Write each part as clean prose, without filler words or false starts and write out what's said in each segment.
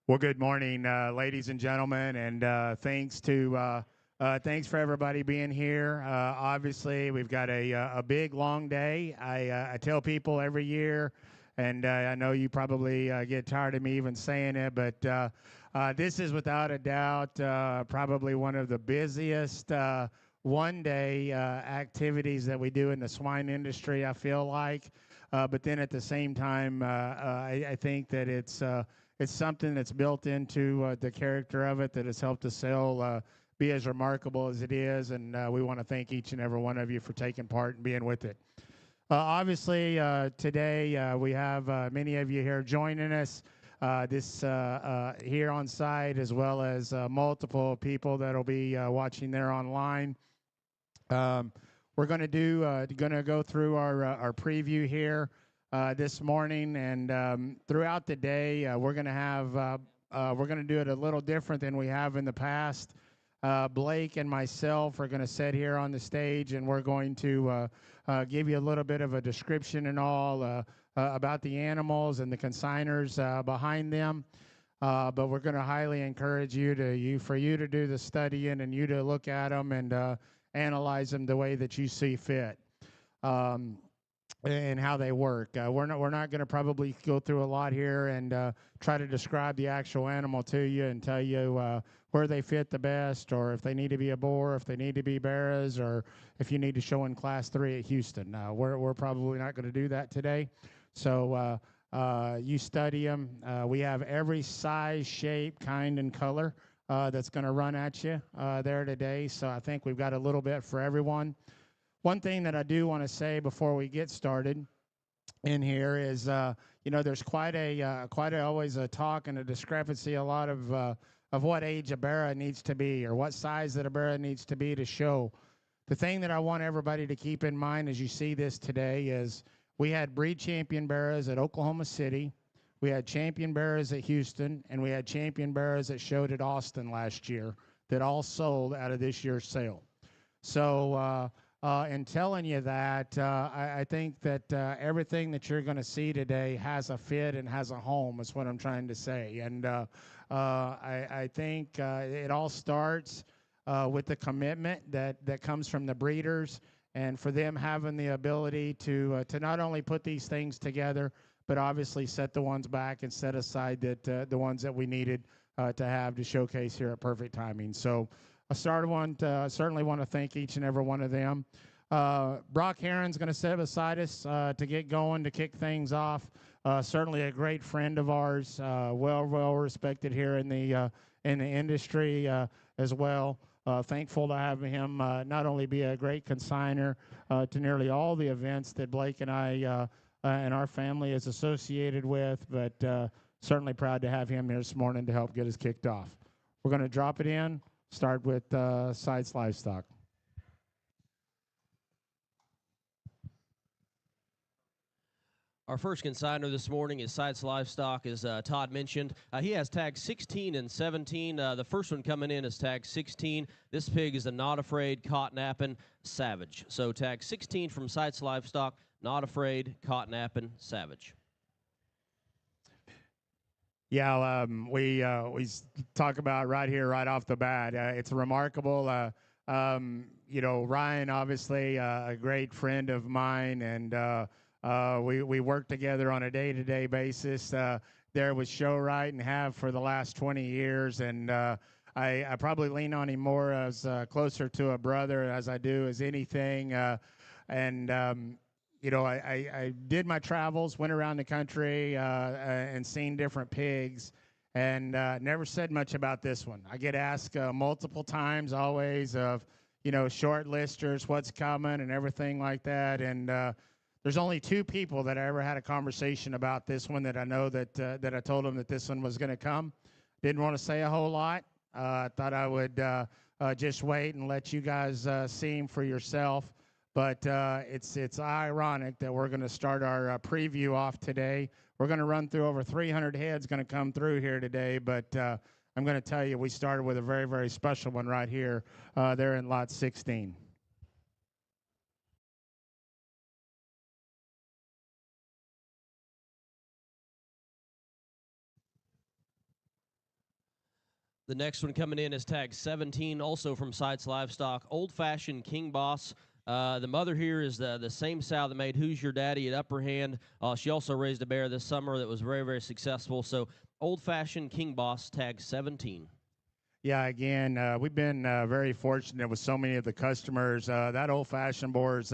Well, good morning, ladies and gentlemen, and thanks for everybody being here. Obviously, we've got a big long day. I tell people every year, and I know you probably get tired of me even saying it, but this is without a doubt probably one of the busiest one-day activities that we do in the swine industry. I feel like, but then at the same time, I think that it's something that's built into the character of it that has helped the sale be as remarkable as it is, and we want to thank each and every one of you for taking part and being with it. Obviously, today we have many of you here joining us here on site, as well as multiple people that'll be watching there online. We're going to go through our preview here this morning, and throughout the day, we're going to do it a little different than we have in the past. Blake and myself are going to sit here on the stage, and we're going to give you a little bit of a description and all about the animals and the consigners behind them. But we're going to highly encourage for you to do the studying and you to look at them and analyze them the way that you see fit. And how they work. We're not going to probably go through a lot here and try to describe the actual animal to you and tell you where they fit the best, or if they need to be a boar, if they need to be barras, or if you need to show in Class 3 at Houston. We're probably not going to do that today. So you study them. We have every size, shape, kind, and color that's going to run at you there today. So I think we've got a little bit for everyone. One thing that I do want to say before we get started in here is, there's quite always a talk and a discrepancy, a lot of what age a barra needs to be or what size that a barra needs to be to show. The thing that I want everybody to keep in mind as you see this today is we had breed champion barras at Oklahoma City, we had champion barras at Houston, and we had champion barras that showed at Austin last year that all sold out of this year's sale. So, in telling you that, I think that everything that you're going to see today has a fit and has a home, is what I'm trying to say. And I think it all starts with the commitment that comes from the breeders, and for them having the ability to not only put these things together, but obviously set the ones back and set aside the ones that we needed to have to showcase here at Perfect Timing. So I certainly want to thank each and every one of them. Brock Herron's going to sit beside us to get going, to kick things off. Certainly a great friend of ours, well respected here in the industry as well. Thankful to have him not only be a great consigner to nearly all the events that Blake and I and our family is associated with, but certainly proud to have him here this morning to help get us kicked off. We're going to drop it in. Start with Sites Livestock. Our first consignor this morning is Sites Livestock, as Todd mentioned. He has tags 16 and 17. The first one coming in is tag 16. This pig is a Not Afraid, Caught Nappin' Savage. So tag 16 from Sites Livestock, Not Afraid, Caught Nappin' Savage. Yeah, we talk about right here, right off the bat. It's remarkable. Ryan, obviously, a great friend of mine, and we work together on a day-to-day basis there with Showright and have for the last 20 years. And I probably lean on him more as closer to a brother as I do as anything. I did my travels, went around the country and seen different pigs, and never said much about this one. I get asked multiple times always of, short listers, what's coming and everything like that. And there's only two people that I ever had a conversation about this one that I know that I told them that this one was going to come. Didn't want to say a whole lot. I thought I would just wait and let you guys see him for yourself. But it's ironic that we're going to start our preview off today. We're going to run through over 300 heads going to come through here today. But I'm going to tell you, we started with a very, very special one right here. There in lot 16. The next one coming in is tag 17, also from Sites Livestock, Old Fashioned King Boss. The mother here is the same sow that made Who's Your Daddy at Upper Hand. She also raised a bear this summer that was very, very successful. So Old Fashioned King Boss, tag 17. Yeah, again, we've been very fortunate with so many of the customers. That old-fashioned boar is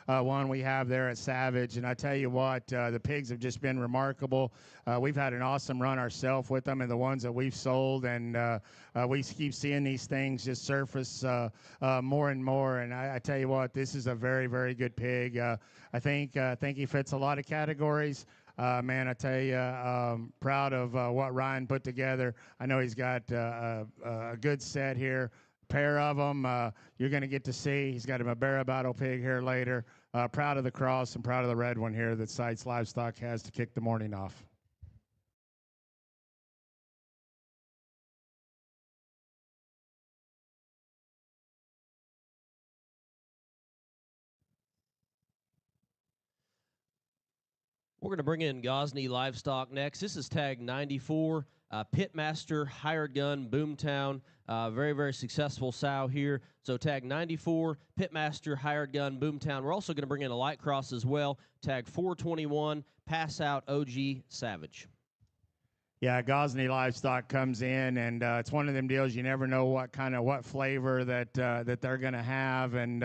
one we have there at Savage, and I tell you what, the pigs have just been remarkable. We've had an awesome run ourselves with them, and the ones that we've sold, and we keep seeing these things just surface more and more. And I tell you what, this is a very, very good pig. I think he fits a lot of categories. Man, I tell you, proud of what Ryan put together. I know he's got a good set here. Pair of them you're going to get to see. He's got him a Barra Battle pig here later. Proud of the cross and proud of the red one here that Sites Livestock has to kick the morning off. We're going to bring in Gosney Livestock next. This is tag 94, Pitmaster Hired Gun Boomtown. Very, very successful sow here. So tag 94, Pitmaster Hired Gun Boomtown. We're also going to bring in a light cross as well. Tag 421, Pass Out OG Savage. Yeah, Gosney Livestock comes in, and it's one of them deals you never know what flavor that they're going to have, and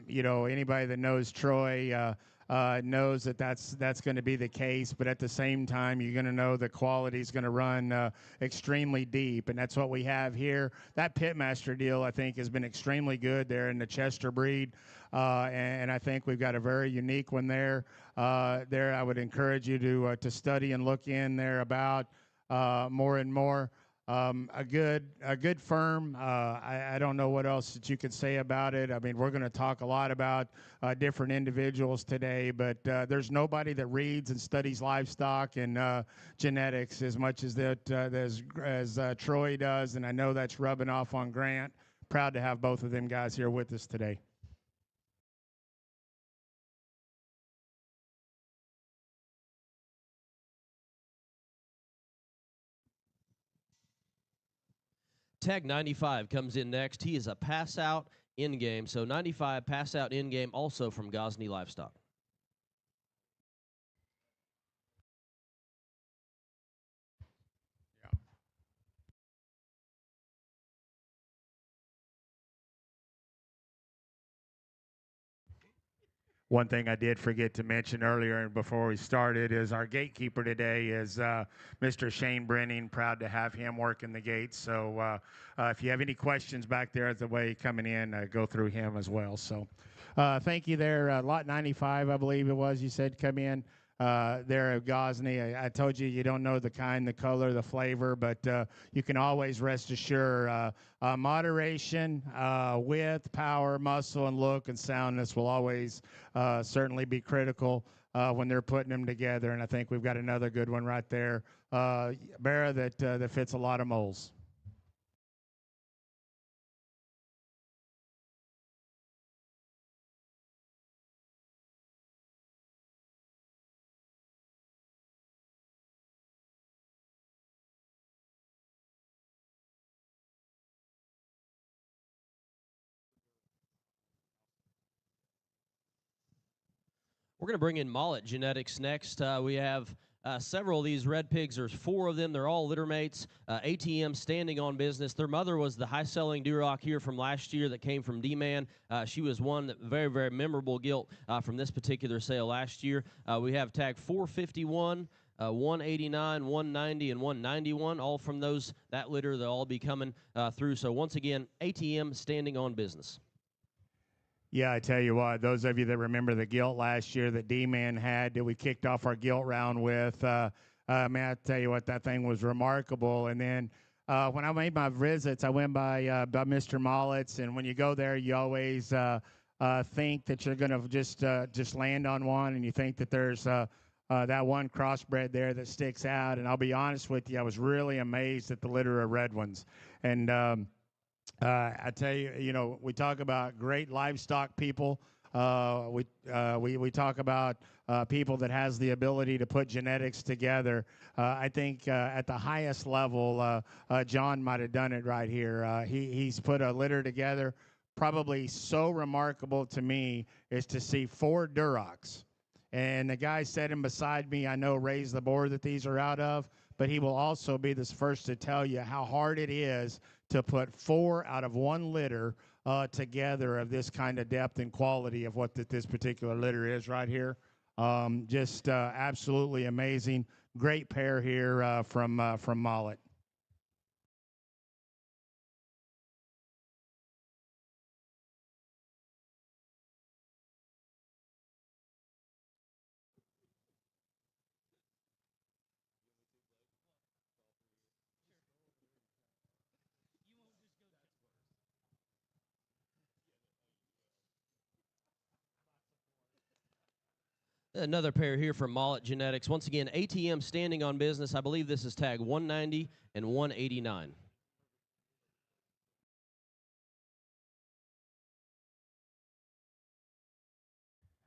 you know, anybody that knows Troy knows that's going to be the case. But at the same time, you're going to know the quality is going to run extremely deep, and that's what we have here. That Pitmaster deal, I think, has been extremely good there in the Chester breed, and I think we've got a very unique one there. There, I would encourage you to study and look in there about more and more. A good firm. I don't know what else that you could say about it. I mean, we're going to talk a lot about different individuals today, but there's nobody that reads and studies livestock and genetics as much as as Troy does, and I know that's rubbing off on Grant. Proud to have both of them guys here with us today. Tag 95 comes in next. He is a pass out in game. So 95 pass out in game, also from Gosney Livestock. One thing I did forget to mention earlier and before we started is our gatekeeper today is Mr. Shane Brenning. Proud to have him working the gates. So if you have any questions back there as the way coming in, go through him as well. So thank you there. Lot 95, I believe it was, you said come in. There at Gosney. I told you you don't know the kind, the color, the flavor, but you can always rest assured moderation, width, power, muscle, and look and soundness will always certainly be critical when they're putting them together. And I think we've got another good one right there, Barra, that fits a lot of molds. We're going to bring in Mollet Genetics next. We have several of these red pigs. There's 4 of them. They're all litter mates. ATM standing on business. Their mother was the high-selling Duroc here from last year that came from D-Man. She was one that very, very memorable gilt from this particular sale last year. We have tag 451. 189, 190, and 191, all from that litter. They'll all be coming through. So once again, ATM standing on business. Yeah, I tell you what, those of you that remember the gilt last year that D-Man had that we kicked off our gilt round with, man, I tell you what, that thing was remarkable. And then when I made my visits, I went by Mr. Mollett's, and when you go there, you always think that you're going to just land on one, and you think that there's that one crossbred there that sticks out. And I'll be honest with you, I was really amazed at the litter of red ones. And I tell you, you know, we talk about great livestock people. We talk about people that has the ability to put genetics together. I think at the highest level, John might have done it right here. He's put a litter together. Probably so remarkable to me is to see 4 Durocs. And the guy sitting beside me, I know, raised the board that these are out of, but he will also be the first to tell you how hard it is to put 4 out of 1 litter together of this kind of depth and quality of what this particular litter is right here. Just absolutely amazing. Great pair here from Mollet. Another pair here from Mollet Genetics. Once again, ATM standing on business. I believe this is tag 190 and 189.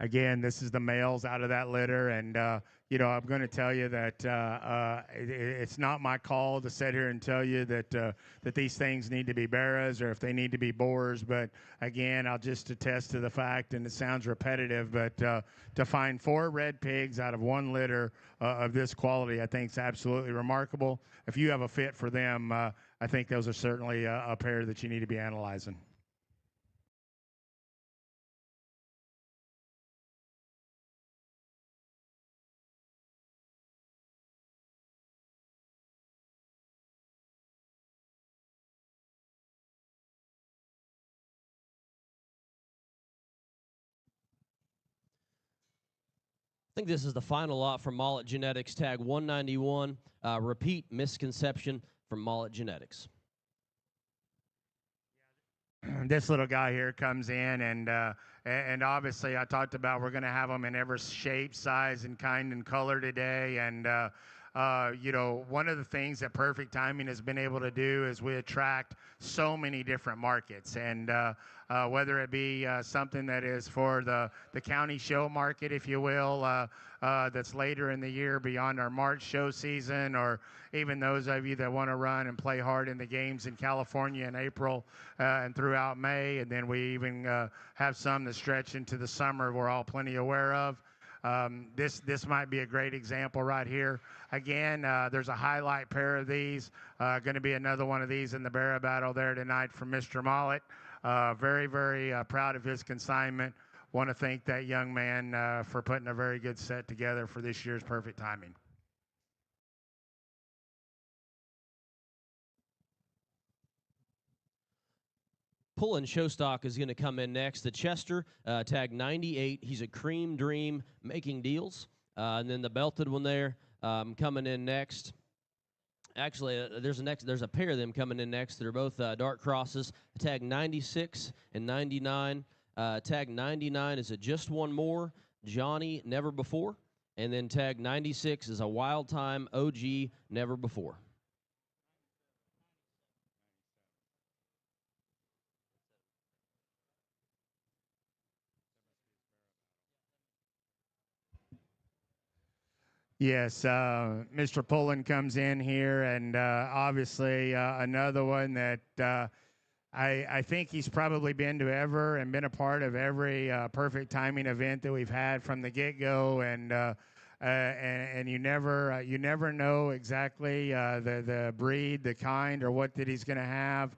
Again, this is the males out of that litter, and I'm going to tell you that it's not my call to sit here and tell you that these things need to be barras or if they need to be boars. But again, I'll just attest to the fact, and it sounds repetitive, but to find 4 red pigs out of 1 litter of this quality, I think is absolutely remarkable. If you have a fit for them, I think those are certainly a pair that you need to be analyzing. I think this is the final lot from Mollet Genetics, tag 191. Repeat misconception from Mollet Genetics. This little guy here comes in, and obviously I talked about we're going to have them in every shape, size, and kind and color today. And one of the things that Perfect Timing has been able to do is we attract so many different markets, and whether it be something that is for the county show market, if you will, that's later in the year beyond our March show season, or even those of you that want to run and play hard in the games in California in April and throughout May. And then we even have some that stretch into the summer we're all plenty aware of. This might be a great example right here. Again, there's a highlight pair of these. Going to be another one of these in the Barra Battle there tonight from Mr. Mollet. Very, very proud of his consignment. Want to thank that young man for putting a very good set together for this year's Perfect Timing. Pulling Showstock is going to come in next. The Chester, tag 98. He's a Cream Dream making deals. And then the belted one there coming in next. Actually, there's a pair of them coming in next. They're both dark crosses. Tag 96 and 99. Tag 99 is a Just One More, Johnny Never Before. And then tag 96 is a Wild Time OG Never Before. Yes, Mr. Pullen comes in here, and obviously another one that I think he's probably been to ever and been a part of every Perfect Timing event that we've had from the get-go, and you never know exactly the breed, the kind, or what that he's going to have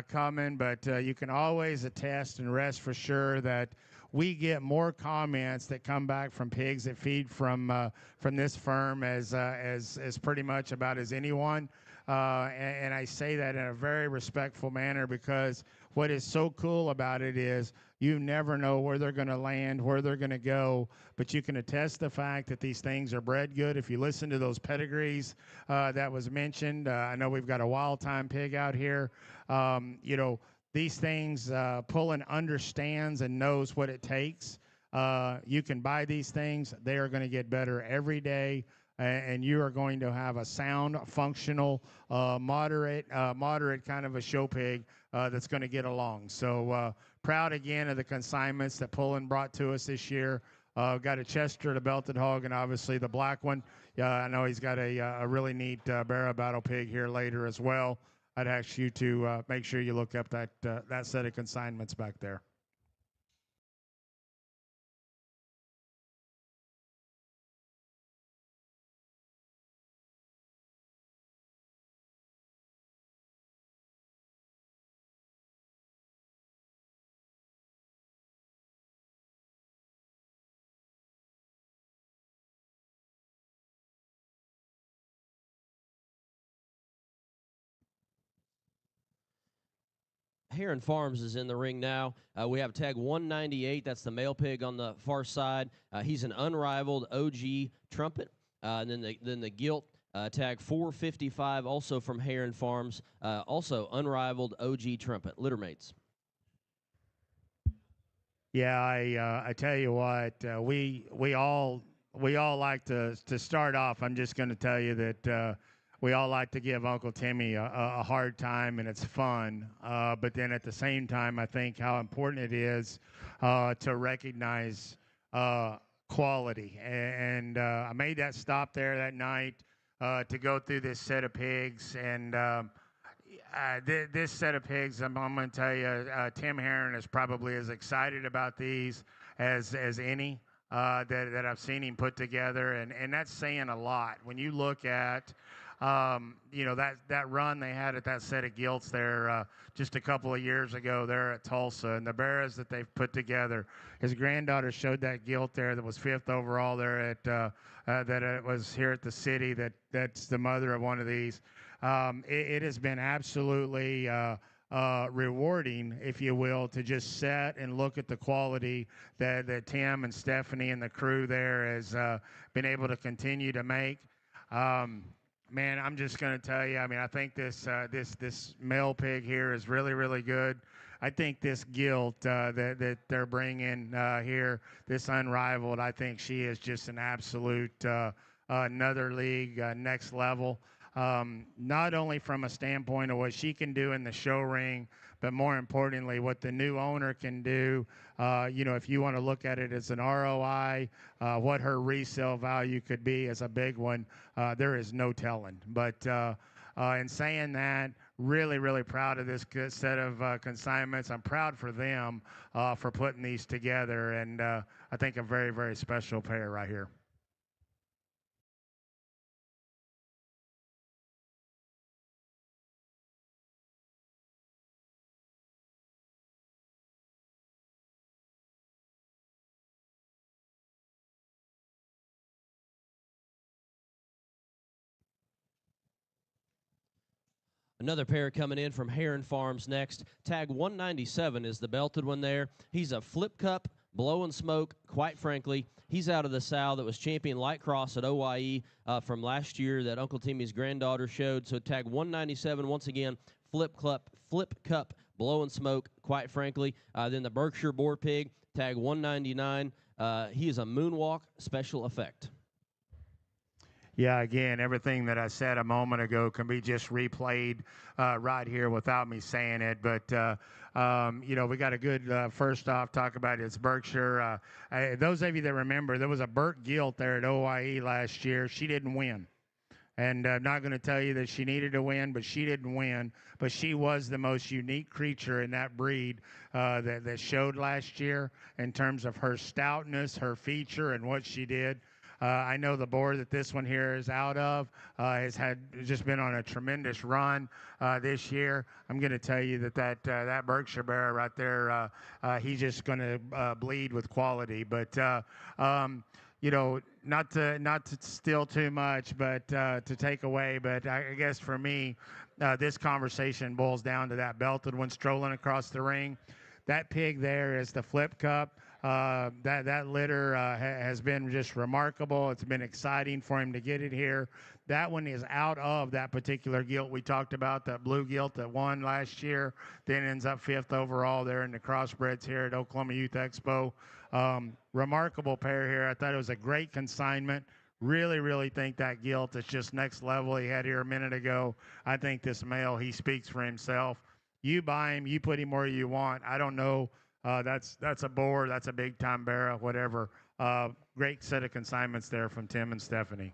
coming, but you can always attest and rest for sure that we get more comments that come back from pigs that feed from this firm as pretty much about as anyone. And I say that in a very respectful manner, because what is so cool about it is you never know where they're going to land, where they're going to go, but you can attest the fact that these things are bred good. If you listen to those pedigrees that was mentioned, I know we've got a Wild Time pig out here. These things, Pullen understands and knows what it takes. You can buy these things. They are going to get better every day. and you are going to have a sound, functional, moderate kind of a show pig that's going to get along. So proud again of the consignments that Pullen brought to us this year. Got a Chester, the belted hog, and obviously the black one. Yeah, I know he's got a really neat Barra Battle pig here later as well. I'd ask you to make sure you look up that set of consignments back there. Heron Farms is in the ring now. We have tag 198. That's the male pig on the far side. He's an unrivaled OG trumpet. And then the gilt tag 455, also from Heron Farms, also unrivaled OG trumpet. Littermates. Yeah, I tell you what, we all like to start off. I'm just going to tell you that we all like to give Uncle Timmy a hard time, and it's fun. But then at the same time, I think how important it is to recognize quality. And I made that stop there that night to go through this set of pigs, and this set of pigs, I'm going to tell you, Tim Heron is probably as excited about these as any that I've seen him put together, and that's saying a lot. When you look at that run they had at that set of gilts there just a couple of years ago there at Tulsa, and the Barras that they've put together. His granddaughter showed that gilt there that was 5th overall there at that it was here at the city. That's the mother of one of these. It has been absolutely rewarding, if you will, to just sit and look at the quality that Tim and Stephanie and the crew there has been able to continue to make. Man, I'm just going to tell you, I mean, I think this male pig here is really, really good. I think this gilt that they're bringing here, this unrivaled, I think she is just an absolute another league, next level. Not only from a standpoint of what she can do in the show ring, but more importantly, what the new owner can do. If you want to look at it as an ROI, what her resale value could be as a big one, there is no telling. But in saying that, really, really proud of this good set of consignments. I'm proud for them for putting these together, and I think a very, very special pair right here. Another pair coming in from Heron Farms next. Tag 197 is the belted one there. He's a flip cup, blowing smoke, quite frankly. He's out of the sow that was champion light cross at OYE from last year that Uncle Timmy's granddaughter showed. So tag 197, once again, flip cup, blowing smoke, quite frankly. Then the Berkshire Boar Pig, tag 199. He is a moonwalk special effect. Yeah, again, everything that I said a moment ago can be just replayed right here without me saying it. But, we got a good, first off, talk about it's Berkshire. Those of you that remember, there was a Burt Gilt there at OIE last year. She didn't win. And I'm not going to tell you that she needed to win, but she didn't win. But she was the most unique creature in that breed that showed last year in terms of her stoutness, her feature, and what she did. I know the board that this one here is out of has just been on a tremendous run this year. I'm going to tell you that Berkshire Bear right there, he's just going to bleed with quality. But not to steal too much, but to take away. But I guess for me, this conversation boils down to that belted one strolling across the ring. That pig there is the Flip Cup. That litter has been just remarkable. It's been exciting for him to get it here. That one is out of that particular gilt we talked about, that blue gilt that won last year, then ends up 5th overall there in the crossbreds here at Oklahoma Youth Expo. Remarkable pair here. I thought it was a great consignment. really think that gilt is just next level. He had here a minute ago. I think this male, he speaks for himself. You buy him, you put him where you want. I don't know. That's a boar. That's a big time barra, whatever. Great set of consignments there from Tim and Stephanie.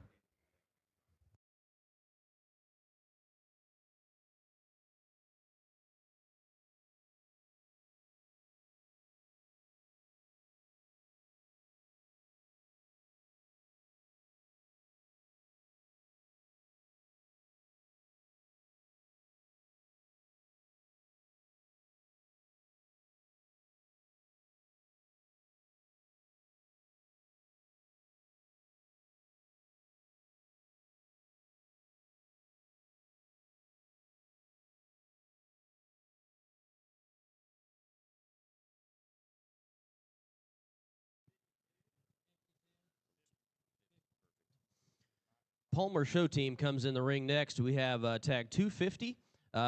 Palmer Show Team comes in the ring next. We have tag 250,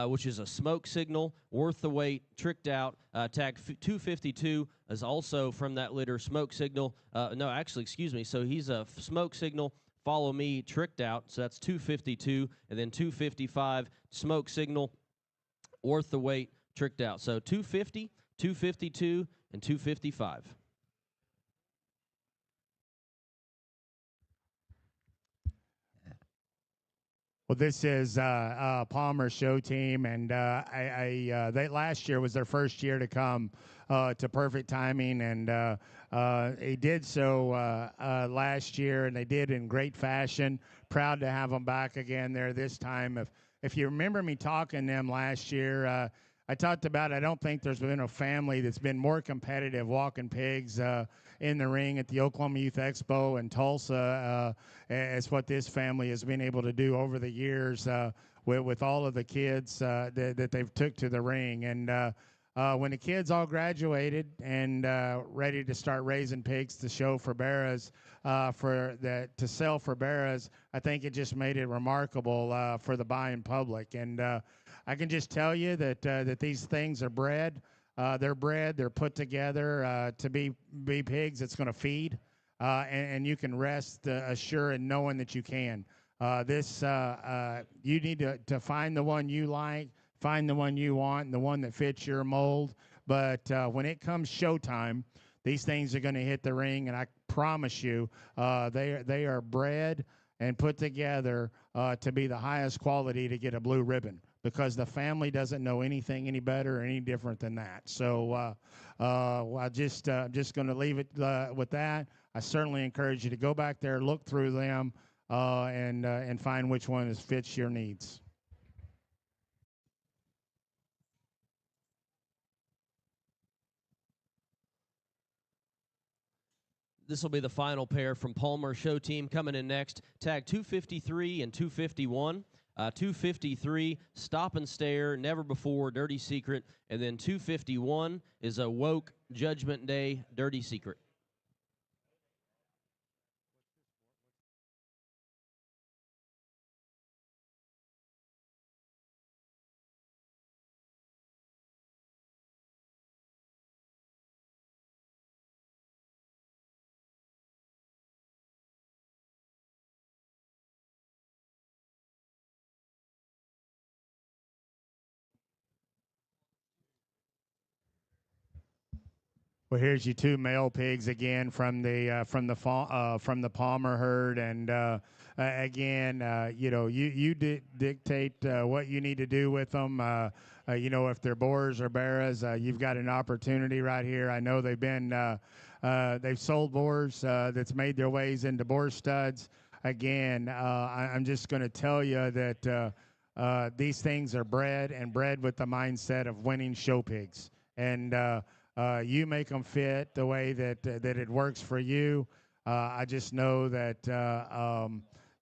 which is a smoke signal, worth the wait, tricked out. Tag 252 is also from that litter, smoke signal. No, actually, excuse me. So he's a smoke signal, follow me, tricked out. So that's 252. And then 255, smoke signal, worth the wait, tricked out. So 250, 252, and 255. Well, this is Palmer Show Team, and they last year was their first year to come to Perfect Timing, and they did so last year, and they did in great fashion. Proud to have them back again there this time. If you remember me talking to them last year, I talked about I don't think there's been a family that's been more competitive walking pigs in the ring at the Oklahoma Youth Expo in Tulsa. As what this family has been able to do over the years with all of the kids that they've took to the ring. And when the kids all graduated and ready to start raising pigs to show for barras, to sell for barras, I think it just made it remarkable for the buying public. And I can just tell you that these things are bred. They're bred. They're put together to be pigs that's going to feed, and you can rest assured in knowing that you can. You need to find the one you like, find the one you want, and the one that fits your mold. But when it comes showtime, these things are going to hit the ring, and I promise you, they are bred and put together to be the highest quality to get a blue ribbon, because the family doesn't know anything any better or any different than that. So I'm just going to leave it with that. I certainly encourage you to go back there, look through them, and find which one fits your needs. This will be the final pair from Palmer Show Team coming in next. Tag 253 and 251. 253, Stop and Stare, Never Before, Dirty Secret. And then 251 is a Woke Judgment Day, Dirty Secret. Well, here's your two male pigs again from the Palmer herd, and again, you dictate what you need to do with them. If they're boars or barras, you've got an opportunity right here. I know they've sold boars that's made their ways into boar studs. Again, I'm just going to tell you that these things are bred with the mindset of winning show pigs, and you make them fit the way that it works for you. I just know that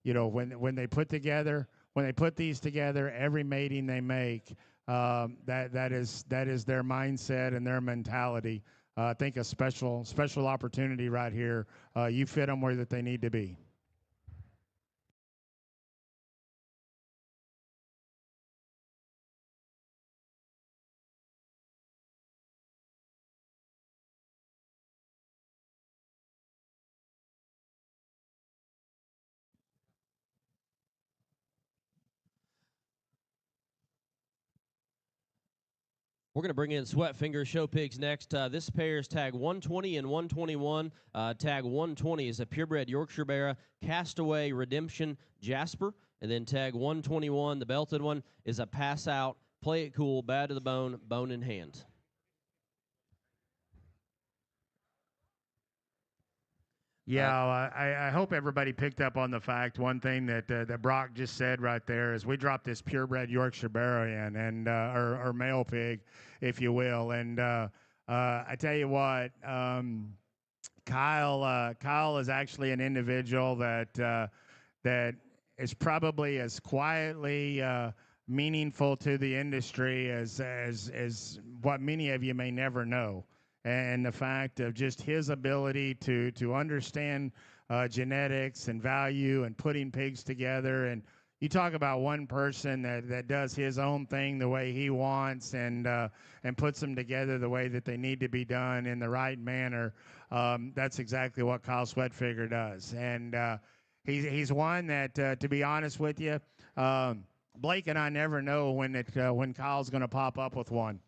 when they put these together, every mating they make, that is their mindset and their mentality. I think a special opportunity right here. You fit them where that they need to be. We're going to bring in Sweat Finger Show Pigs next. This pair is tag 120 and 121. Tag 120 is a purebred Yorkshire Barra, Castaway Redemption Jasper. And then tag 121, the belted one, is a pass out, play it cool, bad to the bone, bone in hand. Yeah, I hope everybody picked up on the fact. One thing that Brock just said right there is we dropped this purebred Yorkshire Barrow in, and or male pig, if you will. And I tell you what, Kyle is actually an individual that is probably as quietly meaningful to the industry as what many of you may never know. And the fact of just his ability to understand genetics and value and putting pigs together. And you talk about one person that does his own thing the way he wants and puts them together the way that they need to be done in the right manner. That's exactly what Kyle Sweatfigger does. And he's one that, to be honest with you, Blake and I never know when Kyle's going to pop up with one.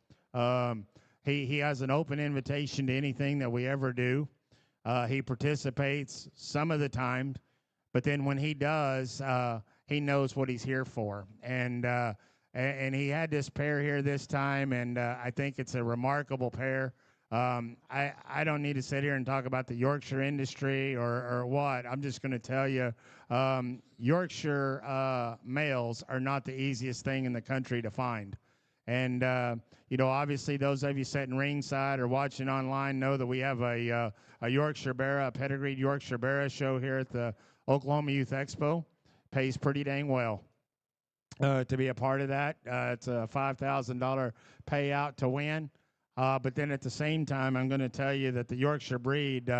He has an open invitation to anything that we ever do. He participates some of the time, but then when he does, he knows what he's here for. And he had this pair here this time, and I think it's a remarkable pair. I don't need to sit here and talk about the Yorkshire industry or what. I'm just going to tell you, Yorkshire males are not the easiest thing in the country to find. And, obviously those of you sitting ringside or watching online know that we have a Yorkshire Barra, a pedigreed Yorkshire Barra show here at the Oklahoma Youth Expo. Pays pretty dang well to be a part of that. It's a $5,000 payout to win. But then at the same time, I'm going to tell you that the Yorkshire breed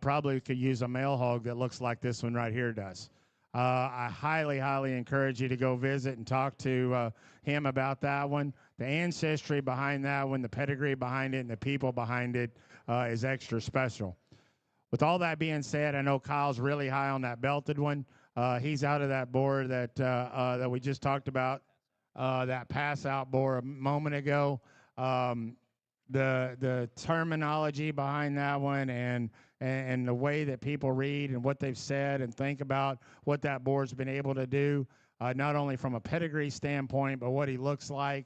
probably could use a male hog that looks like this one right here does. I highly, highly encourage you to go visit and talk to him about that one. The ancestry behind that one, the pedigree behind it, and the people behind it is extra special. With all that being said, I know Kyle's really high on that belted one. He's out of that boar that we just talked about, that pass out boar a moment ago. The terminology behind that one and the way that people read and what they've said and think about what that boar's been able to do, not only from a pedigree standpoint, but what he looks like.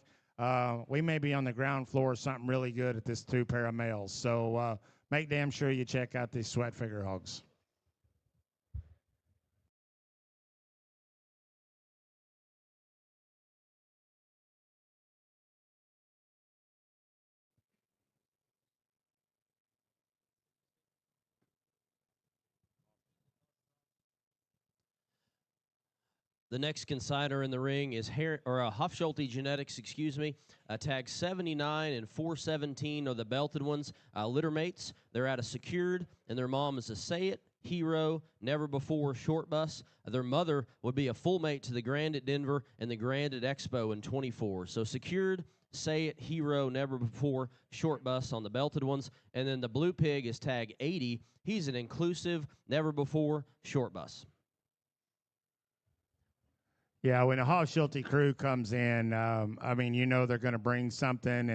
We may be on the ground floor of something really good at this two pair of males. So make damn sure you check out these Sweat Figure hogs. The next consigner in the ring is Hofschulte Genetics, tag 79 and 417 are the belted ones. Litter mates, they're out of Secured, and their mom is a Say It, Hero, Never Before, Short Bus. Their mother would be a full mate to the Grand at Denver and the Grand at Expo in 24. So Secured, Say It, Hero, Never Before, Short Bus on the belted ones. And then the blue pig is tag 80. He's an inclusive, Never Before, Short Bus. Yeah, when a Hofschulte crew comes in, they're going to bring something,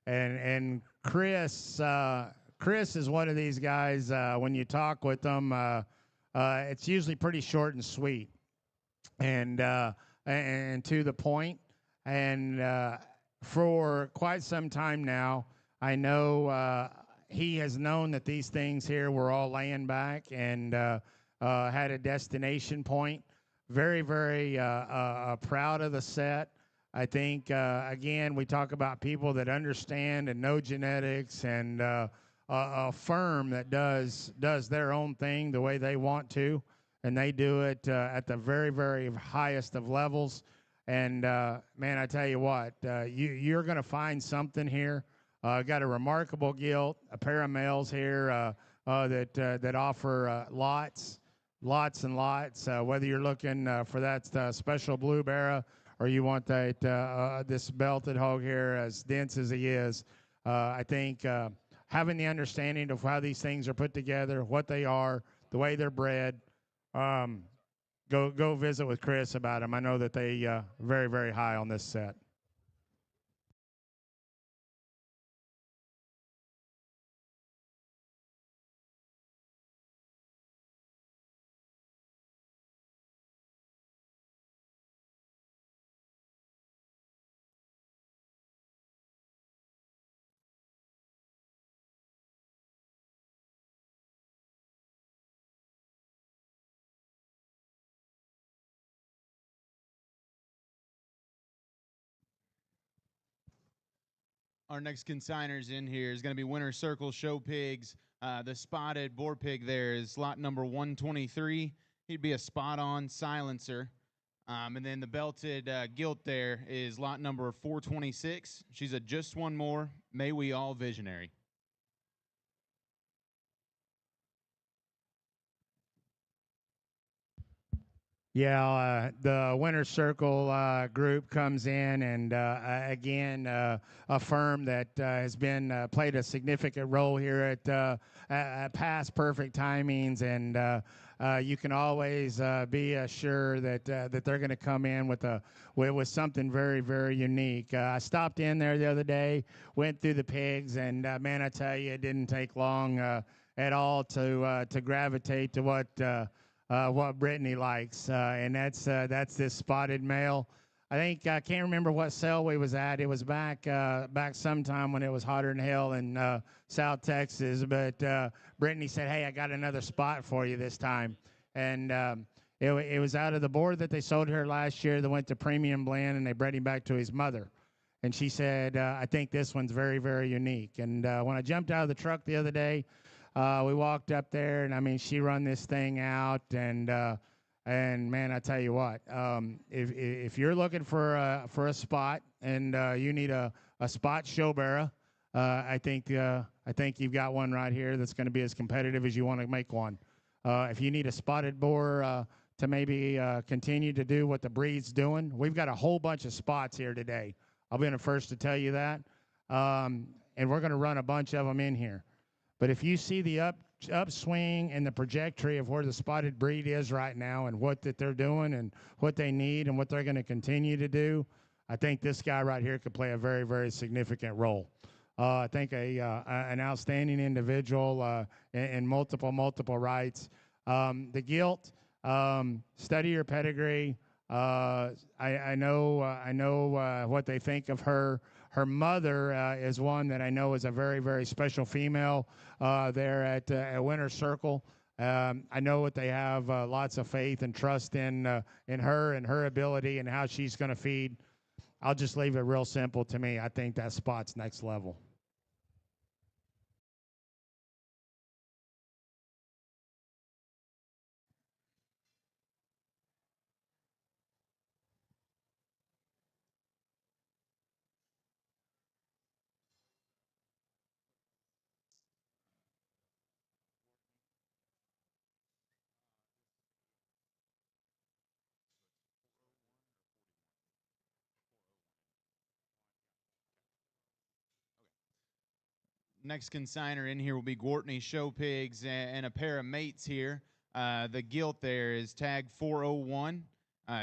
and Chris is one of these guys. When you talk with them, it's usually pretty short and sweet, and to the point. And for quite some time now, I know he has known that these things here were all laying back and had a destination point. Very, very proud of the set. I think, again, we talk about people that understand and know genetics and a firm that does their own thing the way they want to, and they do it at the very, very highest of levels. And, man, I tell you what, you're going to find something here. Got a remarkable gilt, a pair of males here that offer lots and lots, whether you're looking for that special blue barra or you want that this belted hog here as dense as he is. I think having the understanding of how these things are put together, what they are, the way they're bred, go visit with Chris about them. I know that they very, very high on this set. Our next consigners in here is going to be Winter Circle Show Pigs. The spotted boar pig there is lot number 123. He'd be a spot-on silencer. And then the belted gilt there is lot number 426. She's a just one more. May we all visionary. Yeah, the Winter Circle group comes in, and again, a firm that has been played a significant role here at past perfect timings, and you can always be assured that they're going to come in with something very, very unique. I stopped in there the other day, went through the pigs, and man, I tell you, it didn't take long at all to gravitate to what Brittany likes, and that's this spotted male. I think I can't remember what sale we was at. It was back sometime when it was hotter than hell in South Texas. But Brittany said, "Hey, I got another spot for you this time," and it was out of the board that they sold her last year that went to premium blend, and they bred him back to his mother. And she said, "I think this one's very, very unique." And when I jumped out of the truck the other day, we walked up there, and I mean, she run this thing out, and man, I tell you what, if you're looking for a spot and you need a spot show bearer, I think you've got one right here that's going to be as competitive as you want to make one. If you need a spotted boar to maybe continue to do what the breed's doing, we've got a whole bunch of spots here today. I'll be the first to tell you that, and we're going to run a bunch of them in here. But if you see the upswing and the trajectory of where the spotted breed is right now and what that they're doing and what they need and what they're going to continue to do, I think this guy right here could play a very, very significant role. I think an outstanding individual in multiple rights. The gilt, study your pedigree. I know what they think of her. Her mother is one that I know is a very, very special female there at Winter Circle. I know that they have lots of faith and trust in her and her ability and how she's going to feed. I'll just leave it real simple to me. I think that spot's next level. Next consigner in here will be Gortney Show Pigs and a pair of mates here. The gilt there is tag 401.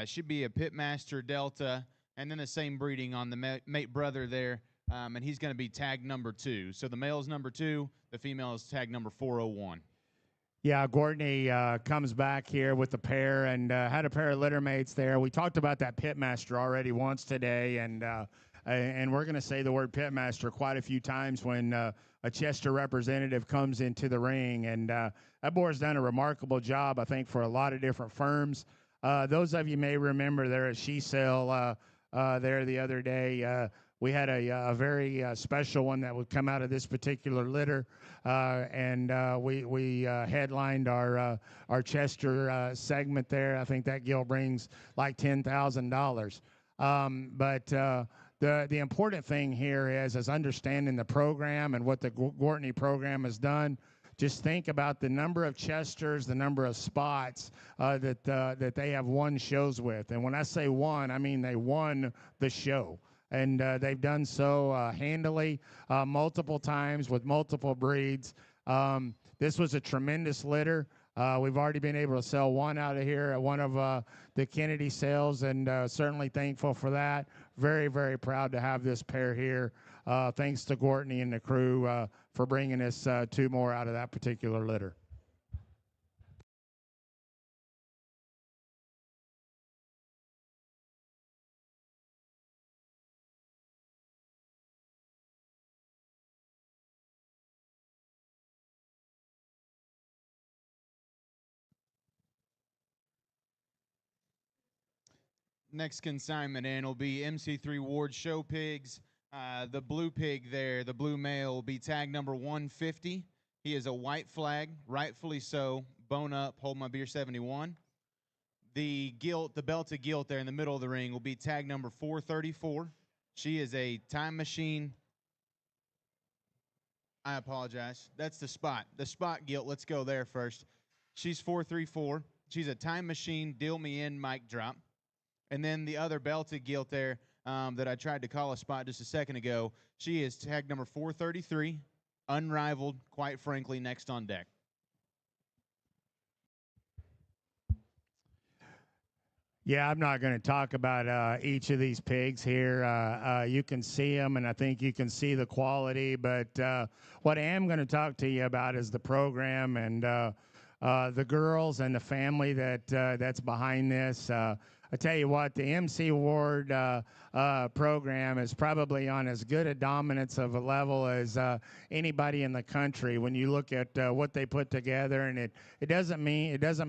Should be a Pitmaster Delta, and then the same breeding on the mate brother there, and he's going to be tag number 2. So the male is number 2, the female is tag number 401. Yeah, Gortney comes back here with a pair and had a pair of litter mates there. We talked about that Pitmaster already once today, and we're going to say the word Pitmaster quite a few times when a Chester representative comes into the ring. And that boar's done a remarkable job, I think, for a lot of different firms. Those of you may remember there at She Sale there the other day. We had a very special one that would come out of this particular litter, and we headlined our Chester segment there. I think that gilt brings like $10,000. But the important thing here is understanding the program and what the Gortney program has done. Just think about the number of Chesters, the number of spots that they have won shows with. And when I say won, I mean they won the show. And they've done so handily multiple times with multiple breeds. This was a tremendous litter. We've already been able to sell one out of here at one of the Kennedy sales, and certainly thankful for that. Very, very proud to have this pair here. Thanks to Gortney and the crew for bringing us 2 more out of that particular litter. Next consignment in will be MC3 Ward Show Pigs. The blue pig there, the blue male, will be tag number 150. He is a white flag, rightfully so, bone up, hold my beer 71. The gilt, the belted gilt there in the middle of the ring will be tag number 434. She is a time machine. I apologize. That's the spot. The spot gilt. Let's go there first. She's 434. She's a time machine, deal me in, mic drop. And then the other belted gilt there that I tried to call a spot just a second ago, she is tag number 433, unrivaled, quite frankly, next on deck. Yeah, I'm not going to talk about each of these pigs here. You can see them, and I think you can see the quality. But what I am going to talk to you about is the program and the girls and the family that's behind this. I tell you what, the MC Award program is probably on as good a dominance of a level as anybody in the country. When you look at what they put together, and it doesn't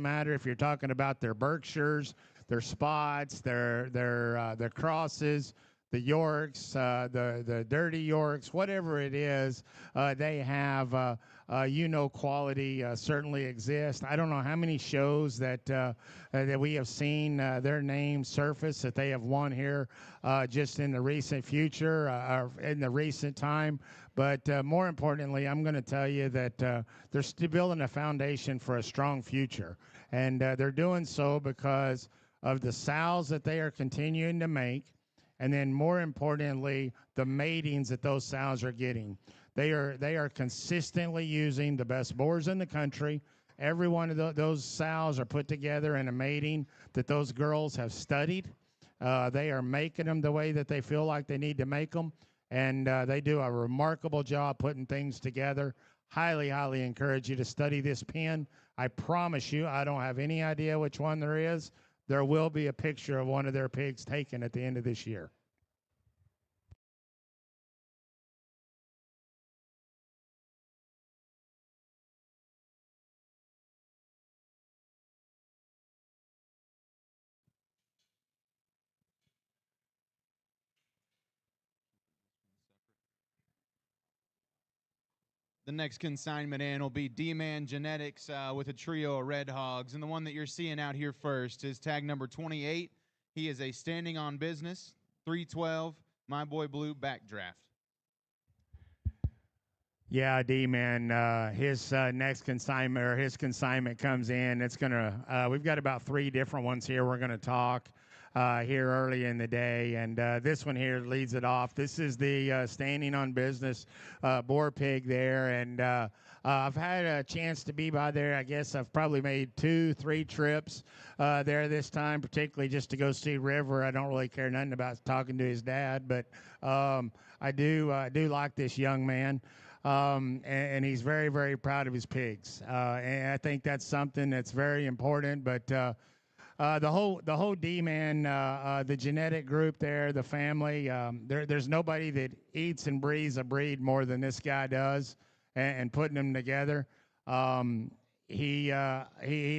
matter if you're talking about their Berkshires, their spots, their crosses, the Yorks, the dirty Yorks, whatever it is, they have. Quality certainly exists. I don't know how many shows that we have seen their name surface that they have won here just in the recent future or in the recent time. But more importantly, I'm going to tell you that they're still building a foundation for a strong future, and they're doing so because of the sows that they are continuing to make, and then more importantly, the matings that those sows are getting. They are consistently using the best boars in the country. Every one of those sows are put together in a mating that those girls have studied. They are making them the way that they feel like they need to make them, and they do a remarkable job putting things together. Highly, highly encourage you to study this pen. I promise you, I don't have any idea which one there is. There will be a picture of one of their pigs taken at the end of this year. The next consignment in will be D-Man Genetics with a trio of Red Hogs. And the one that you're seeing out here first is tag number 28. He is a standing on business, 312, My Boy Blue backdraft. Yeah, D-Man, his next consignment or his consignment comes in. It's gonna. We've got about 3 different ones here. We're gonna talk here early in the day, and this one here leads it off. This is the standing on business boar pig there, and I've had a chance to be by there. I guess I've probably made 2-3 trips there this time, particularly just to go see River. I don't really care nothing about talking to his dad, but I do like this young man. And he's very, very proud of his pigs. And I think that's something that's very important. But the whole D-Man, the genetic group there, the family, there's nobody that eats and breathes a breed more than this guy does, and putting them together. He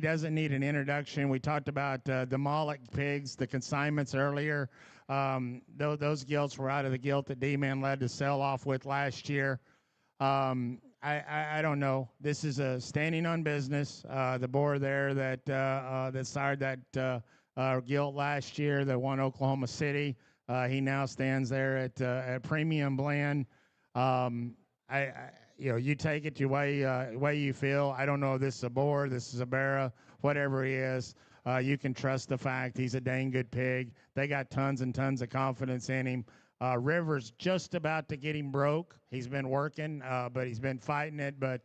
doesn't need an introduction. We talked about the Moloch pigs, the consignments earlier. Those gilts were out of the gilt that D-Man led to sell off with last year. I don't know. This is a standing on business. The boar there that sired that gilt last year that won Oklahoma City. He now stands there at Premium Blend. You take it your way you feel. I don't know if this is a boar, this is a barra, whatever he is. You can trust the fact he's a dang good pig. They got tons and tons of confidence in him. River's just about to get him broke. He's been working, but he's been fighting it, but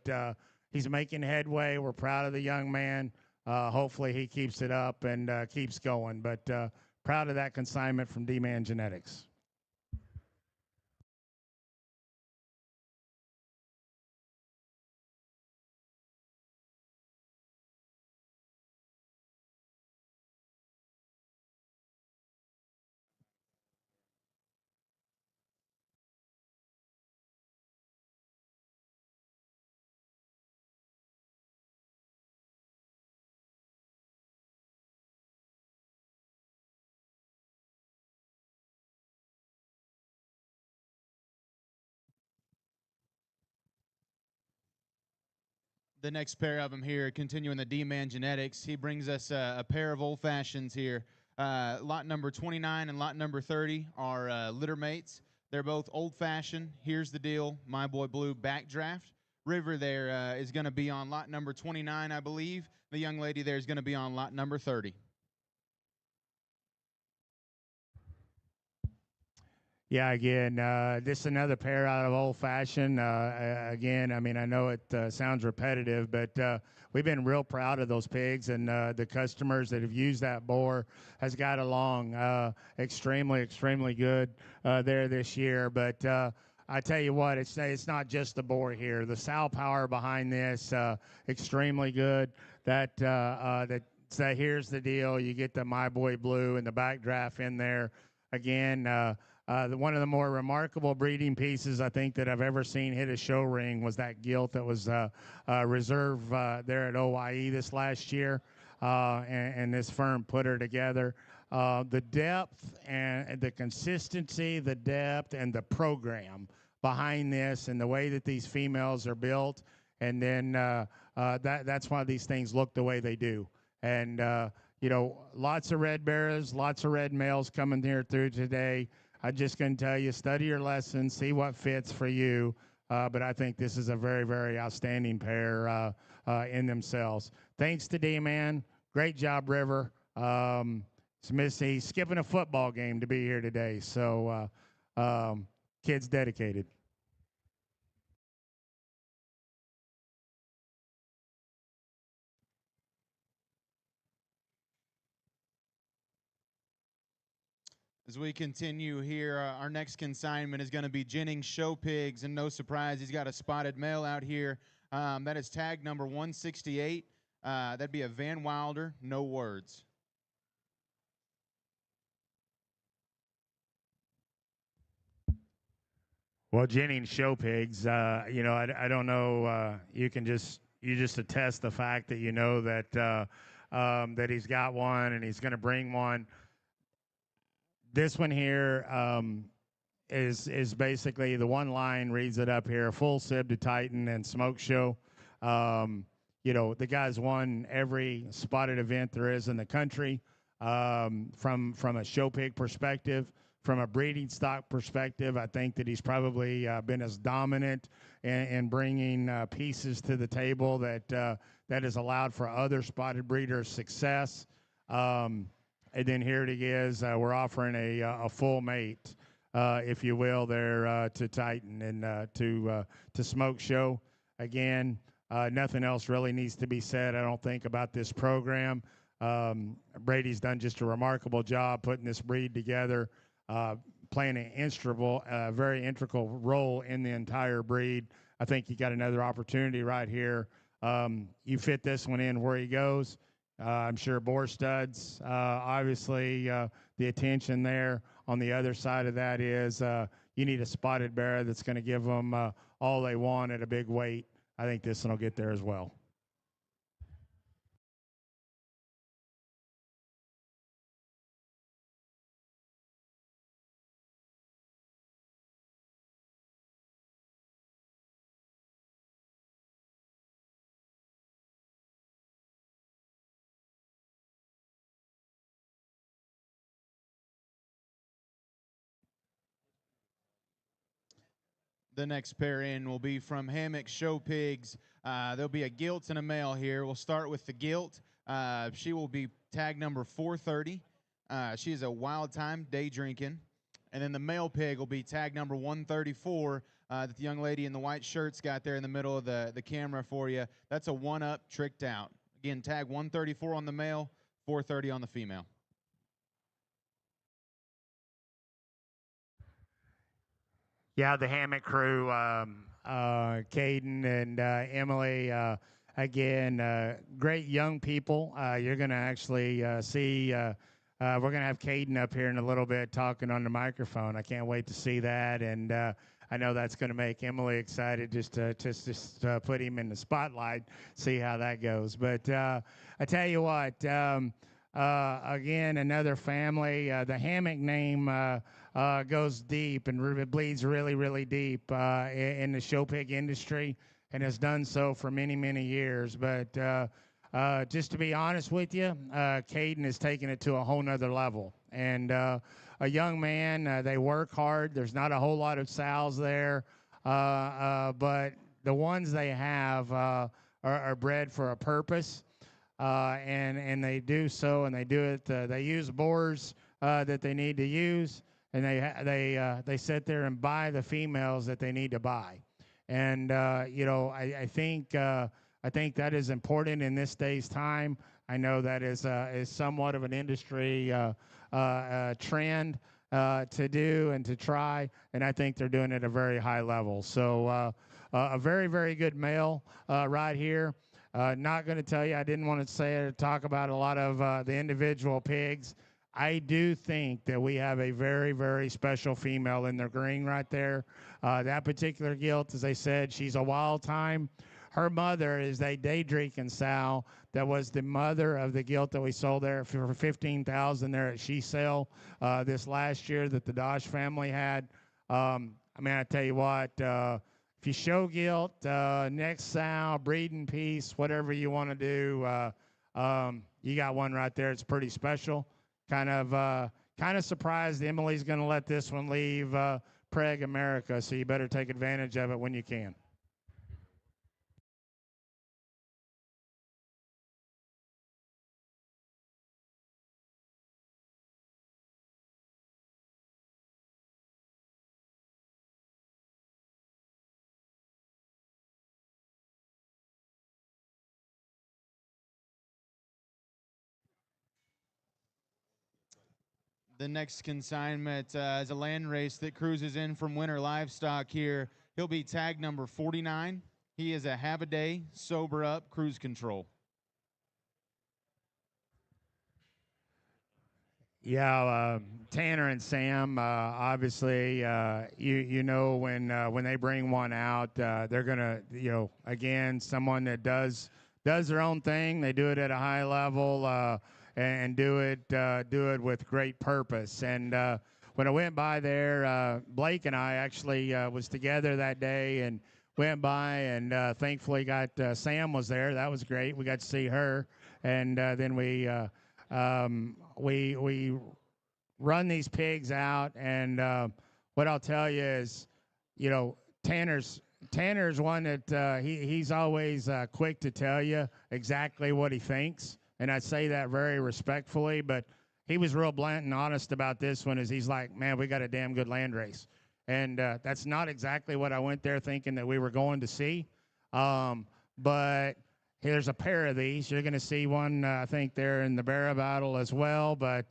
he's making headway. We're proud of the young man. Hopefully he keeps it up and keeps going, but proud of that consignment from D-Man Genetics. The next pair of them here, continuing the D-Man genetics, he brings us a pair of old fashions here. Lot number 29 and lot number 30 are litter mates. They're both old fashioned. Here's the deal, My Boy Blue backdraft. River there is going to be on lot number 29, I believe. The young lady there is going to be on lot number 30. Yeah, again, this is another pair out of Old Fashioned. Again, I mean, I know it sounds repetitive, but we've been real proud of those pigs, and the customers that have used that boar has got along extremely, extremely good there this year. But I tell you what, it's not just the boar here. The sow power behind this, extremely good. So here's the deal: you get the My Boy Blue and the backdraft in there. Again, one of the more remarkable breeding pieces I think that I've ever seen hit a show ring was that gilt that was reserved there at OYE this last year, and this firm put her together. The depth and the consistency, the depth and the program behind this, and the way that these females are built, and then that's why these things look the way they do. And you know, lots of red barras, lots of red males coming here through today. I'm just going to tell you, study your lessons, see what fits for you. But I think this is a very, very outstanding pair in themselves. Thanks to D-Man. Great job, River. He's skipping a football game to be here today. So kid's dedicated. As we continue here, our next consignment is going to be Jennings Show Pigs, and no surprise, he's got a spotted male out here. That is tag number 168. That'd be a Van Wilder, no words. Well, Jennings Show Pigs, you know, I don't know. You just attest the fact that you know that that he's got one and he's going to bring one. This one here is basically the one line reads it up here: full sib to Titan and smoke show. You know, the guy's won every spotted event there is in the country. From a show pig perspective, from a breeding stock perspective, I think that he's probably been as dominant in bringing pieces to the table that has allowed for other spotted breeders' success. And then here it is. We're offering a full mate, if you will, there to Titan and to Smoke Show. Again, nothing else really needs to be said, I don't think, about this program. Brady's done just a remarkable job putting this breed together, playing a very integral role in the entire breed. I think you got another opportunity right here. You fit this one in where he goes. I'm sure boar studs, obviously, the attention there. On the other side of that is you need a spotted bear that's going to give them all they want at a big weight. I think this one will get there as well. The next pair in will be from Hammock Show Pigs. There'll be a gilt and a male here. We'll start with the gilt. She will be tag number 430. She is a wild time day drinking. And then the male pig will be tag number 134 that the young lady in the white shirt's got there in the middle of the camera for you. That's a one-up tricked out. Again, tag 134 on the male, 430 on the female. Yeah, the Hammock crew, Caden and Emily, again, great young people. You're going to actually see, we're going to have Caden up here in a little bit talking on the microphone. I can't wait to see that. And I know that's going to make Emily excited just to put him in the spotlight, see how that goes. But I tell you what, again, another family. The Hammock name goes deep and bleeds really, really deep in the show pig industry. and has done so for many, many years. But just to be honest with you, Caden has taken it to a whole nother level. And a young man, they work hard. There's not a whole lot of sows there, but the ones they have are bred for a purpose. And they do so, and they do it. They use boars that they need to use, and they sit there and buy the females that they need to buy. And I think that is important in this day's time. I know that is somewhat of an industry trend to do and to try, and I think they're doing it at a very high level. So a very, very good male right here. Not going to tell you, I didn't want to talk about a lot of the individual pigs. I do think that we have a very, very special female in the ring right there. That particular gilt, as I said, she's a wild time. Her mother is a day drinking sow that was the mother of the gilt that we sold there for $15,000 there at She Sale this last year that the Dosh family had. I tell you what, if you show gilt, next sow, breeding piece, whatever you want to do, you got one right there. It's pretty special. Kind of surprised Emily's going to let this one leave Preg America, so you better take advantage of it when you can. The next consignment is a land race that cruises in from Winter Livestock here. He'll be tag number 49. He is a have a day, sober up, cruise control. Yeah, Tanner and Sam. Obviously, you know when they bring one out, they're gonna again someone that does their own thing. They do it at a high level and do it with great purpose. And when I went by there, Blake and I actually was together that day and went by and thankfully got Sam was there. That was great. We got to see her, and then we run these pigs out, and what I'll tell you is, Tanner's one that he's always quick to tell you exactly what he thinks, and I say that very respectfully. But he was real blunt and honest about this one. Is he's like, man, we got a damn good land race, and that's not exactly what I went there thinking that we were going to see, but. Here's a pair of these. You're going to see one, I think, there in the Barra Battle as well. But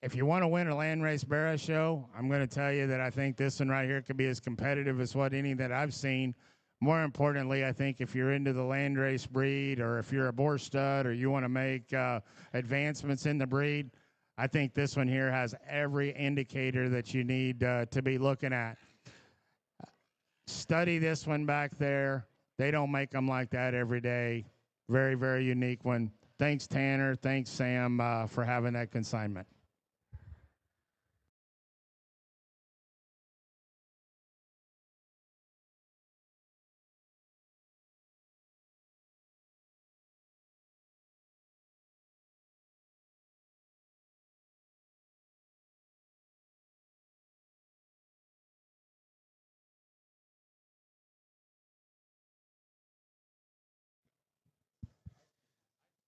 if you want to win a landrace Barra show, I'm going to tell you that I think this one right here could be as competitive as what any that I've seen. More importantly, I think if you're into the landrace breed, or if you're a boar stud, or you want to make advancements in the breed, I think this one here has every indicator that you need to be looking at. Study this one back there. They don't make them like that every day. Very, very unique one. Thanks, Tanner. Thanks, Sam, for having that consignment.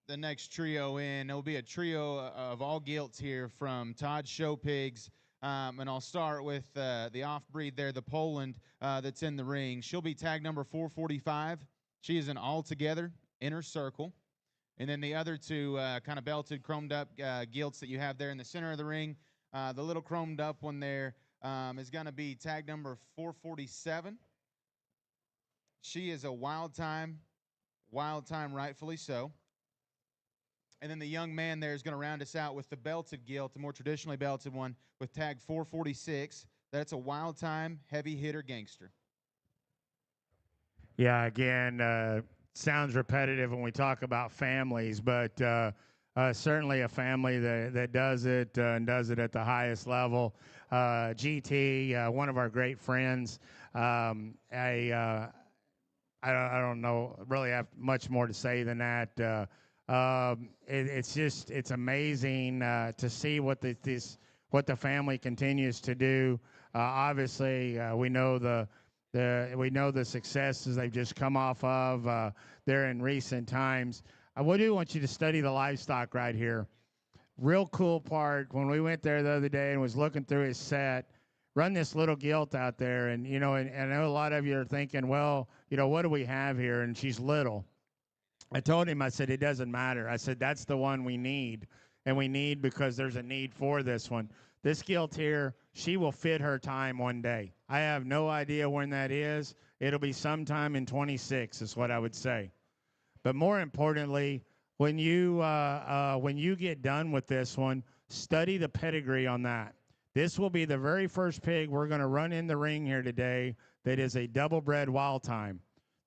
The next trio in, it'll be a trio of all gilts here from Todd Show Pigs. And I'll start with the off-breed there, the Poland that's in the ring. She'll be tag number 445. She is an all-together inner circle. And then the other two kind of belted, chromed up gilts that you have there in the center of the ring. The little chromed up one there is going to be tag number 447. She is a wild time rightfully so. And then the young man there is going to round us out with the belted gilt, the more traditionally belted one, with tag 446. That's a wild time, heavy hitter gangster. Yeah, again, sounds repetitive when we talk about families, but certainly a family that does it and does it at the highest level. GT, one of our great friends. I don't know really have much more to say than that. It's amazing to see what the family continues to do. Obviously, we know the successes they've just come off of there in recent times. I do want you to study the livestock right here. Real cool part when we went there the other day and was looking through his set. Run this little gilt out there, and and I know a lot of you are thinking, well, what do we have here? And she's little. I told him, I said, it doesn't matter. I said, that's the one we need, and we need because there's a need for this one. This gilt here, she will fit her time one day. I have no idea when that is. It'll be sometime in 26 is what I would say. But more importantly, when you get done with this one, study the pedigree on that. This will be the very first pig we're going to run in the ring here today that is a double-bred wild time.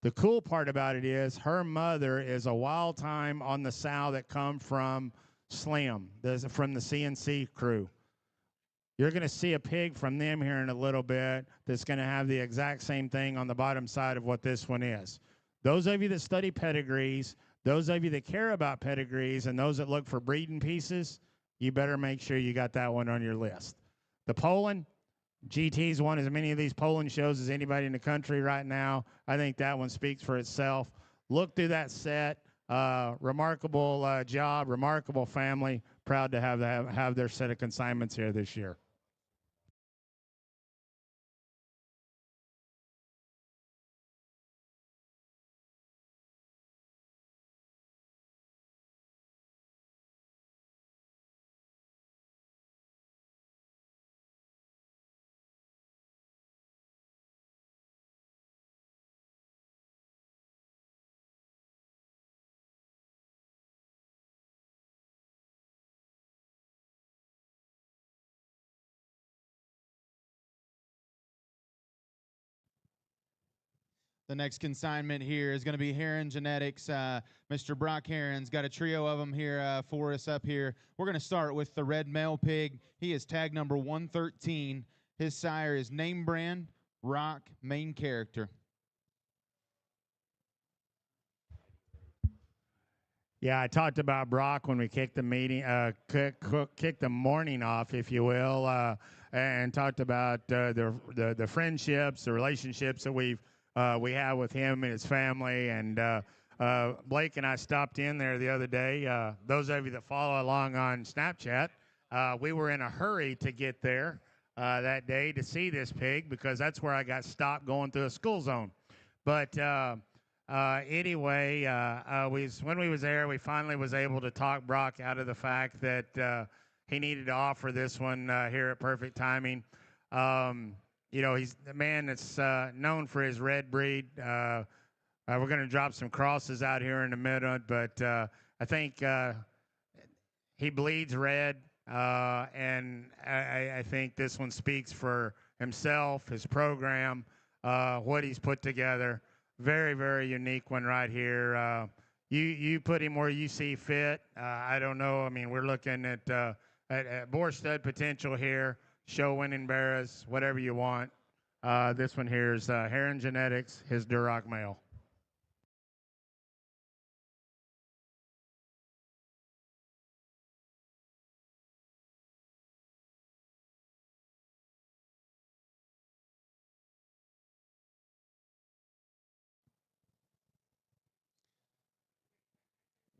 The cool part about it is her mother is a wild time on the sow that come from Slim, from the CNC crew. You're going to see a pig from them here in a little bit that's going to have the exact same thing on the bottom side of what this one is. Those of you that study pedigrees, those of you that care about pedigrees, and those that look for breeding pieces, you better make sure you got that one on your list. The Poland, GT's won as many of these Poland shows as anybody in the country right now. I think that one speaks for itself. Look through that set. Remarkable job, remarkable family. Proud to have their set of consignments here this year. The next consignment here is going to be Heron Genetics. Mr. Brock Heron's got a trio of them here for us up here. We're going to start with the red male pig. He is tag number 113. His sire is name brand, Rock, main character. Yeah, I talked about Brock when we kicked the meeting, kicked the morning off, if you will, and talked about the friendships, the relationships that we have with him and his family. And Blake and I stopped in there the other day. Those of you that follow along on Snapchat, we were in a hurry to get there that day to see this pig because that's where I got stopped going through a school zone. But anyway, when we was there, we finally was able to talk Brock out of the fact that he needed to offer this one here at Perfect Timing. He's the man that's known for his red breed. We're going to drop some crosses out here in a minute, but I think he bleeds red, and I think this one speaks for himself, his program, what he's put together. Very, very unique one right here. You put him where you see fit. I don't know. I mean, we're looking at bore stud potential here, show winning barras, whatever you want. This one here is Heron Genetics, his Duroc male.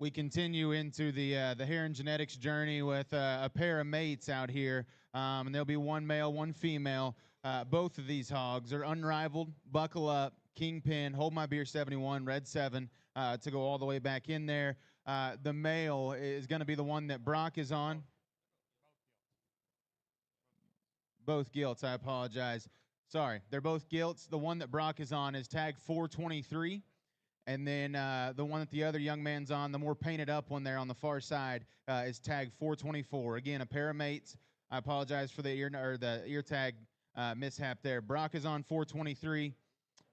We continue into the Heron Genetics journey with a pair of mates out here, and there'll be one male, one female. Both of these hogs are unrivaled. Buckle up, Kingpin, Hold My Beer 71, Red 7 to go all the way back in there. The male is going to be the one that Brock is on. Both gilts, I apologize. Sorry, they're both gilts. The one that Brock is on is tag 423. And then the one that the other young man's on, the more painted up one there on the far side, is tag 424. Again, a pair of mates. I apologize for the ear tag mishap there. Brock is on 423.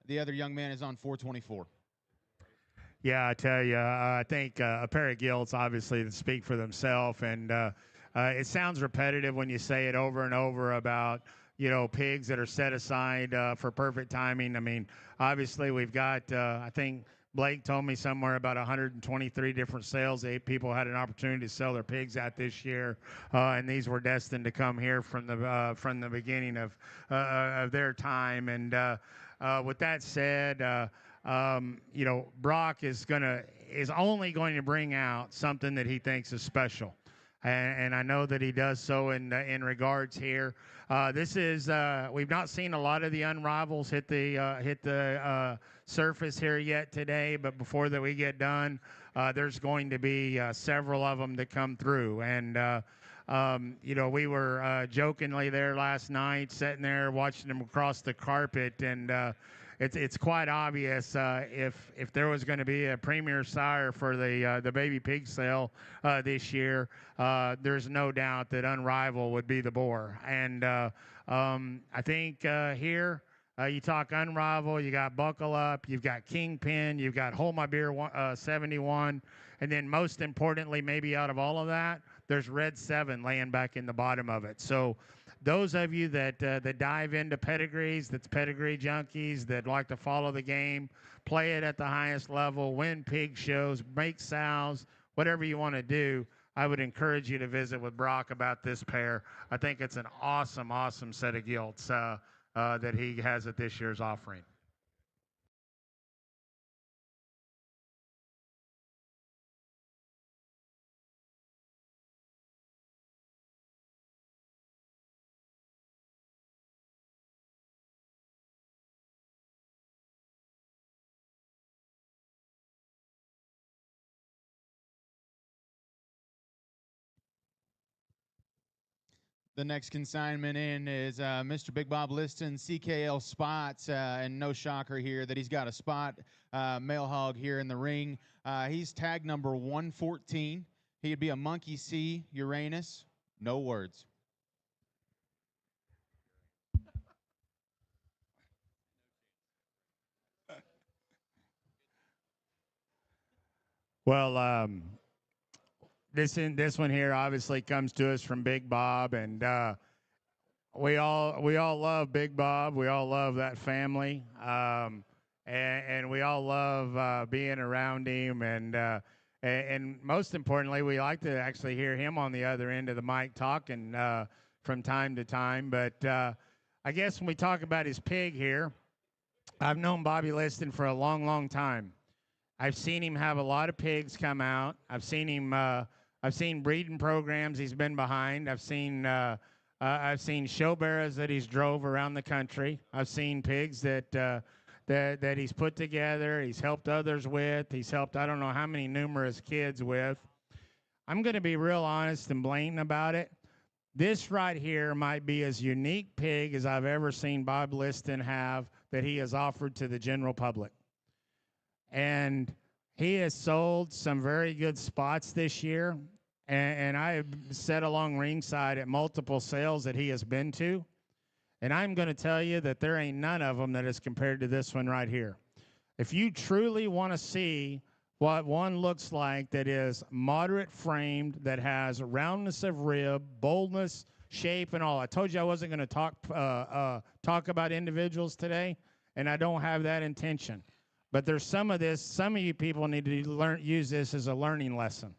The other young man is on 424. Yeah, I tell you, I think a pair of gilts obviously that speak for themselves, and it sounds repetitive when you say it over and over about pigs that are set aside for perfect timing. I mean, obviously we've got I think Blake told me somewhere about 123 different sales. 8 people had an opportunity to sell their pigs out this year, and these were destined to come here from the beginning of their time. And with that said. Brock is only going to bring out something that he thinks is special, and I know that he does so in regards here. This is we've not seen a lot of the unrivals hit the surface here yet today, but before that we get done, there's going to be several of them that come through, and we were jokingly there last night, sitting there watching them across the carpet, and it's quite obvious if there was going to be a premier sire for the baby pig sale this year, there's no doubt that Unrival would be the boar. And I think here you talk Unrival, you got Buckle Up, you've got Kingpin, you've got Hold My Beer 71, and then most importantly, maybe out of all of that, there's Red 7 laying back in the bottom of it. So those of you that dive into pedigrees, that's pedigree junkies, that like to follow the game, play it at the highest level, win pig shows, make sows, whatever you want to do, I would encourage you to visit with Brock about this pair. I think it's an awesome, awesome set of gilts that he has at this year's offering. The next consignment in is Mr. Big Bob Liston, CKL Spots, and no shocker here that he's got a spot male hog here in the ring. He's tag number 114. He'd be a Monkey C, Uranus. No words. Well, this one here obviously comes to us from Big Bob, and we all love Big Bob. We all love that family, and we all love being around him. And most importantly, we like to actually hear him on the other end of the mic talking from time to time. But I guess when we talk about his pig here, I've known Bobby Liston for a long, long time. I've seen him have a lot of pigs come out. I've seen him. I've seen breeding programs he's been behind. I've seen show barrows that he's drove around the country. I've seen pigs that he's put together. He's helped others with. He's helped I don't know how many numerous kids with. I'm going to be real honest and blatant about it. This right here might be as unique pig as I've ever seen Bob Liston have that he has offered to the general public. And he has sold some very good spots this year. And I have sat along ringside at multiple sales that he has been to. And I'm going to tell you that there ain't none of them that is compared to this one right here. If you truly want to see what one looks like that is moderate framed, that has roundness of rib, boldness, shape, and all. I told you I wasn't going to talk about individuals today, and I don't have that intention. But there's some of you people need to use this as a learning lesson.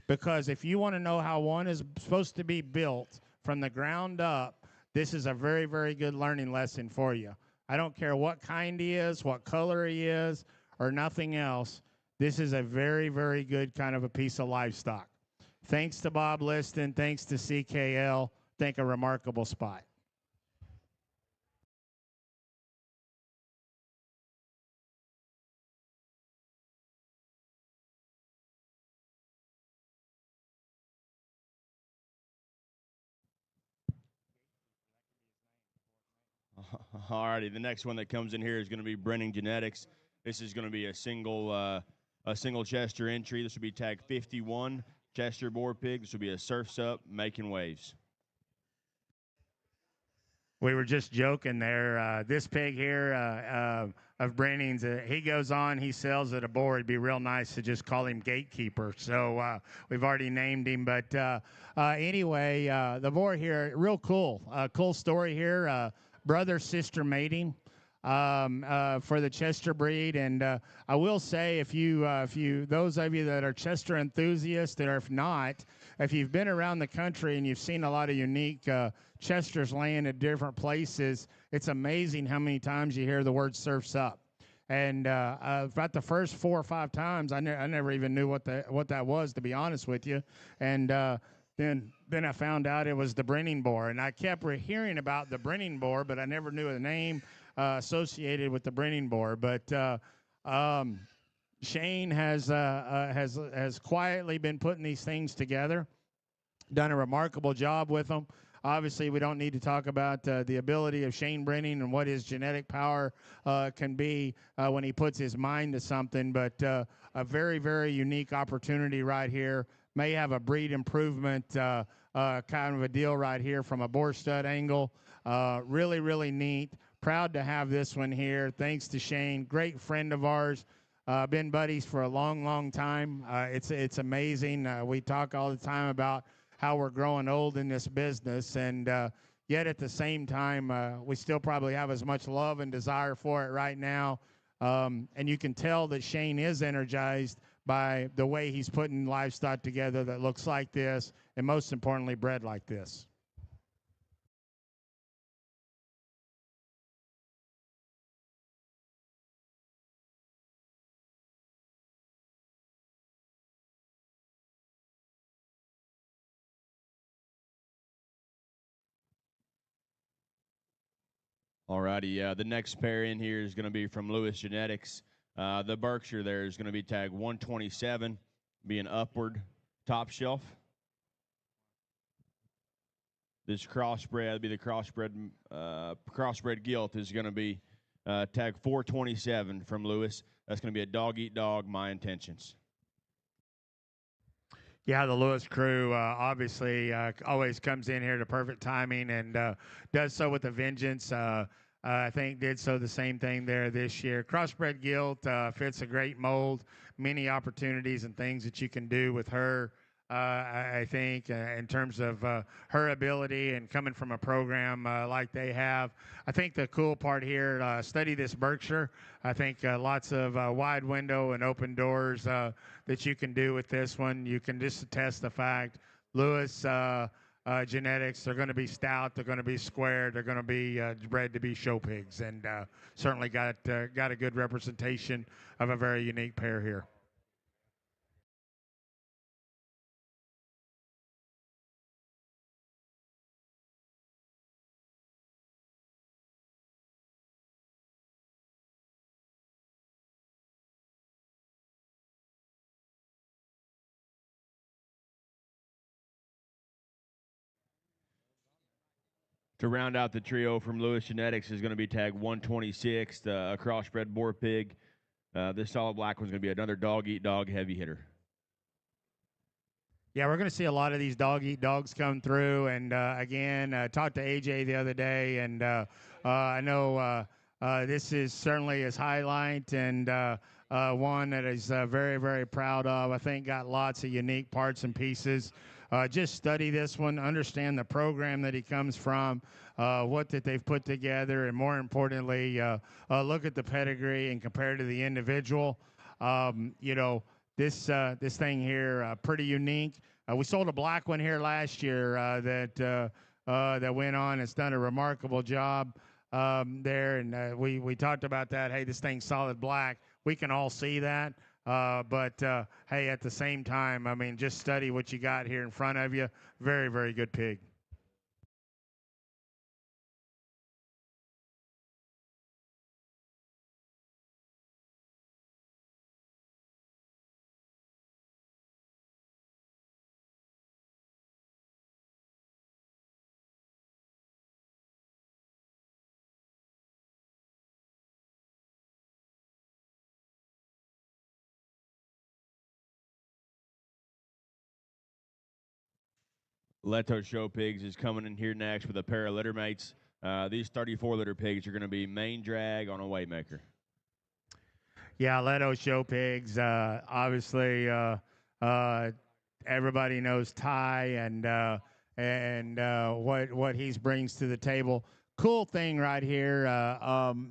Because if you want to know how one is supposed to be built from the ground up, this is a very, very good learning lesson for you. I don't care what kind he is, what color he is, or nothing else. This is a very, very good kind of a piece of livestock. Thanks to Bob Liston, thanks to CKL, think a remarkable spot. Alrighty, the next one that comes in here is going to be Brenning Genetics. This is going to be a single Chester entry. This will be tag 51, Chester Boar Pig. This will be a Surf's Up, making waves. we were just joking there. This pig here of Brenning's, he goes on, he sells at a board. It'd be real nice to just call him Gatekeeper. So we've already named him. But anyway, the boar here, real cool. Cool story here. Brother sister mating for the Chester breed. And I will say, if you those of you that are Chester enthusiasts, or if not, if you've been around the country and you've seen a lot of unique Chesters laying at different places, it's amazing how many times you hear the word surfs up. And about the first 4 or 5 times, I never even knew what that was, to be honest with you. And then I found out it was the Brenning boar, and I kept hearing about the Brenning boar, but I never knew the name associated with the Brenning boar. But Shane has quietly been putting these things together, done a remarkable job with them. Obviously, we don't need to talk about the ability of Shane Brenning and what his genetic power can be when he puts his mind to something, but a very, very unique opportunity right here. May have a breed improvement kind of a deal right here from a boar stud angle. Really, really neat. Proud to have this one here. Thanks to Shane, great friend of ours. Been buddies for a long, long time. It's amazing. We talk all the time about how we're growing old in this business, and yet at the same time, we still probably have as much love and desire for it right now. And you can tell that Shane is energized by the way he's putting livestock together that looks like this, and most importantly, bred like this. Alrighty, the next pair in here is going to be from Lewis Genetics. The Berkshire there is going to be tagged 127, be an upward top shelf. This crossbred, be the crossbred gilt, is going to be tag 427 from Lewis. That's going to be a dog eat dog, my intentions. Yeah, the Lewis crew obviously always comes in here to perfect timing and does so with a vengeance. I think did so the same thing there this year. Crossbred gilt fits a great mold, many opportunities and things that you can do with her. I think in terms of her ability and coming from a program like they have. I think the cool part here, study this Berkshire. I think lots of wide window and open doors that you can do with this one. You can just attest the fact Lewis genetics, they're going to be stout, they're going to be square, they're going to be bred to be show pigs, and certainly got a good representation of a very unique pair here. To round out the trio from Lewis Genetics is going to be tag 126, a crossbred boar pig. This solid black one's going to be another dog eat dog heavy hitter. Yeah, we're going to see a lot of these dog eat dogs come through. And again, talked to AJ the other day, and I know this is certainly his highlight and one that he's very, very proud of. I think got lots of unique parts and pieces. Just study this one, understand the program that he comes from, what that they've put together, and more importantly, look at the pedigree and compare to the individual. You know, this thing here pretty unique. We sold a black one here last year that went on. It's done a remarkable job there, and we talked about that. Hey, this thing's solid black. We can all see that. But hey, at the same time, I mean, just study what you got here in front of you. Very, very good pig. Leto Show Pigs is coming in here next with a pair of litter mates. These 34-liter pigs are going to be main drag on a weight maker. Yeah, Leto Show Pigs. Obviously, everybody knows Ty and what he brings to the table. Cool thing right here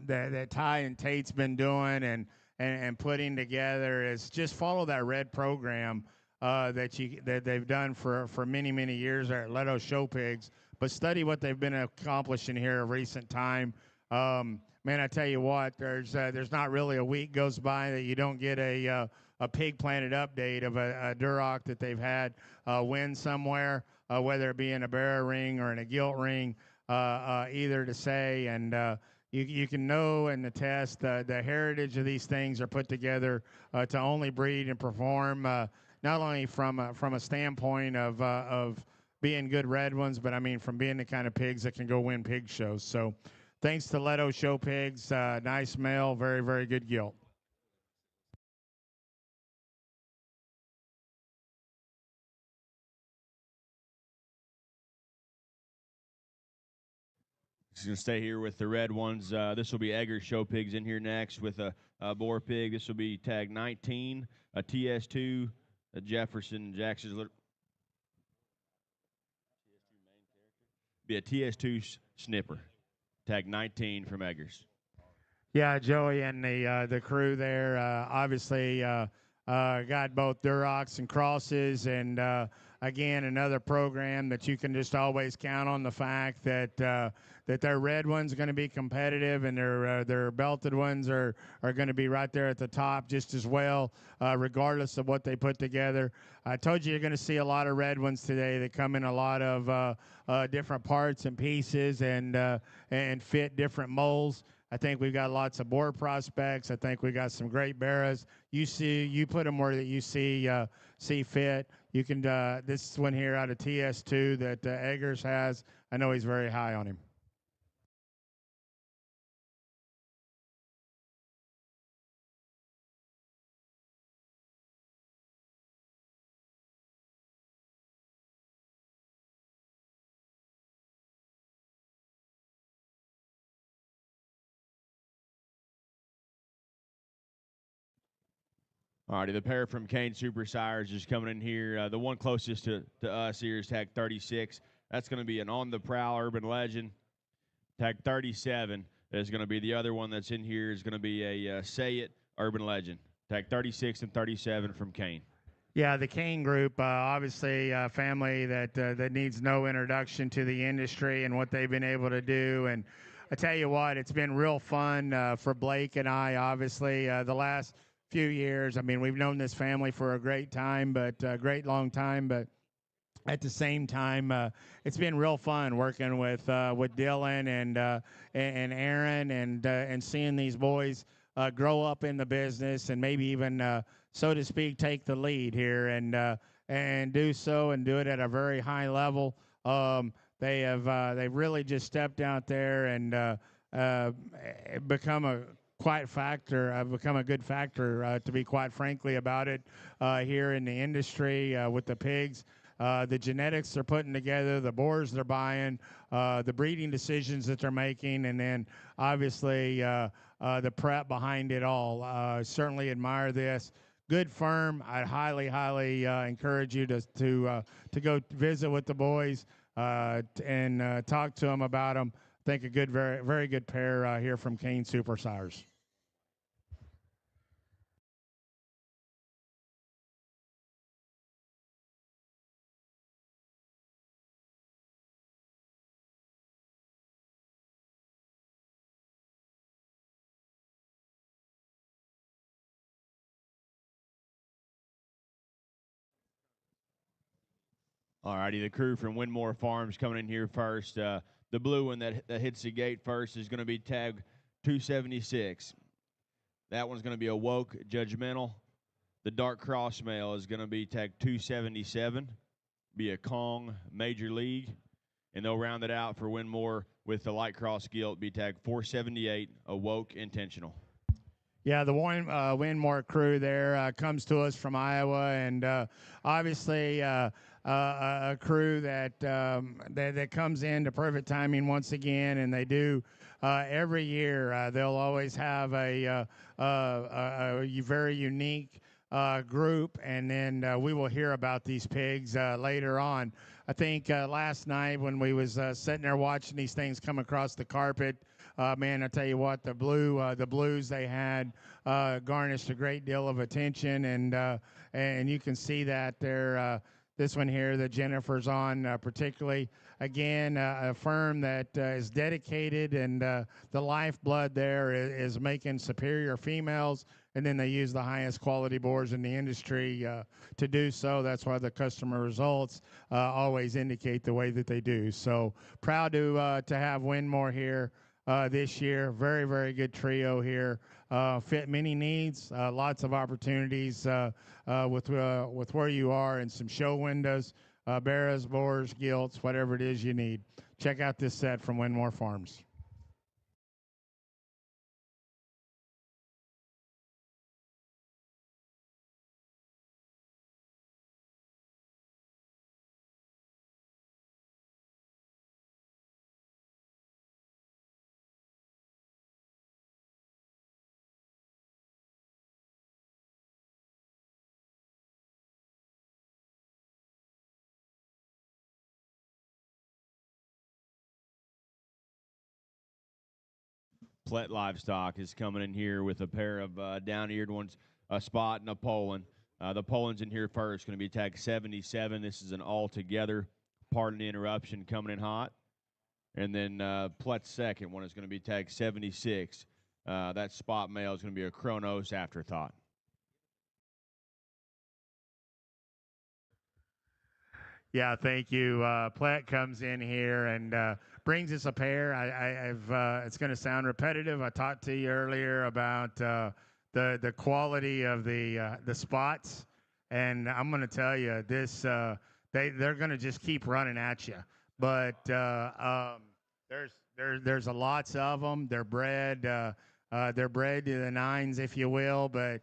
that Ty and Tate's been doing and putting together is just follow that red program that they've done for many years there at Leto Show Pigs, but study what they've been accomplishing here of recent time. Man, I tell you what, there's not really a week goes by that you don't get a Pig Planet update of a Duroc that they've had win somewhere, whether it be in a barra ring or in a gilt ring, either to say. And you can know and attest the heritage of these things are put together to only breed and perform, not only from a standpoint of being good red ones, but I mean from being the kind of pigs that can go win pig shows. So thanks to Leto Show Pigs. Nice male, very good gilt. Just going to stay here with the red ones. This will be Egger's Show Pigs in here next with a boar pig. This will be tag 19, a TS2, a Jefferson Jackson's be a TS2 snipper. Tag 19 from Eggers. Yeah, Joey and the crew there obviously got both Durocs and crosses, and again another program that you can just always count on the fact that that their red ones are going to be competitive, and their belted ones are going to be right there at the top just as well, regardless of what they put together. I told you you're going to see a lot of red ones today that come in a lot of different parts and pieces and fit different molds. I think we've got lots of boar prospects. I think we got some great barras. You put them where that you see fit. You can this one here out of TS2 that Eggers has. I know he's very high on him. Alrighty, the pair from Kane Super Sires is coming in here. The one closest to us here is tag 36. That's going to be an On the Prowl Urban Legend. Tag 37 is going to be the other one that's in here is going to be a Say It Urban Legend. Tag 36 and 37 from Kane. Yeah, the Kane Group, obviously a family that needs no introduction to the industry and what they've been able to do. And I tell you what, it's been real fun for Blake and I, obviously, the last few years. I mean, we've known this family for a great time, but great long time. But at the same time, it's been real fun working with Dylan and Aaron and seeing these boys grow up in the business and maybe even, so to speak, take the lead here and do so and do it at a very high level. They've really just stepped out there and become a factor. I've become a good factor, to be quite frankly about it, here in the industry with the pigs. The genetics they're putting together, the boars they're buying, the breeding decisions that they're making, and then obviously the prep behind it all. Certainly admire this. Good firm. I highly encourage you to go visit with the boys and talk to them about them. I think a good, very good pair here from Kane Super Sires. Alrighty, the crew from Winmore Farms coming in here first. The blue one that hits the gate first is going to be tag 276. That one's going to be a Woke Judgmental. The dark cross male is going to be tag 277, be a Kong Major League, and they'll round it out for Winmore with the light cross gilt, be tag 478, a Woke Intentional. Yeah, the Winmore crew there comes to us from Iowa, and obviously a crew that comes into perfect timing once again, and they do every year. They'll always have a very unique group, and then we will hear about these pigs later on. I think last night when we was sitting there watching these things come across the carpet, man, I tell you what, the blues they had garnished a great deal of attention, and you can see that there. This one here that Jennifer's on, particularly, again, a firm that is dedicated, and the lifeblood there is making superior females, and then they use the highest quality boars in the industry to do so. That's why the customer results always indicate the way that they do. So proud to have Winmore here this year. Very, very good trio here. Fit many needs, lots of opportunities with where you are, and some show windows, barras, boars, gilts, whatever it is you need. Check out this set from Winmore Farms. Plet Livestock is coming in here with a pair of down-eared ones, a spot and a Poland. The Poland's in here first, going to be tag 77. This is an all-together. Pardon the interruption, coming in hot. And then Plet's second one is going to be tag 76. That spot male is going to be a Kronos Afterthought. Yeah, thank you. Platt comes in here and brings us a pair. It's going to sound repetitive. I talked to you earlier about the quality of the spots, and I'm going to tell you this: they're going to just keep running at you. But there's a lots of them. They're bred to the nines, if you will, but.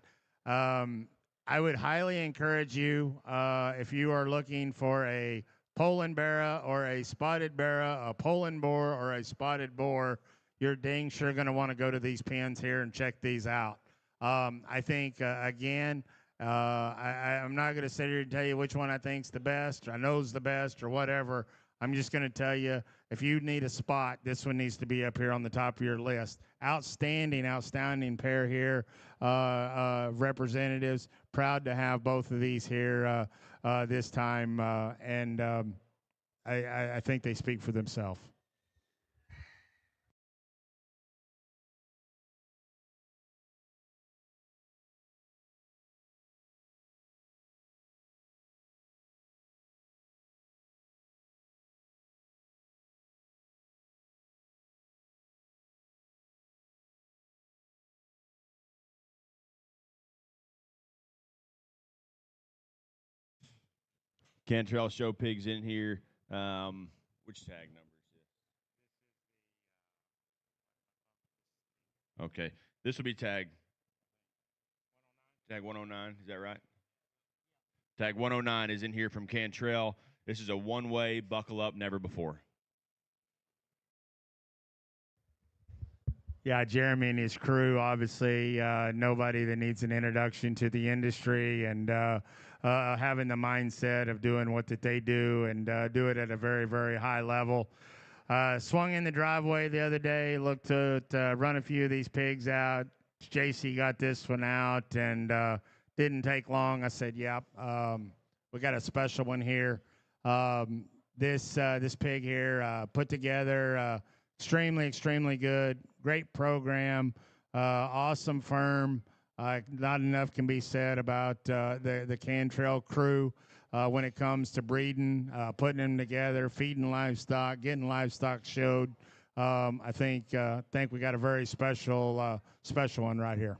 I would highly encourage you, if you are looking for a Poland Barra or a spotted Barra, a Poland boar or a spotted boar, you're dang sure going to want to go to these pens here and check these out. I think, again, I'm not going to sit here and tell you which one I think's the best, or I know's the best, or whatever. I'm just going to tell you, if you need a spot, this one needs to be up here on the top of your list. Outstanding pair here, representatives. Proud to have both of these here this time, and I think they speak for themselves. Cantrell Show Pigs in here. Which tag number is this? Okay. This will be tag 109. Is that right? Tag 109 is in here from Cantrell. This is a one-way, buckle up, never before. Yeah, Jeremy and his crew, obviously, nobody that needs an introduction to the industry, and having the mindset of doing what that they do, and do it at a very, very high level. Swung in the driveway the other day, looked to run a few of these pigs out. JC got this one out, and didn't take long. I said, yep, we got a special one here. This pig here, put together, extremely good. Great program, awesome firm. Not enough can be said about the Cantrell crew when it comes to breeding, putting them together, feeding livestock, getting livestock showed. I think we got a very special one right here.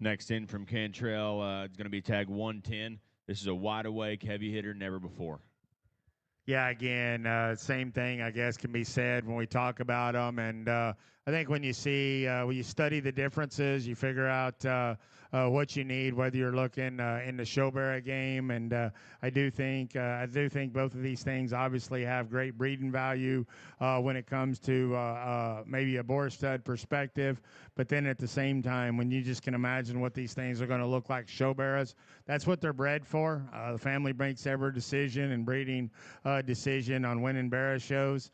Next in from Cantrell, it's going to be tag 110. This is a wide awake heavy hitter, never before. Yeah, again, same thing, I guess, can be said when we talk about them. And I think when you see, when you study the differences, you figure out what you need, whether you're looking in the Showbera game. And I do think both of these things obviously have great breeding value when it comes to maybe a bore stud perspective. But then at the same time, when you just can imagine what these things are going to look like Showberas, that's what they're bred for. The family makes every decision and breeding decision on winning Barra shows.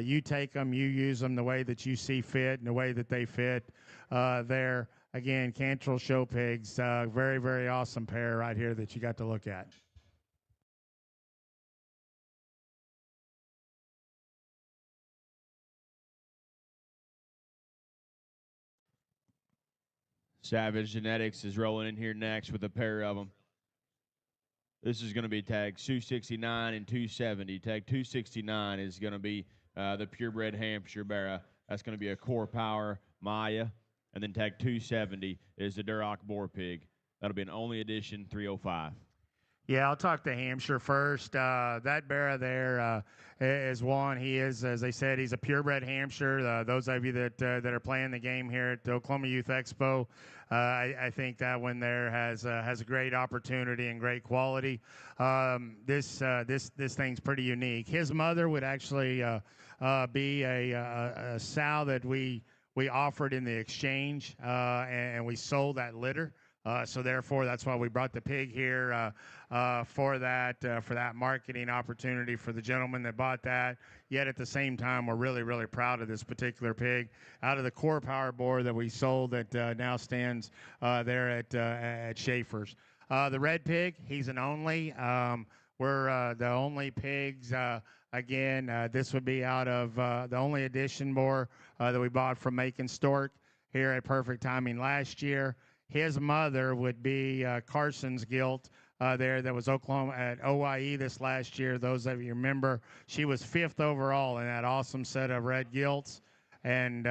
You take them, you use them the way that you see fit and the way that they fit there. Again, Cantrell Show Pigs, very, very awesome pair right here that you got to look at. Savage Genetics is rolling in here next with a pair of them. This is going to be tag 269 and 270. Tag 269 is going to be the purebred Hampshire Barra. That's going to be a Core Power Maya. And then tag 270 is the Duroc Boar Pig. That'll be an only edition 305. Yeah, I'll talk to Hampshire first. That Barra there is one. He is, as I said, he's a purebred Hampshire. Those of you that are playing the game here at the Oklahoma Youth Expo, I think that one there has a great opportunity and great quality. This thing's pretty unique. His mother would actually be a sow that we offered in the exchange, and we sold that litter. So therefore, that's why we brought the pig here for that marketing opportunity for the gentleman that bought that. Yet at the same time, we're really, really proud of this particular pig. Out of the Core Power boar that we sold, that now stands there at Schaefer's. The red pig, he's an only. We're the only pigs. Again, this would be out of the only edition boar that we bought from Macon Stork here at Perfect Timing last year. His mother would be Carson's Gilt there that was Oklahoma at OIE this last year. Those of you remember, she was 5th overall in that awesome set of red gilts. And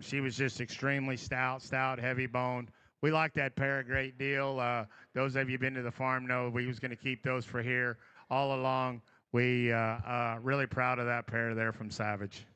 she was just extremely stout, heavy boned. We like that pair a great deal. Those of you been to the farm know we was going to keep those for here all along. We really proud of that pair there from Savage.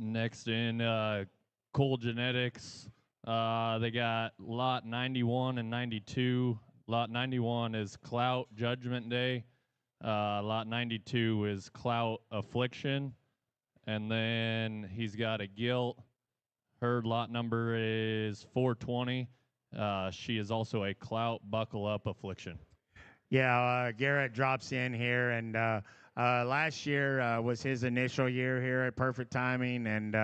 Next in Cole Genetics, they got lot 91 and 92. Lot 91 is Clout Judgment Day. Lot 92 is Clout Affliction. And then he's got a gilt. Her lot number is 420. She is also a Clout Buckle Up Affliction. Yeah, Garrett drops in here, and last year was his initial year here at Perfect Timing, and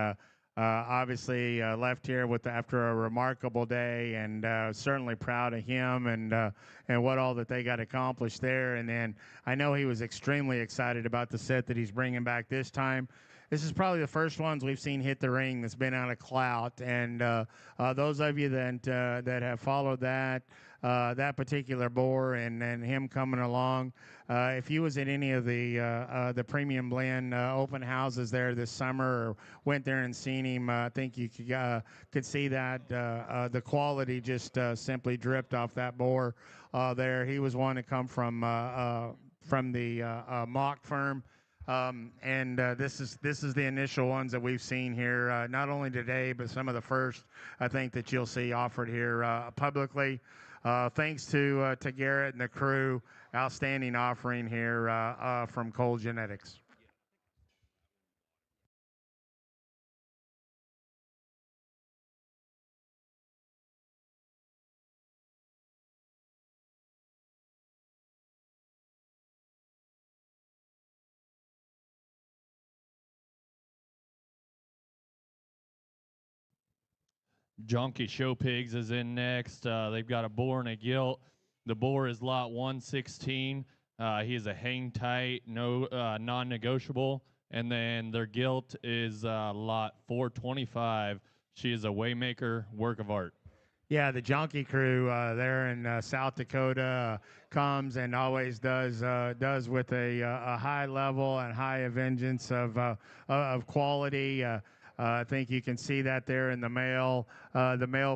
obviously left here after a remarkable day, and certainly proud of him and what all that they got accomplished there. And then I know he was extremely excited about the set that he's bringing back this time. This is probably the first ones we've seen hit the ring that's been out of Clout, and those of you that have followed that particular boar and him coming along. If you was at any of the premium blend open houses there this summer or went there and seen him, I think you could see that the quality just simply dripped off that boar there. He was one to come from the mock firm. This is the initial ones that we've seen here, not only today, but some of the first, I think, that you'll see offered here publicly. Thanks to Garrett and the crew, outstanding offering here from Cole Genetics. Junkie Show Pigs is in next. They've got a boar and a gilt. The boar is lot 116. He is a hang tight, no non-negotiable. And then their gilt is lot 425. She is a Waymaker, work of art. Yeah, the Junkie Crew there in South Dakota comes and always does with a high level and high vengeance of quality. I think you can see that there in the male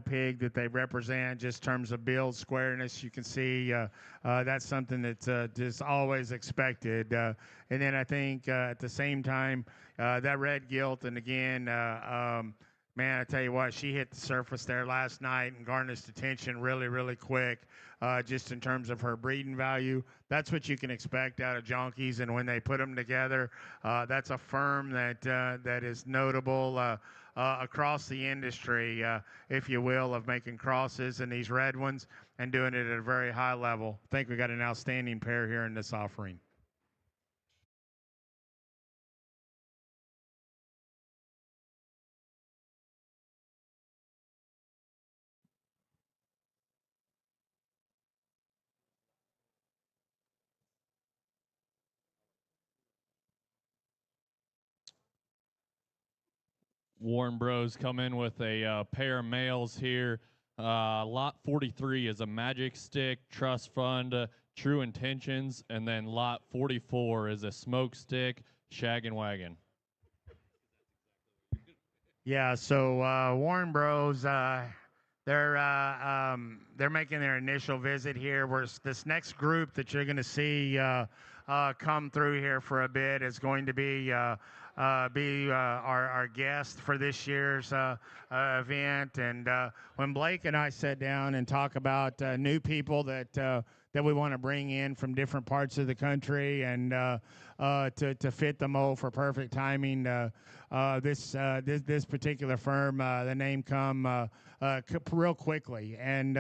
pig that they represent, just in terms of build squareness. You can see that's something that's just always expected. And then I think at the same time, that red gilt, and again, man, I tell you what, she hit the surface there last night and garnished attention really, really quick, just in terms of her breeding value. That's what you can expect out of junkies, and when they put them together, that's a firm that is notable across the industry, if you will, of making crosses and these red ones and doing it at a very high level. I think we got an outstanding pair here in this offering. Warren Bros come in with a pair of males here. Lot 43 is a Magic Stick, Trust Fund, True Intentions, and then lot 44 is a Smoke Stick, Shag and Wagon. Yeah, so Warren Bros, they're making their initial visit here. This next group that you're going to see come through here for a bit is going to be our guest for this year's event. And when Blake and I sat down and talk about new people that we want to bring in from different parts of the country and to fit the mold for perfect timing, this particular firm, the name come real quickly, and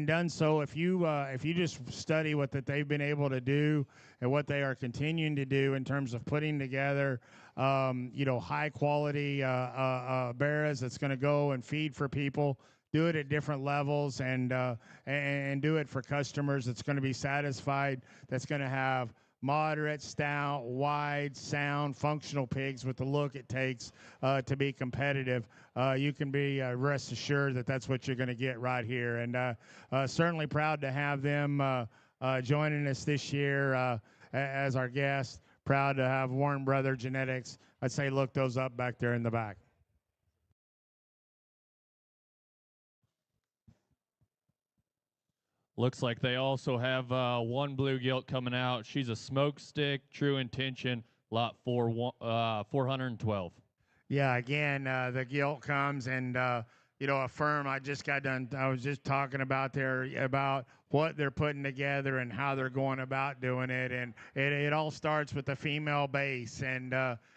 done so. If you just study what that they've been able to do and what they are continuing to do in terms of putting together, high quality beras that's going to go and feed for people, do it at different levels, and do it for customers that's going to be satisfied, that's going to have moderate, stout, wide, sound, functional pigs with the look it takes to be competitive. You can be rest assured that that's what you're going to get right here. And certainly proud to have them joining us this year as our guest. Proud to have Warren Brother Genetics. I'd say look those up back there in the back. Looks like they also have one blue gilt coming out. She's a Smoke Stick, True Intention, lot 412. Yeah, again, the gilt comes and, a firm I was just talking about about what they're putting together and how they're going about doing it. And it all starts with the female base and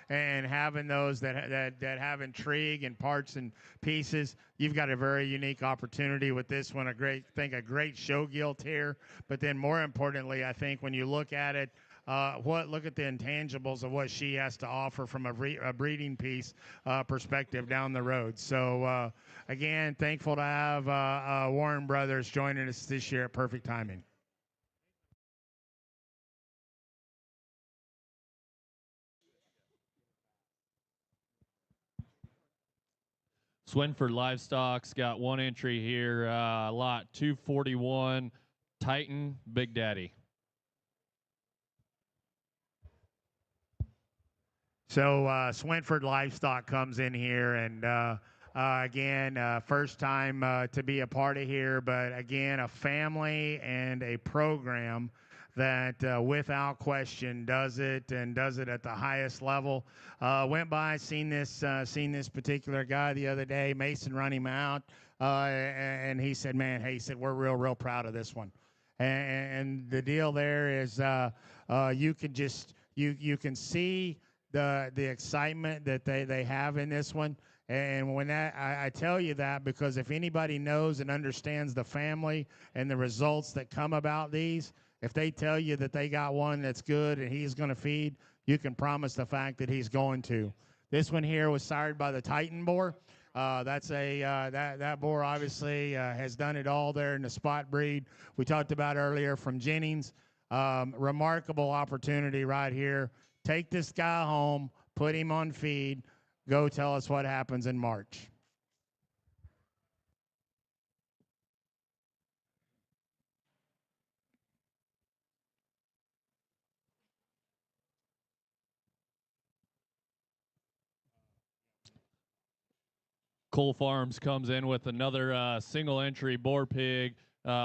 having those that have intrigue and parts and pieces. You've got a very unique opportunity with this one, a great show gilt here. But then more importantly, I think when you look at it, look at the intangibles of what she has to offer from a breeding piece perspective down the road. So again, thankful to have Warren Brothers joining us this year at perfect timing. Swinford Livestock's got one entry here, lot 241, Titan Big Daddy. So Swinford Livestock comes in here, and again, first time to be a part of here, but again, a family and a program that without question does it at the highest level. Went by, seen this particular guy the other day. Mason run him out, and he said, "Man, hey," he said, "we're real proud of this one." And the deal there is, you can see the excitement that they have in this one. And when I tell you that because if anybody knows and understands the family and the results that come about these, if they tell you that they got one that's good and he's going to feed, you can promise the fact that he's going to. This one here was sired by the Titan boar. That's that boar obviously has done it all there in the spot breed we talked about earlier from Jennings. Remarkable opportunity right here. Take this guy home, put him on feed. Go tell us what happens in March. Cole Farms comes in with another single entry boar pig,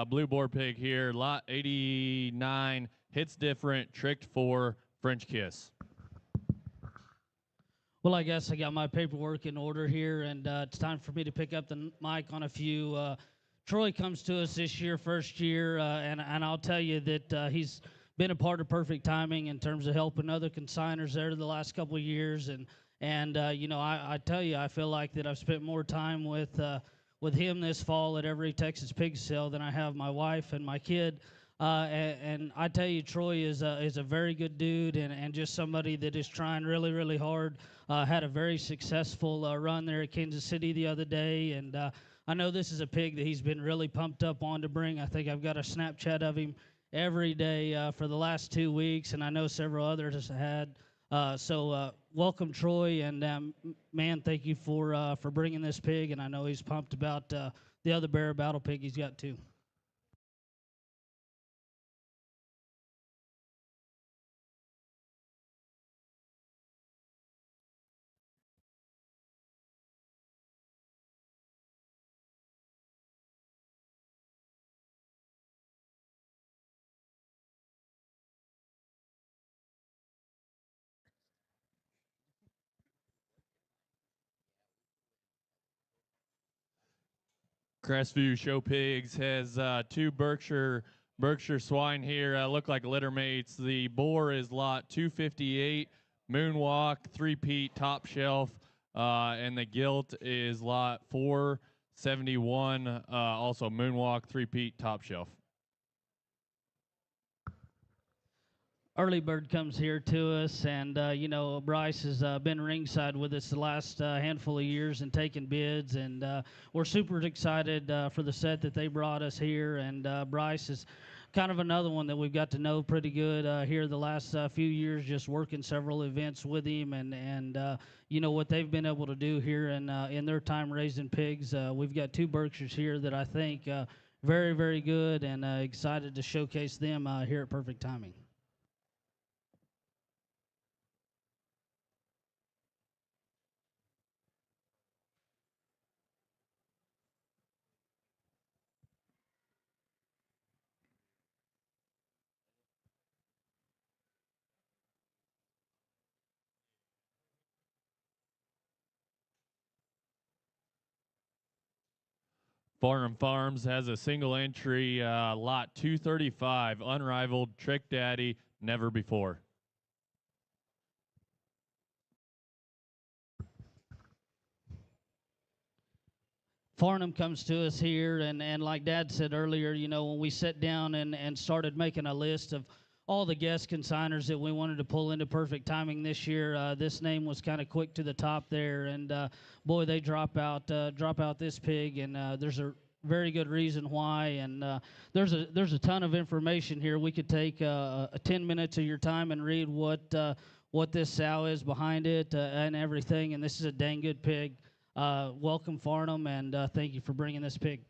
blue boar pig here, lot 89, hits different, tricked for French kiss. Well, I guess I got my paperwork in order here, and it's time for me to pick up the mic on a few. Troy comes to us this year, first year, and I'll tell you that he's been a part of Perfect Timing in terms of helping other consigners there the last couple of years, and you know, I tell you, I feel like that I've spent more time with him this fall at every Texas pig sale than I have my wife and my kid. And I tell you, Troy is a very good dude, and just somebody that is trying really, really hard. Had a very successful run there at Kansas City the other day, and I know this is a pig that he's been really pumped up on to bring. I think I've got a Snapchat of him every day for the last 2 weeks, and I know several others have had. So welcome, Troy, and man, thank you for bringing this pig, and I know he's pumped about the other bear battle pig he's got too. Crestview Show Pigs has two Berkshire swine here. Look like litter mates. The boar is lot 258, Moonwalk, three-peat, top shelf, and the gilt is lot 471, also Moonwalk, three-peat, top shelf. Early Bird comes here to us, and you know, Bryce has been ringside with us the last handful of years and taking bids, and we're super excited for the set that they brought us here. And Bryce is kind of another one that we've got to know pretty good here the last few years, just working several events with him, and you know what they've been able to do here in their time raising pigs. We've got two Berkshires here that I think very, very good, and excited to showcase them here at Perfect Timing. Farnham Farms has a single entry, lot 235, unrivaled, Trick Daddy, never before. Farnham comes to us here, and like Dad said earlier, you know, when we sat down and started making a list of all the guest consigners that we wanted to pull into Perfect Timing this year, this name was kind of quick to the top there, and boy, they drop out this pig, and there's a very good reason why, and there's a ton of information here. We could take 10 minutes of your time and read what this sow is behind it and everything, and this is a dang good pig. Welcome, Farnham, and thank you for bringing this pig.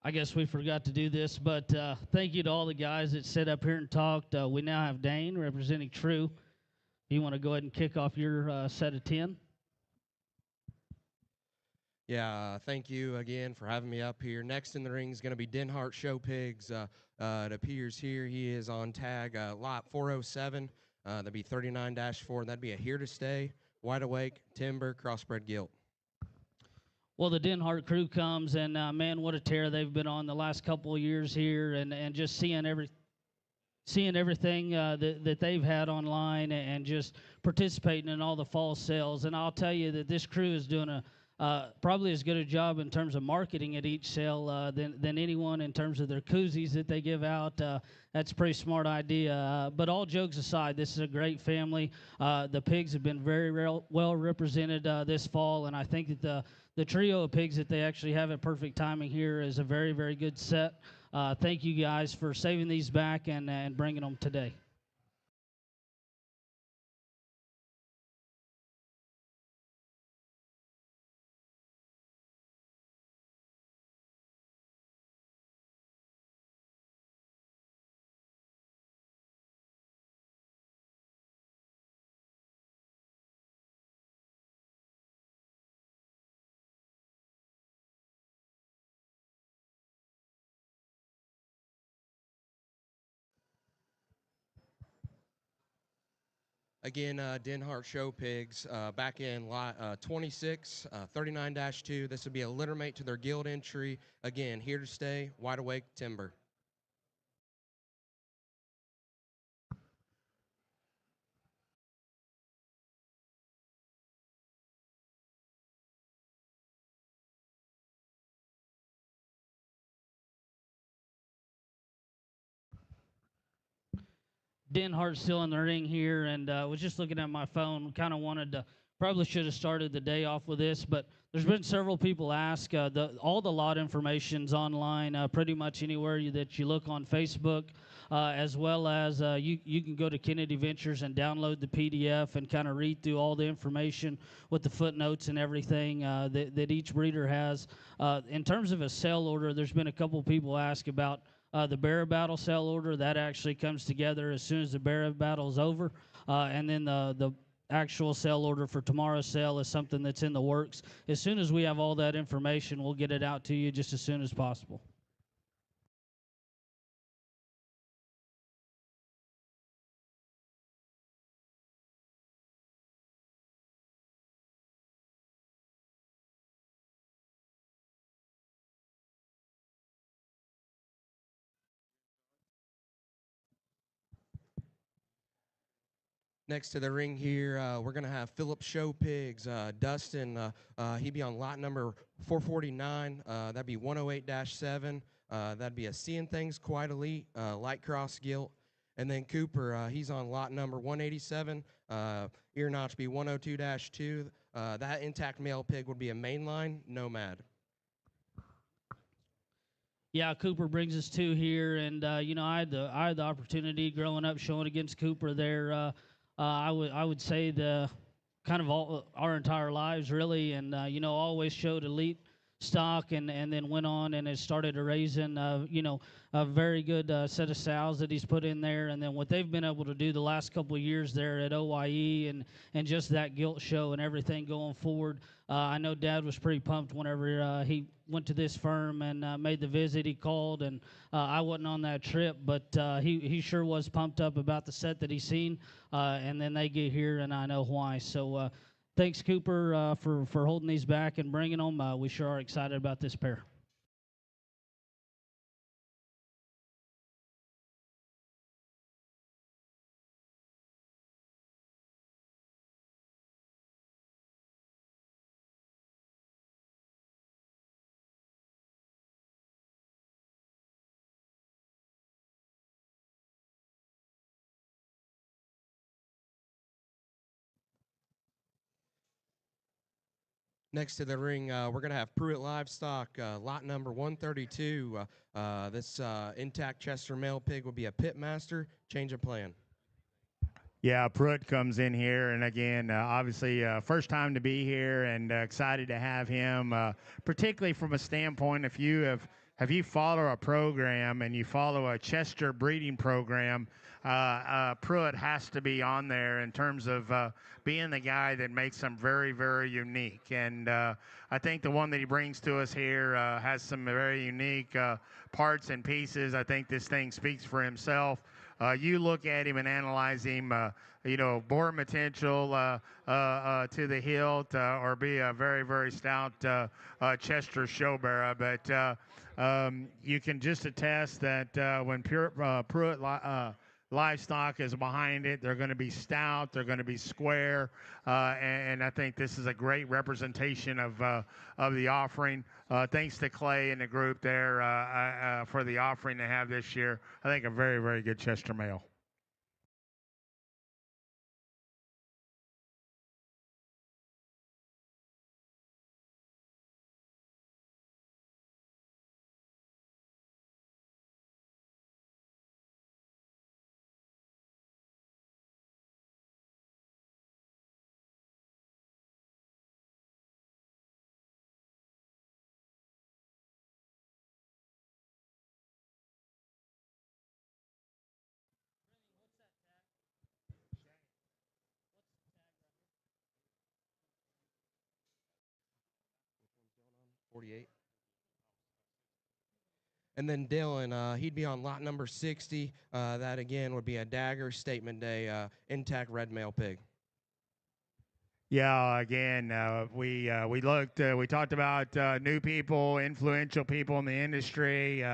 I guess we forgot to do this, but thank you to all the guys that sat up here and talked. We now have Dane representing True. You want to go ahead and kick off your set of 10? Yeah, thank you again for having me up here. Next in the ring is going to be Denhart Show Pigs. It appears here he is on tag lot 407. That'd be 39-4. That'd be a here to stay, wide awake, timber, crossbred gilt. Well, the Denhart crew comes, and man, what a tear they've been on the last couple of years here, and just seeing everything that they've had online, and just participating in all the fall sales. And I'll tell you that this crew is doing a probably as good a job in terms of marketing at each sale than anyone in terms of their koozies that they give out. That's a pretty smart idea. But all jokes aside, this is a great family. The pigs have been very well represented this fall, and I think that the trio of pigs that they actually have at Perfect Timing here is a very, very good set. Thank you guys for saving these back and bringing them today. Again, Denhart Show Pigs back in lot 26, 39-2. This would be a littermate to their guild entry. Again, here to stay, Wide Awake Timber. Denhart's still in the ring here, and was just looking at my phone. Kind of wanted to, probably should have started the day off with this, but there's been several people ask. All the lot information's online, pretty much anywhere that you look on Facebook, as well as you can go to Kennedy Ventures and download the PDF and kind of read through all the information with the footnotes and everything that each breeder has. In terms of a sale order, there's been a couple people ask about the Bear Battle sale order. That actually comes together as soon as the Bear Battle is over. And then the actual sale order for tomorrow's sale is something that's in the works. As soon as we have all that information, we'll get it out to you just as soon as possible. Next to the ring here, we're going to have Philip Show Pigs. Dustin, he'd be on lot number 449. That'd be 108-7. That'd be a Seeing Things Quite Elite, light cross gilt. And then Cooper, he's on lot number 187. Ear notch be 102-2. That intact male pig would be a mainline Nomad. Yeah, Cooper brings us two here, and you know, I had the opportunity growing up showing against Cooper there. I would say the kind of all our entire lives really, and you know, always showed elite stock, and then went on and has started raising you know, a very good set of sows that he's put in there, and then what they've been able to do the last couple of years there at OYE and just that gilt show and everything going forward. I know Dad was pretty pumped whenever he went to this firm and made the visit. He called, and I wasn't on that trip, but he sure was pumped up about the set that he's seen. And then they get here, and I know why. So thanks, Cooper, for holding these back and bringing them. We sure are excited about this pair. Next to the ring, we're going to have Pruitt Livestock, lot number 132. This intact Chester male pig will be a pitmaster. Change of plan. Yeah, Pruitt comes in here, and again, obviously, first time to be here, and excited to have him. Particularly from a standpoint, if you follow a program and you follow a Chester breeding program, Pruitt has to be on there in terms of being the guy that makes them very, very unique. And I think the one that he brings to us here has some very unique parts and pieces. I think this thing speaks for himself. You look at him and analyze him, bore potential to the hilt, or be a very, very stout Chester show bearer. But you can just attest that when Pruitt livestock is behind it, they're going to be stout, they're going to be square, and I think this is a great representation of the offering. Thanks to Clay and the group there for the offering they have this year. I think a very, very good Chester male. $48. And then Dylan, he'd be on lot number 60. That again would be a Dagger Statement Day intact red male pig. Yeah, again, we talked about new people, influential people in the industry,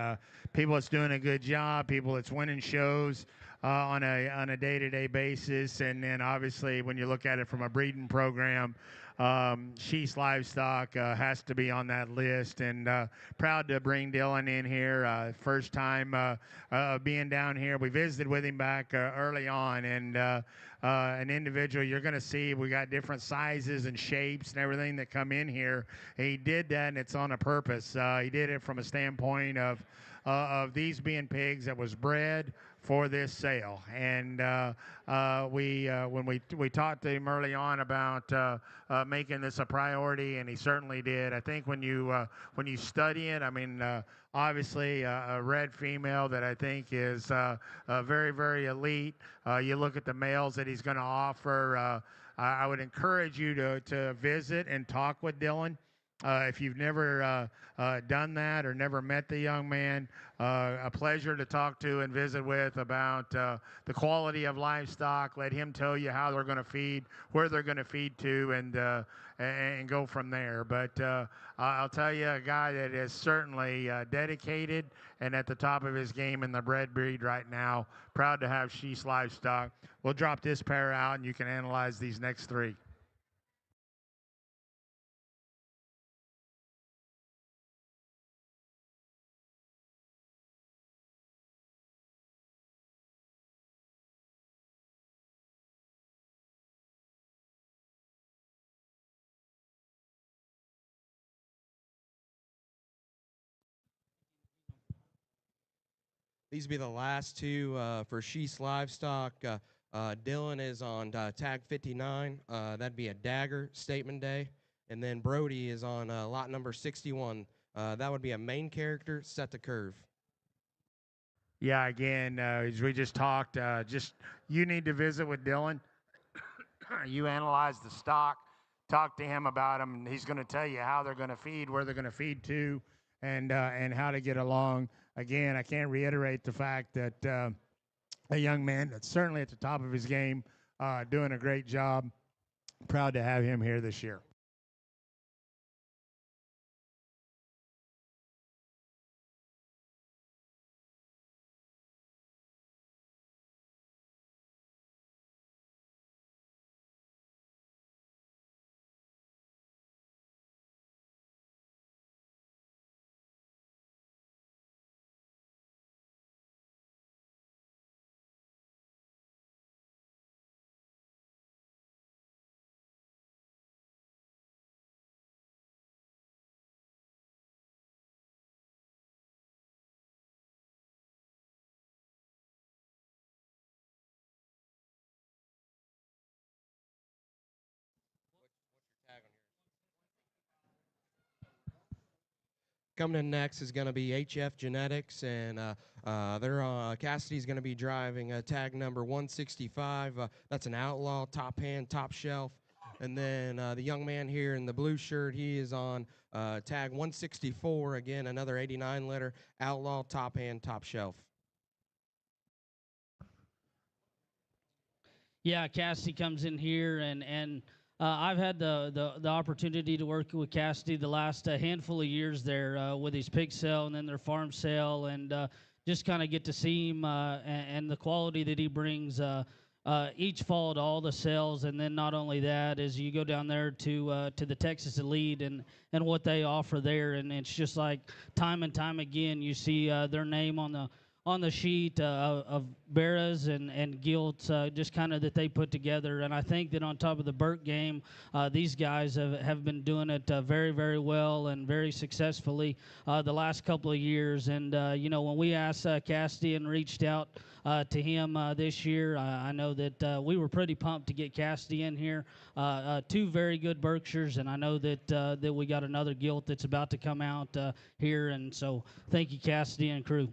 people that's doing a good job, people that's winning shows on a day-to-day basis, and then obviously when you look at it from a breeding program, She's Livestock has to be on that list, and proud to bring Dylan in here. First time being down here. We visited with him back early on, and an individual you're going to see. We got different sizes and shapes and everything that come in here. And he did that, and it's on a purpose. He did it from a standpoint of these being pigs that was bred for this sale. And when we talked to him early on about making this a priority, and he certainly did. I think when you study it, I mean, obviously a red female that I think is very, very elite. You look at the males that he's going to offer. I would encourage you to visit and talk with Dylan. If you've never done that or never met the young man, a pleasure to talk to and visit with about the quality of livestock. Let him tell you how they're going to feed, where they're going to feed to, and go from there. But I'll tell you, a guy that is certainly dedicated and at the top of his game in the bred breed right now. Proud to have She's Livestock. We'll drop this pair out, and you can analyze these next three. These be the last two for She's Livestock. Dylan is on tag 59. That'd be a Dagger Statement Day. And then Brody is on lot number 61. That would be a main character, Set the Curve. Yeah, again, as we just talked, you need to visit with Dylan. You analyze the stock, talk to him about them, and he's going to tell you how they're going to feed, where they're going to feed to, and how to get along. Again, I can't reiterate the fact that a young man that's certainly at the top of his game, doing a great job. Proud to have him here this year. Coming in next is going to be HF Genetics, and Cassidy's going to be driving tag number 165. That's an outlaw, top hand, top shelf. And then the young man here in the blue shirt, he is on tag 164. Again, another 89 letter Outlaw, top hand, top shelf. Yeah, Cassidy comes in here, and I've had the opportunity to work with Cassidy the last handful of years there with his pig sale and then their farm sale, and just kind of get to see him and the quality that he brings each fall to all the sales, and then not only that, as you go down there to the Texas Elite and what they offer there, and it's just like time and time again you see their name on the sheet of Barras and Gilts, just kind of that they put together. And I think that on top of the Burke game, these guys have been doing it very, very well and very successfully the last couple of years. And, you know, when we asked Cassidy and reached out to him this year, I know that we were pretty pumped to get Cassidy in here. Two very good Berkshires, and I know that we got another Gilt that's about to come out here. And so thank you, Cassidy and crew.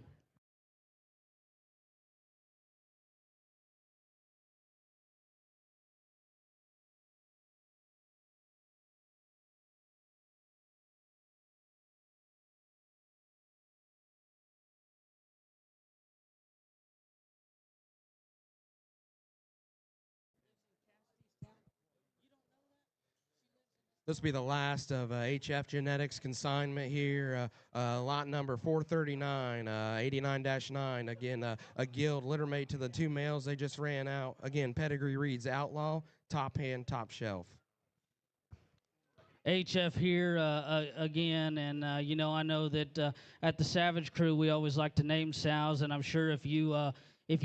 This will be the last of HF Genetics consignment here. Lot number 439, 89-9. Again, a Guild littermate to the two males. They just ran out. Again, pedigree reads Outlaw, top hand, top shelf. HF here again, and you know, I know that at the Savage Crew we always like to name sows, and I'm sure if you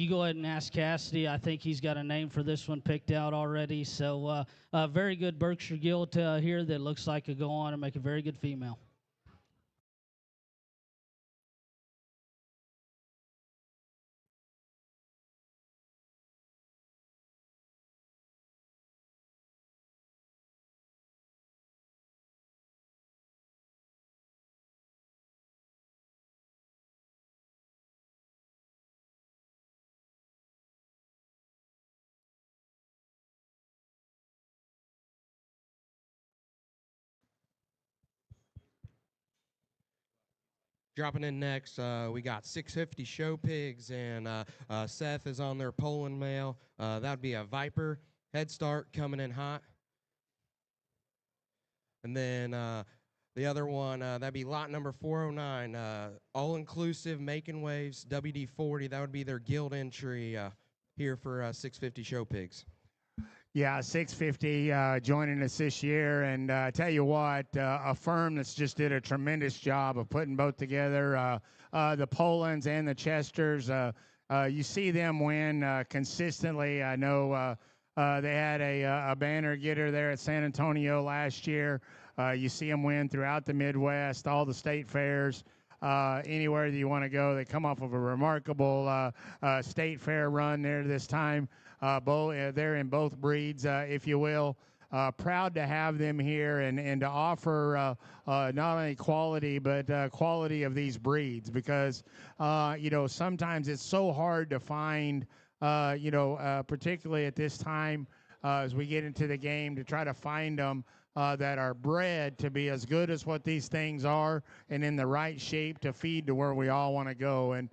go ahead and ask Cassidy, I think he's got a name for this one picked out already. So very good Berkshire Gilt here that looks like a go on and make a very good female. Dropping in next, we got 650 show pigs, and Seth is on their Poland male. That would be a Viper head start coming in hot. And then the other one, that'd be lot number 409, all-inclusive, making waves, WD-40. That would be their Guild entry here for 650 show pigs. Yeah, 650 joining us this year, and tell you what, a firm that's just did a tremendous job of putting both together, the Polands and the Chesters. You see them win consistently. I know they had a banner getter there at San Antonio last year. You see them win throughout the Midwest, all the state fairs. Anywhere that you want to go, they come off of a remarkable state fair run there this time. They're in both breeds, if you will. Proud to have them here and to offer not only quality, but quality of these breeds, because, you know, sometimes it's so hard to find, particularly at this time as we get into the game, to try to find them that are bred to be as good as what these things are and in the right shape to feed to where we all want to go. And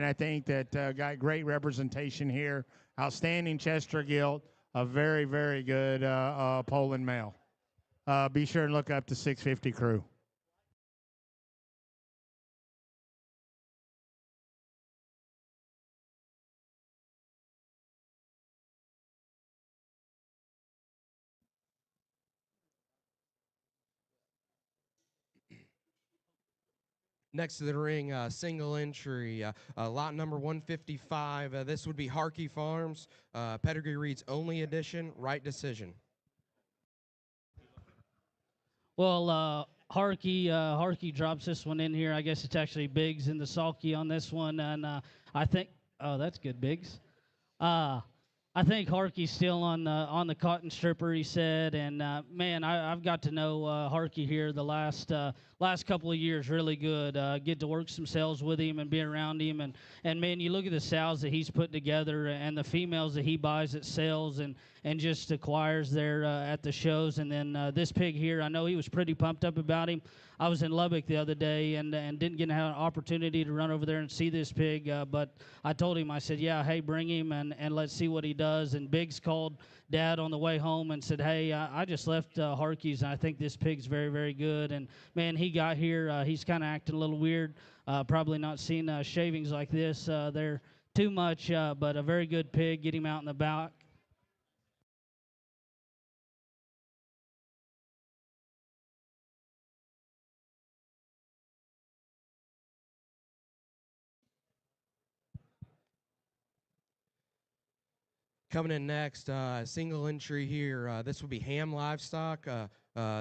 I think that got great representation here. Outstanding Chester Gilt, a very, very good Poland male. Be sure and look up the 650 crew. Next to the ring, single entry, lot number 155. This would be Harkey Farms. Pedigree reads only edition, right decision. Well, Harkey drops this one in here. I guess it's actually Biggs and the Salky on this one, and I think, oh, that's good, Biggs. I I think Harkey's still on the cotton stripper, he said, and man, I've got to know Harkey here the last couple of years really good. Get to work some sales with him and be around him, and man, you look at the sows that he's put together and the females that he buys at sales and just acquires there at the shows, and then this pig here, I know he was pretty pumped up about him. I was in Lubbock the other day and didn't get an opportunity to run over there and see this pig, but I told him, I said, yeah, hey, bring him and let's see what he does. And Biggs called Dad on the way home and said, hey, I just left Harkey's, and I think this pig's very, very good. And, man, he got here. He's kind of acting a little weird, probably not seen shavings like this there too much, but a very good pig. Get him out in the back. Coming in next, single entry here. This will be Ham Livestock.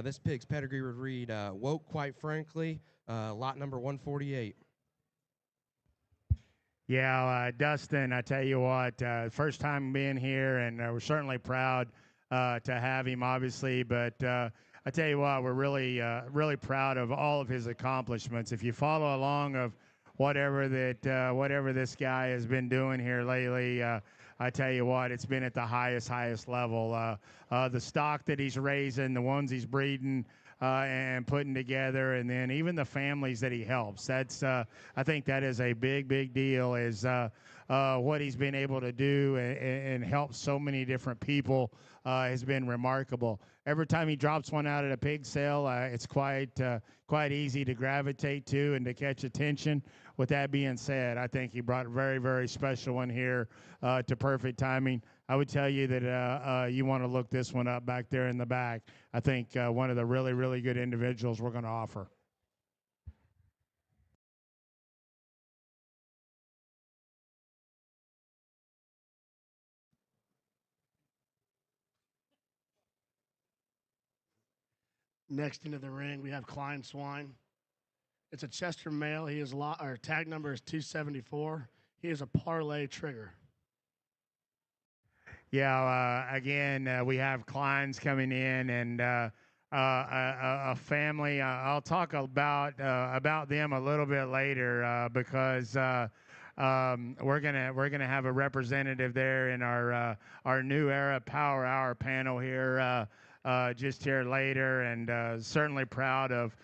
This pig's pedigree would read Woke, quite frankly, lot number 148. Yeah, Dustin, I tell you what, first time being here, and we're certainly proud to have him, obviously. But I tell you what, we're really proud of all of his accomplishments. If you follow along of whatever this guy has been doing here lately, I tell you what, it's been at the highest level. The stock that he's raising, the ones he's breeding, and putting together, and then even the families that he helps. That's I think that is a big deal, is what he's been able to do and help so many different people has been remarkable. Every time he drops one out at a pig sale, it's quite easy to gravitate to and to catch attention. With that being said, I think he brought a very special one here to perfect timing. I would tell you that you want to look this one up back there in the back. I think one of the really good individuals we're going to offer. Next into the ring, we have Klein Swine. It's a Chester male. He is tag number is 274. He is a parlay trigger. Yeah, again, we have Kleins coming in, and a family. I'll talk about them a little bit later because we're gonna have a representative there in our new era Power Hour panel here just here later, and certainly proud of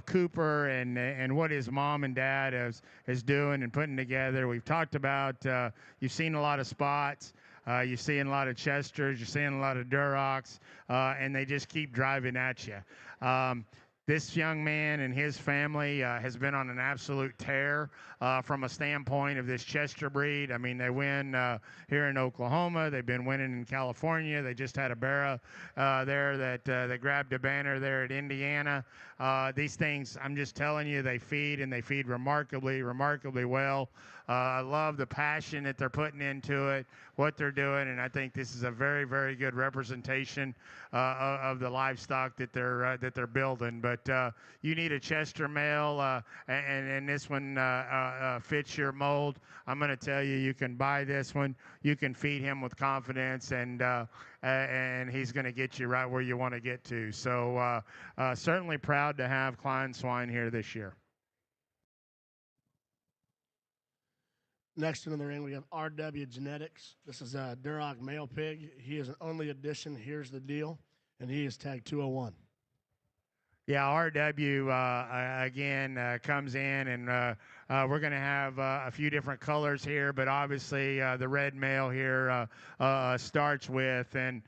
Cooper and what his mom and dad is doing and putting together. We've talked about you've seen a lot of spots. You're seeing a lot of Chesters, you're seeing a lot of Durocs, and they just keep driving at you. This young man and his family has been on an absolute tear from a standpoint of this Chester breed. I mean, they win here in Oklahoma. They've been winning in California. They just had a Barra there that grabbed a banner there at Indiana. These things, I'm just telling you, they feed, and they feed remarkably well. I love the passion that they're putting into it, what they're doing, and I think this is a very good representation of the livestock that they're building. But you need a Chester male, and this one fits your mold. I'm going to tell you, you can buy this one. You can feed him with confidence, and he's going to get you right where you want to get to. So certainly proud to have Klein Swine here this year. Next into the ring, we have RW Genetics. This is a Duroc male pig. He is an only addition. Here's the deal, and he is tagged 201. Yeah, RW again comes in, and we're going to have a few different colors here, but obviously the red male here starts with, and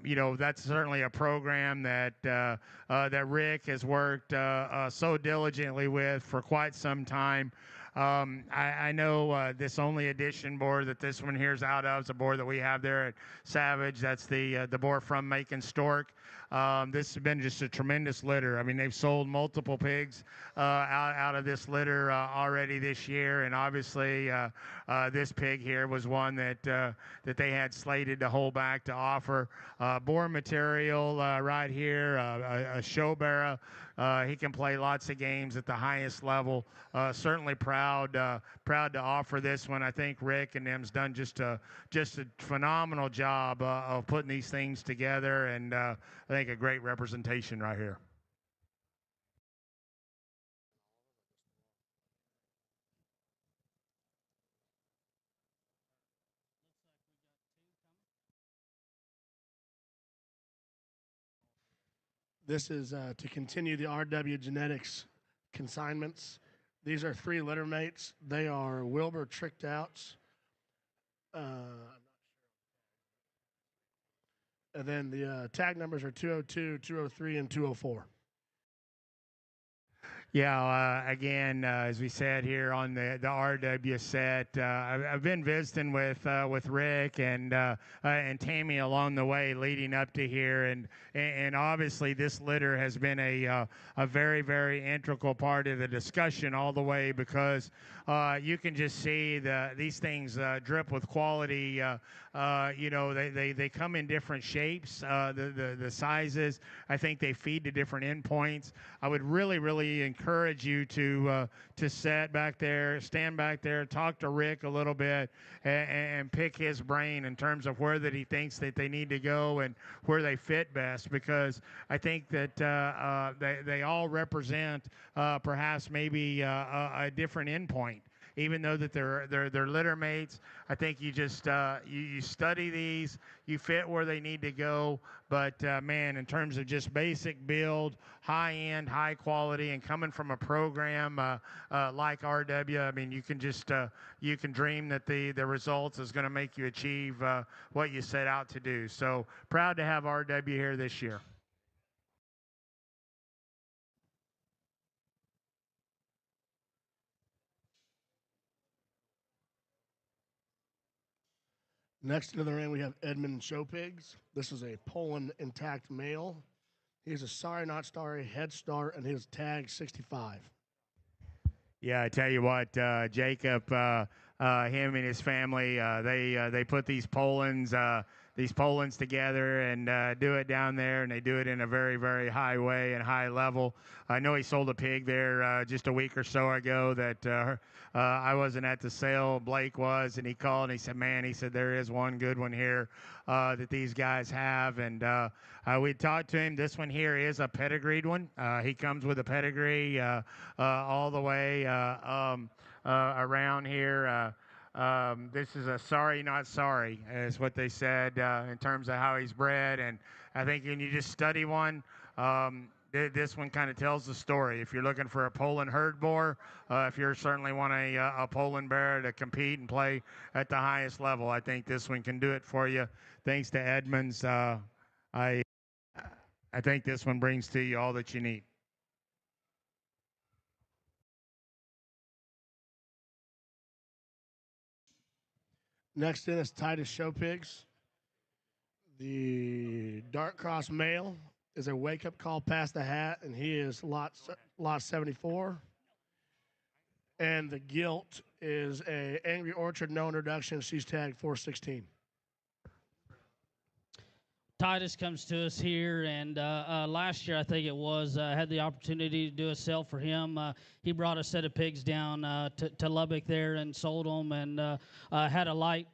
you know, that's certainly a program that that Rick has worked so diligently with for quite some time. I know this only edition board that this one here's out of is a board that we have there at Savage. That's the board from Macon Stork. This has been just a tremendous litter. I mean, they've sold multiple pigs out of this litter already this year, and obviously this pig here was one that they had slated to hold back to offer. Boar material right here, a show barra He can play lots of games at the highest level. Certainly proud to offer this one. I think Rick and them's done just a phenomenal job of putting these things together, and I think a great representation right here. This is to continue the RW Genetics consignments. These are 3 litter mates. They are Wilbur tricked outs. And then the tag numbers are 202, 203, and 204. Yeah, again, as we said here on the RW set, I've been visiting with Rick and Tammy along the way leading up to here, and obviously this litter has been a very, very integral part of the discussion all the way, because you can just see these things drip with quality. They come in different shapes, the sizes. I think they feed to different endpoints. I would really encourage you to stand back there, talk to Rick a little bit, and pick his brain in terms of where that he thinks that they need to go and where they fit best, because I think that they all represent perhaps maybe a different endpoint. Even though that they're litter mates, I think you just you study these, you fit where they need to go. But man, in terms of just basic build, high end, high quality, and coming from a program like RW, I mean, you can just you can dream that the results is going to make you achieve what you set out to do. So proud to have RW here this year. Next into the ring, we have Edmund Show Pigs. This is a Poland intact male. He's a Sorry Not Sorry head start, and his tag 65. Yeah, I tell you what, Jacob, him and his family, they put these Polands together and do it down there, and they do it in a very, very high way and high level. I know he sold a pig there just a week or so ago that I wasn't at the sale. Blake was, and he called and he said, man, he said, there is one good one here that these guys have. And we talked to him. This one here is a pedigreed one. He comes with a pedigree all the way around here. This is a Sorry Not Sorry, is what they said in terms of how he's bred. And I think when you just study one, this one kind of tells the story. If you're looking for a Poland herd boar, if you certainly want a Poland bear to compete and play at the highest level, I think this one can do it for you. Thanks to Edmonds, I think this one brings to you all that you need. Next in is Titus Show Pigs. The Dark Cross male is a wake up call past the hat, and he is lot 74. And the gilt is a Angry Orchard no introduction. She's tagged 416. Titus comes to us here, and last year I think it was had the opportunity to do a sale for him. He brought a set of pigs down to Lubbock there and sold them, and had a light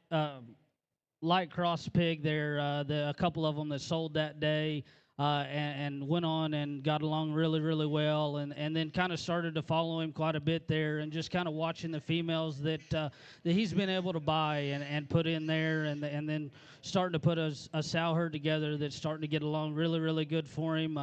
cross pig there. A couple of them that sold that day. And went on and got along really well, and then kind of started to follow him quite a bit there, and just kind of watching the females that he's been able to buy and put in there, and then starting to put a sow herd together that's starting to get along really good for him.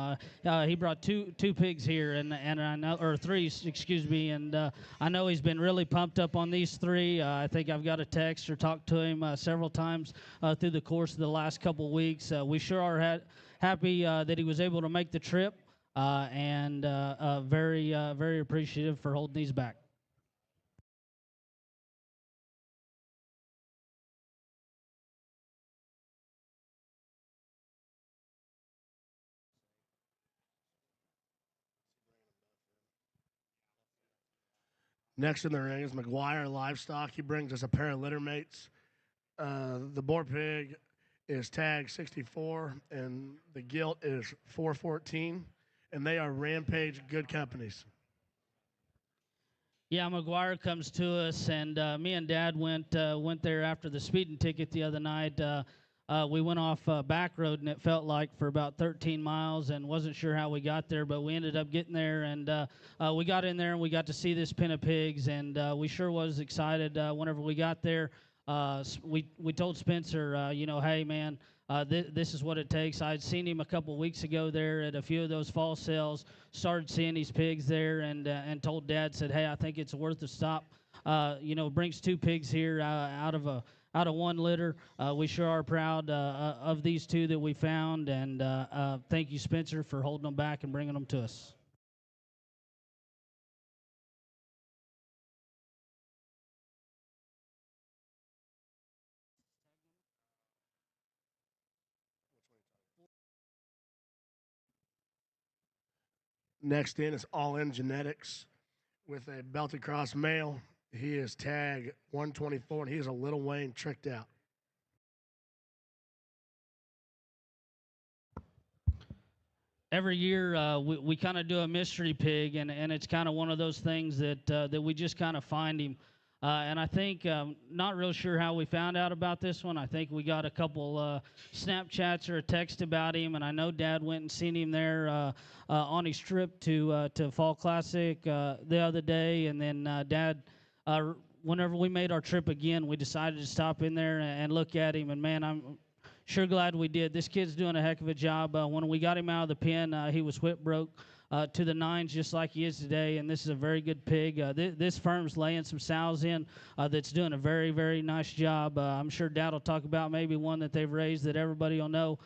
He brought two pigs here, and I know, or three, excuse me, and I know he's been really pumped up on these three. I think I've got a text or talked to him several times through the course of the last couple weeks. We sure are happy that he was able to make the trip, and very appreciative for holding these back. Next in the ring is McGuire Livestock. He brings us a pair of litter mates. The boar pig is tag 64, and the gilt is 414. and they are Rampage good companies. Yeah, McGuire comes to us, and me and Dad went there after the speeding ticket the other night. We went off back road, and it felt like for about 13 miles, and wasn't sure how we got there, but we ended up getting there, and we got in there, and we got to see this pen of pigs, and we sure was excited whenever we got there. We told Spencer, hey, man, this is what it takes. I'd seen him a couple weeks ago there at a few of those fall sales, started seeing these pigs there, and told Dad, said, hey, I think it's worth a stop. Brings 2 pigs here out of 1 litter. We sure are proud of these 2 that we found, and thank you, Spencer, for holding them back and bringing them to us. Next in is All In Genetics with a belted cross male. He is tag 124, and he is a Little Wayne tricked out. Every year we kind of do a mystery pig, and it's kind of one of those things that we just kind of find him. And I think, not real sure how we found out about this one. I think we got a couple Snapchats or a text about him, and I know Dad went and seen him there on his trip to Fall Classic the other day. And then Dad, whenever we made our trip again, we decided to stop in there and look at him. And, man, I'm sure glad we did. This kid's doing a heck of a job. When we got him out of the pen, he was whip broke to the 9s just like he is today, and this is a very good pig. This firm's laying some sows in that's doing a very, very nice job. I'm sure Dad will talk about maybe one that they've raised that everybody will know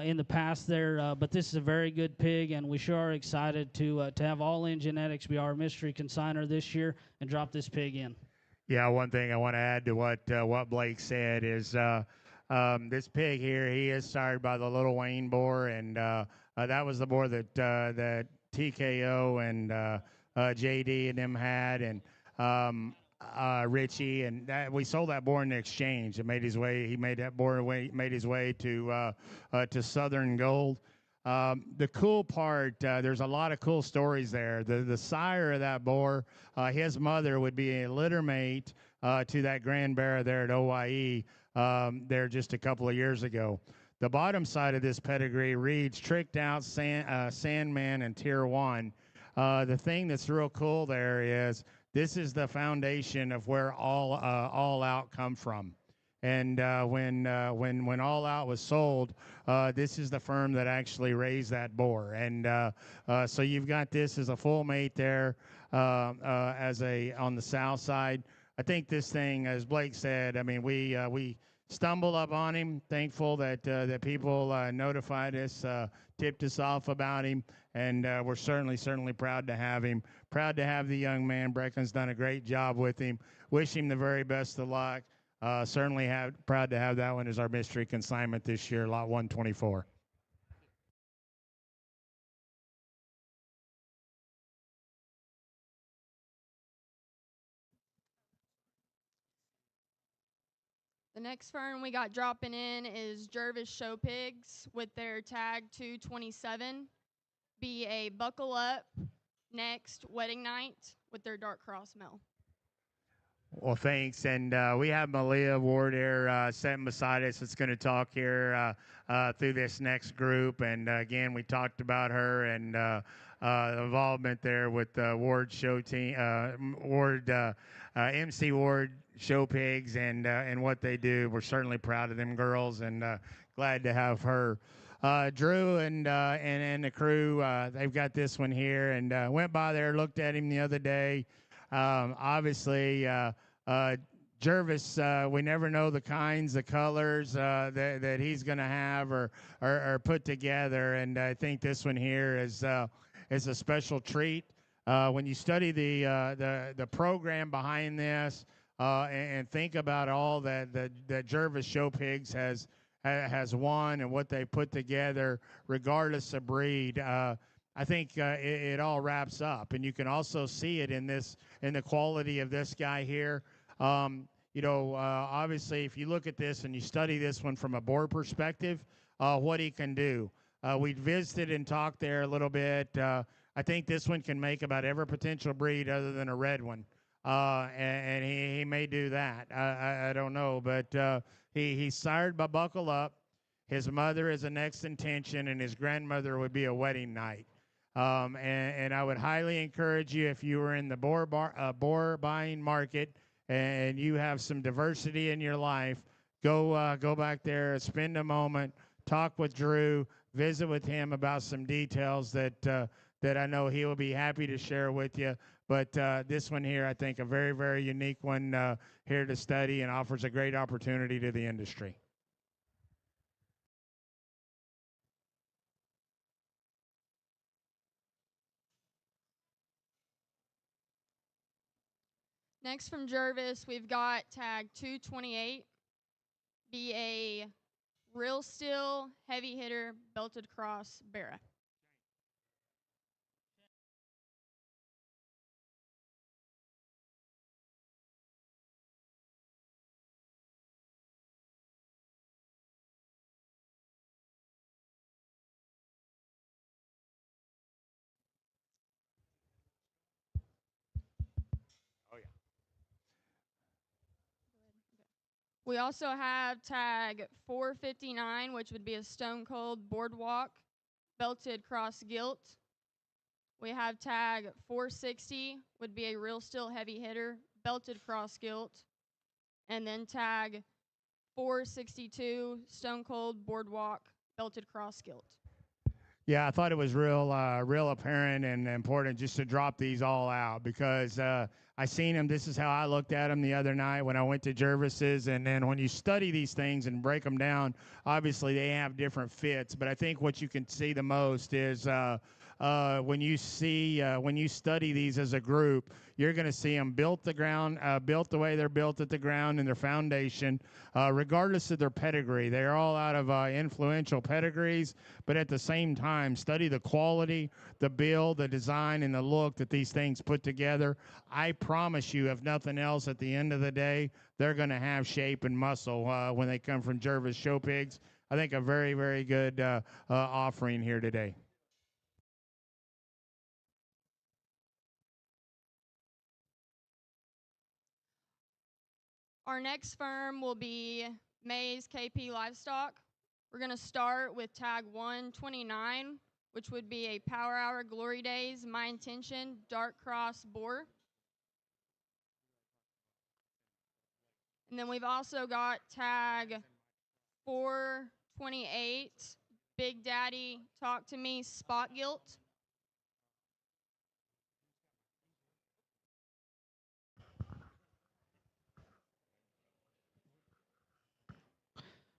in the past there, but this is a very good pig, and we sure are excited to have All In Genetics be our mystery consigner this year and drop this pig in. Yeah, one thing I want to add to what Blake said is this pig here, he is sired by the Little Wayne boar, and that was the boar that TKO and JD and them had, and Richie, and we sold that boar in exchange. It made his way. He made that boar made his way to Southern Gold. The cool part, there's a lot of cool stories there. The sire of that boar, his mother would be a litter mate to that Grand Bear there at OYE there just a couple of years ago. The bottom side of this pedigree reads Tricked Out, Sandman, and Tier 1. The thing that's real cool there is this is the foundation of where All Out come from. And when All Out was sold, this is the firm that actually raised that boar. And so you've got this as a full mate there on the south side. I think this thing, as Blake said, I mean, we stumbled up on him. Thankful that people notified us, tipped us off about him, and we're certainly proud to have him. Proud to have the young man. Brecklin's done a great job with him. Wish him the very best of luck. Certainly proud to have that one as our mystery consignment this year, lot 124. The next firm we got dropping in is Jervis Show Pigs with their tag 227. Be a buckle up next wedding night with their dark cross male. Well, thanks. And we have Malia Ward here sitting beside us that's going to talk here through this next group. And again, we talked about her and involvement there with Ward Show team, MC Ward Show Pigs and what they do. We're certainly proud of them girls and glad to have her. Drew and the crew, they've got this one here and went by there, looked at him the other day. Obviously, Jervis, we never know the kinds of colors that he's going to have or put together, and I think this one here is a special treat. When you study the program behind this and think about all that Jervis Show Pigs has won and what they put together, regardless of breed. I think it all wraps up, and you can also see it in the quality of this guy here. Obviously, if you look at this and you study this one from a board perspective, what he can do. We visited and talked there a little bit. I think this one can make about every potential breed other than a red one. And he may do that. I don't know, but he's sired by Buckle Up. His mother is a next intention, and his grandmother would be a wedding night. And I would highly encourage you, if you were in the boar buying market and you have some diversity in your life, go back there, spend a moment, talk with Drew, visit with him about some details that I know he will be happy to share with you. But this one here, I think, a very, very unique one here to study and offers a great opportunity to the industry. Next from Jervis, we've got tag 228, be a real steel heavy hitter belted cross Barra. We also have tag 459, which would be a Stone Cold Boardwalk belted cross gilt. We have tag 460, would be a real steel heavy hitter belted cross gilt. And then tag 462, Stone Cold Boardwalk belted cross gilt. Yeah, I thought it was real apparent and important just to drop these all out because I seen them. This is how I looked at them the other night when I went to Jervis's. And then when you study these things and break them down, obviously they have different fits. But I think what you can see the most is when you study these as a group, you're going to see them built the way they're built at the ground and their foundation, regardless of their pedigree. They're all out of influential pedigrees, but at the same time, study the quality, the build, the design, and the look that these things put together. I promise you, if nothing else, at the end of the day, they're going to have shape and muscle when they come from Jervis Show Pigs. I think a very, very good offering here today. Our next firm will be Mays KP Livestock. We're going to start with tag 129, which would be a Power Hour Glory Days, My Intention, Dark Cross Boar. And then we've also got tag 428, Big Daddy Talk to Me, Spot Gilt.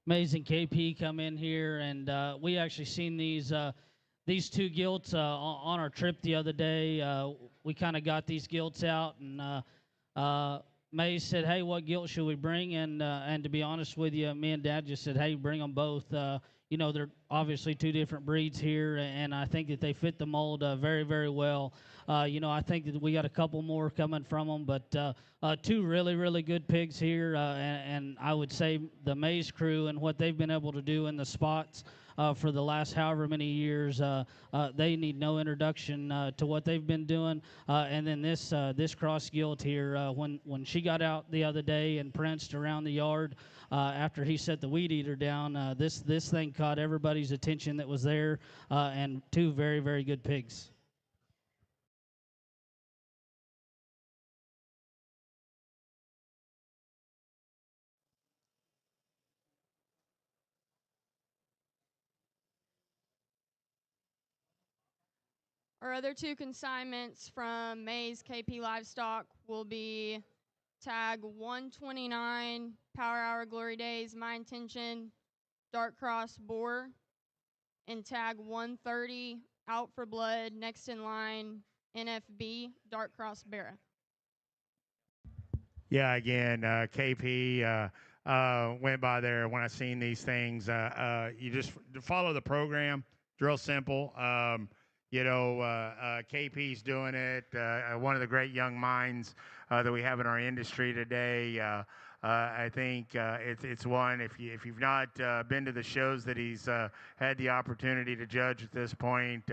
Amazing KP come in here, and we actually seen these two gilts on our trip the other day. We kind of got these gilts out, and May said, "Hey, what gilt should we bring?" And to be honest with you, me and Dad just said, "Hey, bring them both." You know, they're obviously two different breeds here, and I think that they fit the mold very, very well. You know, I think that we got a couple more coming from them, but two really, really good pigs here, and I would say the Mays crew and what they've been able to do in the spots for the last however many years, they need no introduction to what they've been doing. And then this cross gilt here, when she got out the other day and pranced around the yard after he set the weed eater down, this thing caught everybody's attention that was there, and two very, very good pigs. Our other two consignments from Mays KP Livestock will be tag 129, Power Hour Glory Days, My Intention, Dark Cross Boar, and tag 130, Out for Blood, Next in Line, NFB, Dark Cross Barra. Yeah, again, KP went by there when I seen these things. You just follow the program, real simple. KP's doing it. One of the great young minds that we have in our industry today. I think it's one. If you've not been to the shows that he's had the opportunity to judge at this point,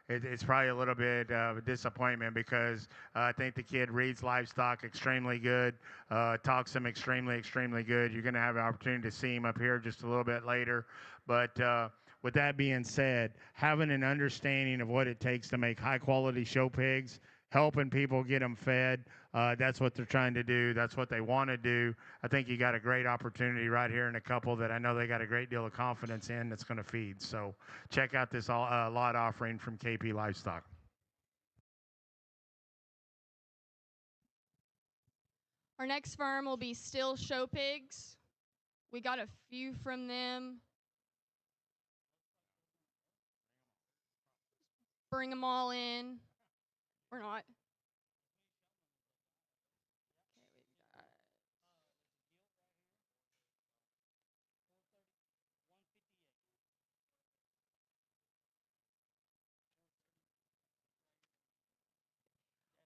it's probably a little bit of a disappointment because I think the kid reads livestock extremely good, talks them extremely good. You're going to have an opportunity to see him up here just a little bit later, but. With that being said, having an understanding of what it takes to make high quality show pigs, helping people get them fed, that's what they're trying to do. That's what they want to do. I think you got a great opportunity right here in a couple that I know they got a great deal of confidence in that's going to feed. So check out this lot offering from KP Livestock. Our next firm will be Still Show Pigs. We got a few from them. Bring them all in, or not.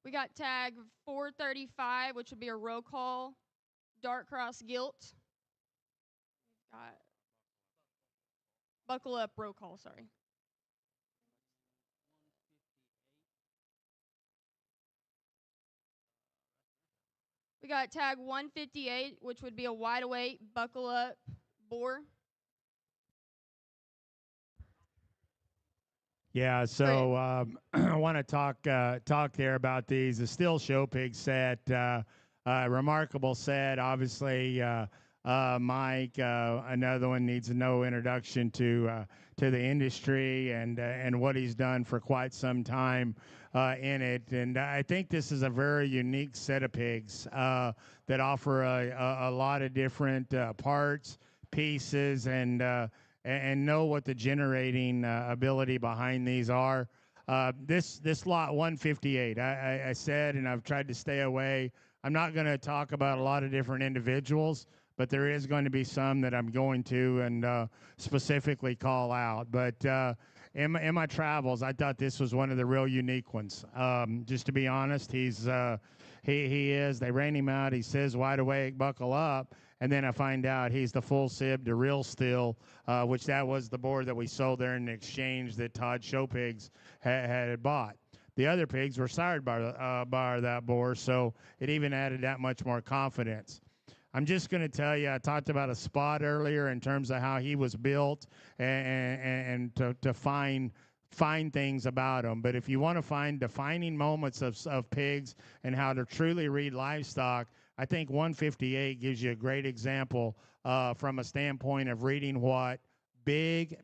We got tag 435, which would be a roll call, dark cross gilt. Got buckle up roll call, sorry. We got tag 158, which would be a wide awake, buckle up boar. Yeah, so I want to talk there about these. The Still Show Pig set, remarkable set. Obviously, Mike, another one needs no introduction to the industry and what he's done for quite some time in it. And I think this is a very unique set of pigs that offer a lot of different parts, pieces, and know what the generating ability behind these are. This lot 158, I said, and I've tried to stay away. I'm not going to talk about a lot of different individuals, but there is going to be some that I'm going to and specifically call out. But in my travels, I thought this was one of the real unique ones. Just to be honest, he is. They ran him out. He says, wide awake, buckle up. And then I find out he's the full sib to real still, which that was the boar that we sold there in the exchange that Todd Show Pigs had bought. The other pigs were sired by that boar, so it even added that much more confidence. I'm just going to tell you, I talked about a spot earlier in terms of how he was built and to find things about him. But if you want to find defining moments of pigs and how to truly read livestock, I think 158 gives you a great example from a standpoint of reading what big,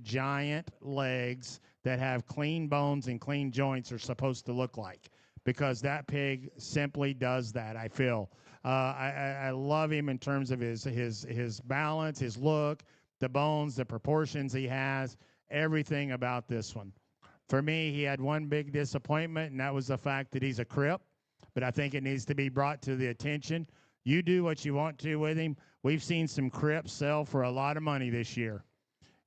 giant legs that have clean bones and clean joints are supposed to look like, because that pig simply does that, I feel. I love him in terms of his balance, his look, the bones, the proportions he has, everything about this one. For me, he had one big disappointment, and that was the fact that he's a crip, but I think it needs to be brought to the attention. You do what you want to with him. We've seen some crips sell for a lot of money this year,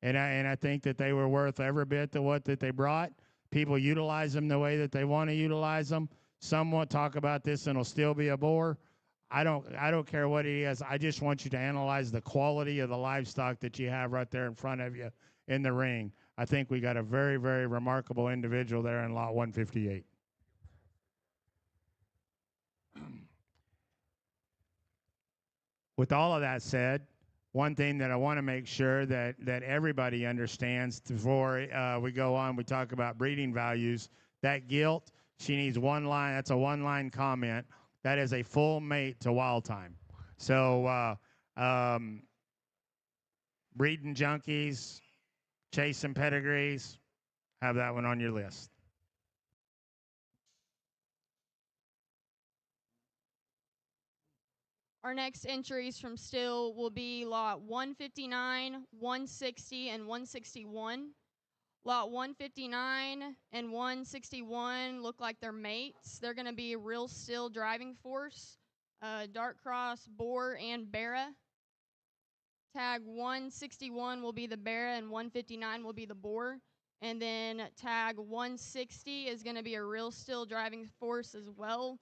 and I think that they were worth every bit of what that they brought. People utilize them the way that they want to utilize them. Some won't talk about this and it'll still be a bore. I don't care what he is. I just want you to analyze the quality of the livestock that you have right there in front of you in the ring. I think we got a very, very remarkable individual there in lot 158. With all of that said, one thing that I want to make sure that everybody understands before we go on, we talk about breeding values. That gilt, she needs one line. That's a one-line comment. That is a full mate to wild time. So breeding junkies, chasing pedigrees, have that one on your list. Our next entries from Still will be lot 159, 160, and 161. Lot 159 and 161 look like they're mates. They're going to be real Still driving force, dark cross, boar, and Barra. Tag 161 will be the Barra and 159 will be the boar. And then tag 160 is going to be a real still driving force as well,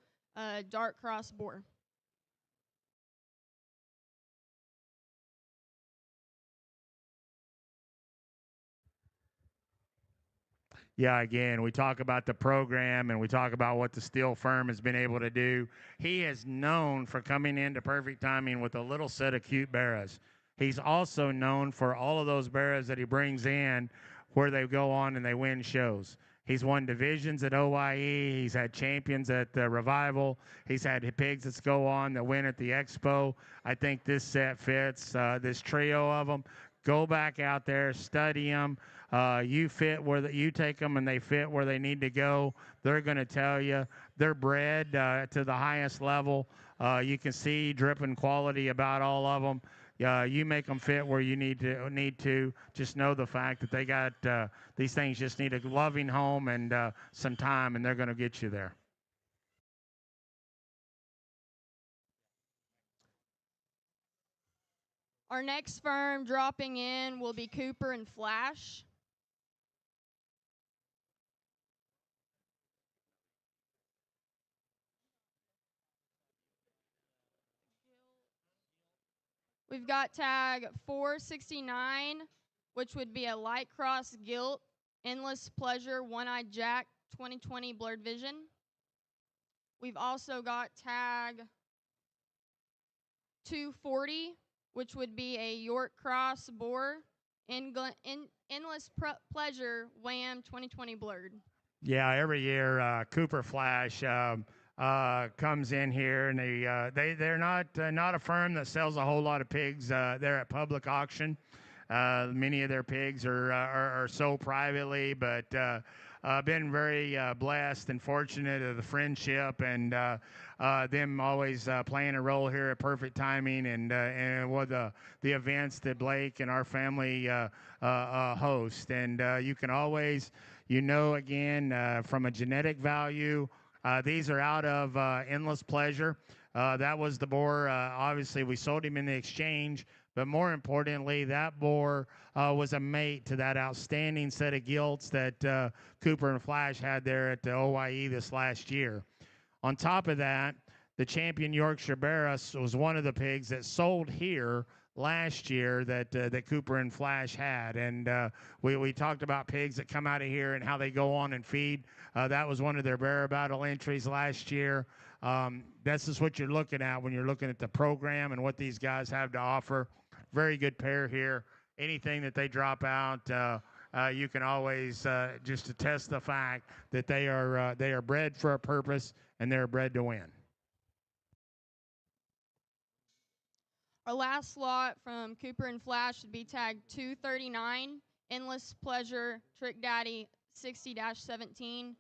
dark cross boar. Yeah, again, we talk about the program and we talk about what the steel firm has been able to do. He is known for coming into perfect timing with a little set of cute barras. He's also known for all of those barras that he brings in where they go on and they win shows. He's won divisions at OYE. He's had champions at the Revival. He's had pigs that go on that win at the Expo. I think this set fits, this trio of them. Go back out there, study them. You fit where you take them and they fit where they need to go. They're going to tell you they're bred to the highest level. You can see dripping quality about all of them. You make them fit where you need to. Just know the fact that they got these things just need a loving home and some time, and they're going to get you there. Our next firm dropping in will be Cooper and Flash. We've got tag 469, which would be a light cross gilt, endless pleasure, one-eyed jack, 2020 blurred vision. We've also got tag 240, which would be a York cross boar, endless pleasure, wham, 2020 blurred. Yeah, every year Cooper Flash comes in here, and they're not a firm that sells a whole lot of pigs. They're at public auction. Many of their pigs are sold privately, but been very blessed and fortunate of the friendship and them always playing a role here at Perfect Timing and what the events that Blake and our family host. And you can always, again, from a genetic value, these are out of Endless Pleasure. That was the boar. Obviously, we sold him in the exchange, but more importantly, that boar was a mate to that outstanding set of gilts that Cooper and Flash had there at the OYE this last year. On top of that, the champion Yorkshire Barras was one of the pigs that sold here last year that Cooper and Flash had. And we talked about pigs that come out of here and how they go on and feed. That was one of their Barra Battle entries last year. This is what you're looking at when you're looking at the program and what these guys have to offer. Very good pair here. Anything that they drop out, you can always just attest the fact that they are bred for a purpose and they're bred to win. Our last lot from Cooper and Flash would be tag 239, Endless Pleasure, Trick Daddy 60-17.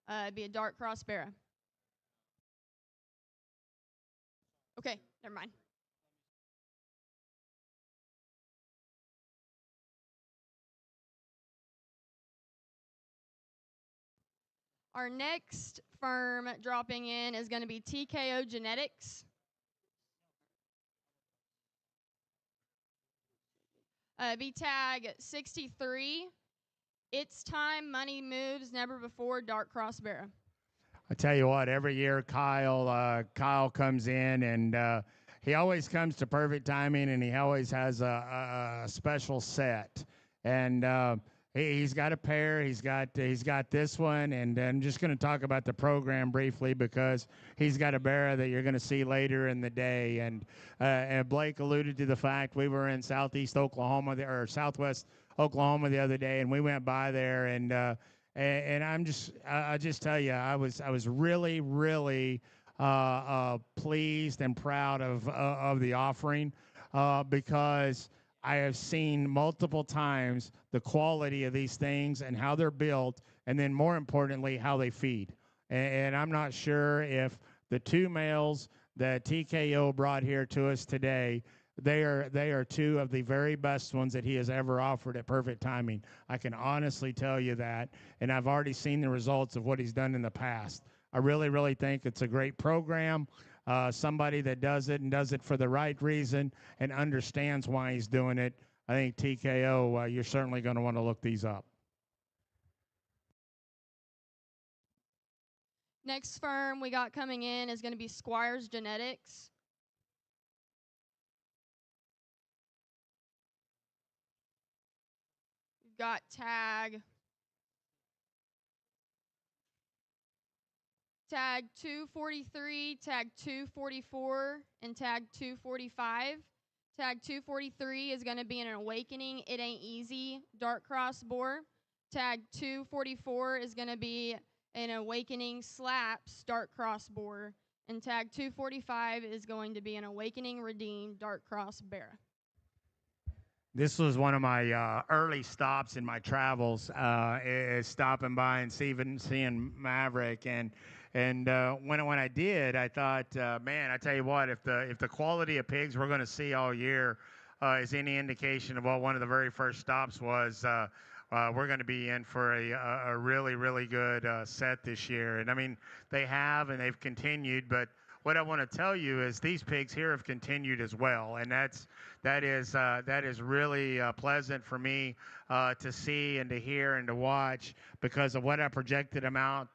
It'd be a dark cross Barra. Okay, never mind. Our next firm dropping in is going to be TKO Genetics. Be tag 63. It's time, money moves, never before, dark cross Barra. I tell you what, every year Kyle comes in and he always comes to Perfect Timing and he always has a special set. And he's got a pair. He's got this one, and I'm just going to talk about the program briefly because he's got a Barra that you're going to see later in the day. And Blake alluded to the fact we were in southwest Oklahoma the other day, and we went by there, and I just tell you, I was really pleased and proud of the offering because I have seen multiple times the quality of these things and how they're built, and then more importantly, how they feed. And I'm not sure if the two males that TKO brought here to us today, they are two of the very best ones that he has ever offered at Perfect Timing. I can honestly tell you that, and I've already seen the results of what he's done in the past. I really think it's a great program. Somebody that does it and does it for the right reason and understands why he's doing it. I think TKO, you're certainly going to want to look these up. Next firm we got coming in is going to be Squires Genetics. We've got tag 243, tag 244, and tag 245. Tag 243 is going to be an Awakening It Ain't Easy dark cross bore. Tag 244 is going to be an Awakening Slaps dark cross bore. And tag 245 is going to be an Awakening Redeemed dark cross bear. This was one of my early stops in my travels, is stopping by and seeing Maverick, and when I did, I thought, man, I tell you what, if the quality of pigs we're going to see all year is any indication of what one of the very first stops was, we're going to be in for a really good set this year. And I mean, they have and they've continued, but what I want to tell you is these pigs here have continued as well, and that is really pleasant for me to see and to hear and to watch, because of what I projected them out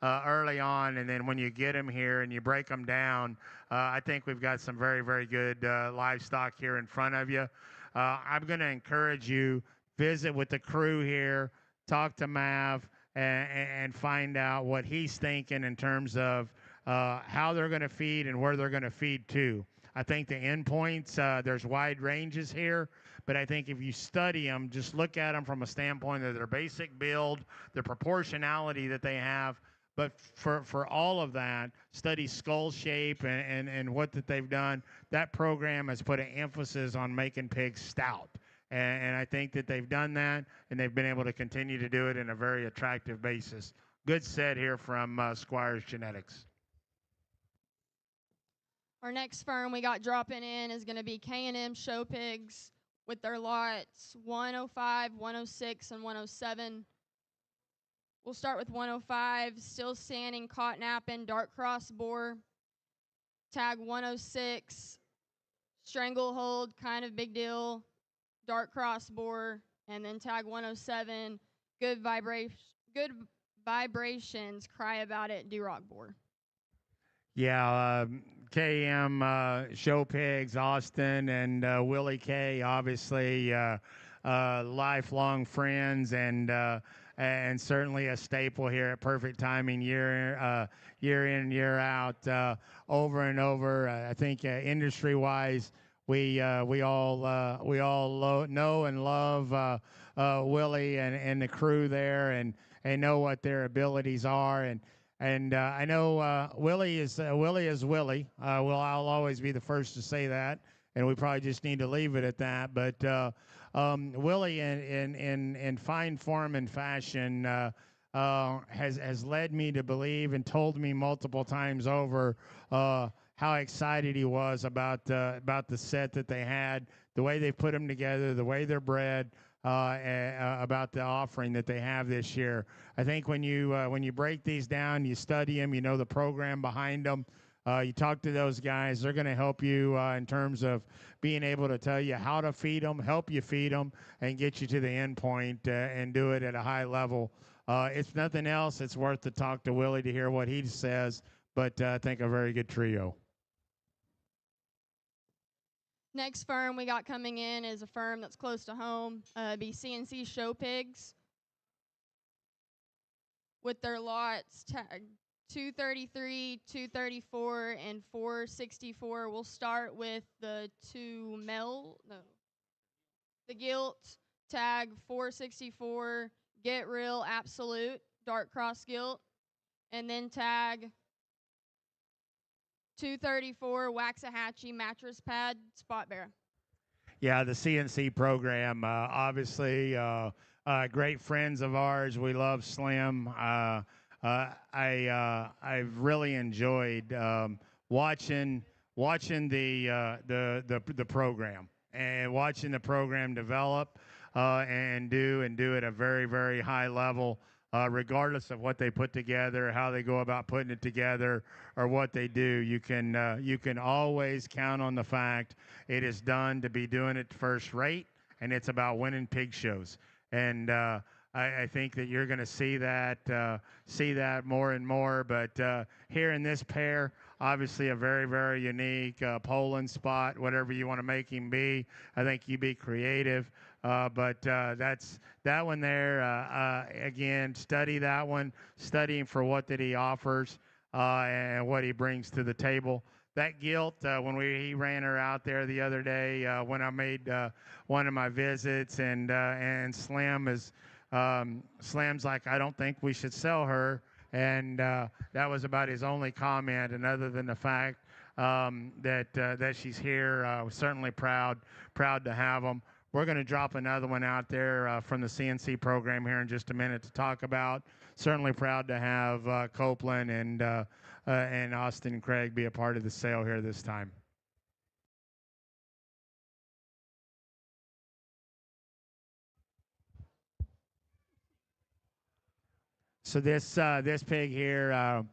early on, and then when you get them here and you break them down, I think we've got some very good livestock here in front of you. I'm going to encourage you, visit with the crew here, talk to Mav, and find out what he's thinking in terms of how they're going to feed and where they're going to feed to. I think the endpoints, there's wide ranges here, but I think if you study them, just look at them from a standpoint of their basic build, their proportionality that they have. But for all of that, study skull shape and what that they've done. That program has put an emphasis on making pigs stout. And I think that they've done that, and they've been able to continue to do it in a very attractive basis. Good set here from Squires Genetics. Our next firm we got dropping in is going to be K&M Show Pigs with their lots 105, 106, and 107. We'll start with 105, still standing, caught napping, dark cross bore. Tag 106, stranglehold, kind of big deal, dark cross bore. And then tag 107, good vibrations, cry about it, D-Rock bore. Yeah, KM Show Pigs, Austin, and Willie K, obviously lifelong friends, and certainly a staple here at Perfect Timing, year in, year out, over and over. I think industry-wise, we all know and love Willie and the crew there, and know what their abilities are, and I know Willie is Willie. I'll always be the first to say that, and we probably just need to leave it at that. But Willie, in fine form and fashion, has led me to believe and told me multiple times over how excited he was about the set that they had, the way they put them together, the way they're bred. About the offering that they have this year. I think when you break these down, you study them, you know the program behind them, you talk to those guys, they're going to help you in terms of being able to tell you how to feed them, help you feed them, and get you to the end point and do it at a high level. If nothing else, it's worth to talk to Willie to hear what he says, but I think a very good trio. Next firm we got coming in is a firm that's close to home, be CNC Show Pigs with their lots tag 233, 234, and 464. We'll start with the the gilt tag 464, Get Real Absolute, dark cross gilt, and then tag 234, Waxahachie mattress pad, spot bear. Yeah, the CNC program, obviously, great friends of ours. We love Slim. I've really enjoyed watching the program and watching the program develop and do at a very high level. Regardless of what they put together, how they go about putting it together, or what they do, you can always count on the fact it is done to be doing it first rate, and it's about winning pig shows. And I think that you're going to see that more and more. But here in this pair, obviously a very, very unique Poland spot, whatever you want to make him be. I think you be creative. But that's that one there. Again, study that one, studying for what that he offers and what he brings to the table. That gilt, when he ran her out there the other day, when I made one of my visits, and Slim's like, I don't think we should sell her, and that was about his only comment. And other than the fact that she's here, certainly proud to have them. We're going to drop another one out there from the CNC program here in just a minute to talk about. Certainly proud to have Copeland and Austin Craig be a part of the sale here this time. So this pig here,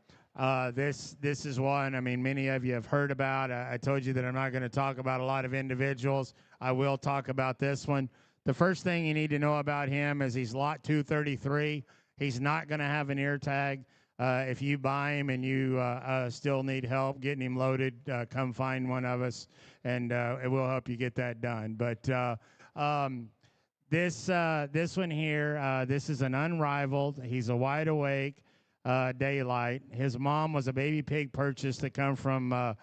this is one. I mean, many of you have heard about. I told you that I'm not going to talk about a lot of individuals. I will talk about this one. The first thing you need to know about him is he's lot 233. He's not going to have an ear tag. If you buy him and you still need help getting him loaded, come find one of us, and it will help you get that done. But this one here, this is an unrivaled. He's a wide awake daylight. His mom was a baby pig purchase that come from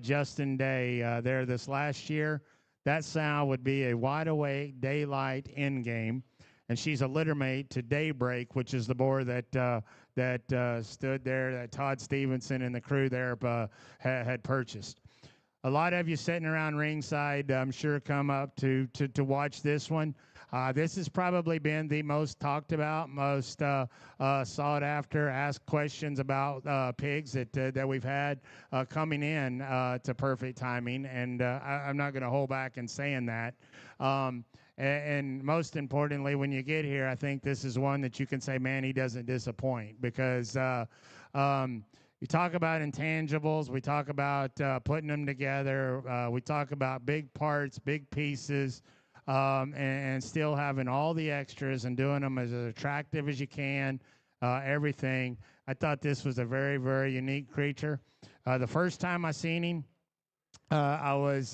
Justin Day there this last year. That sow would be a wide awake daylight end game, and she's a litter mate to Daybreak, which is the boar that stood there that Todd Stevenson and the crew there had purchased. A lot of you sitting around ringside, I'm sure, come up to watch this one. This has probably been the most talked about, most sought after, asked questions about pigs that we've had coming in to Perfect Timing, and I'm not going to hold back in saying that. And most importantly, when you get here, I think this is one that you can say, man, he doesn't disappoint, because you talk about intangibles, we talk about putting them together, we talk about big parts, big pieces, and still having all the extras and doing them as attractive as you can, everything. I thought this was a very, very unique creature. The first time I seen him, I was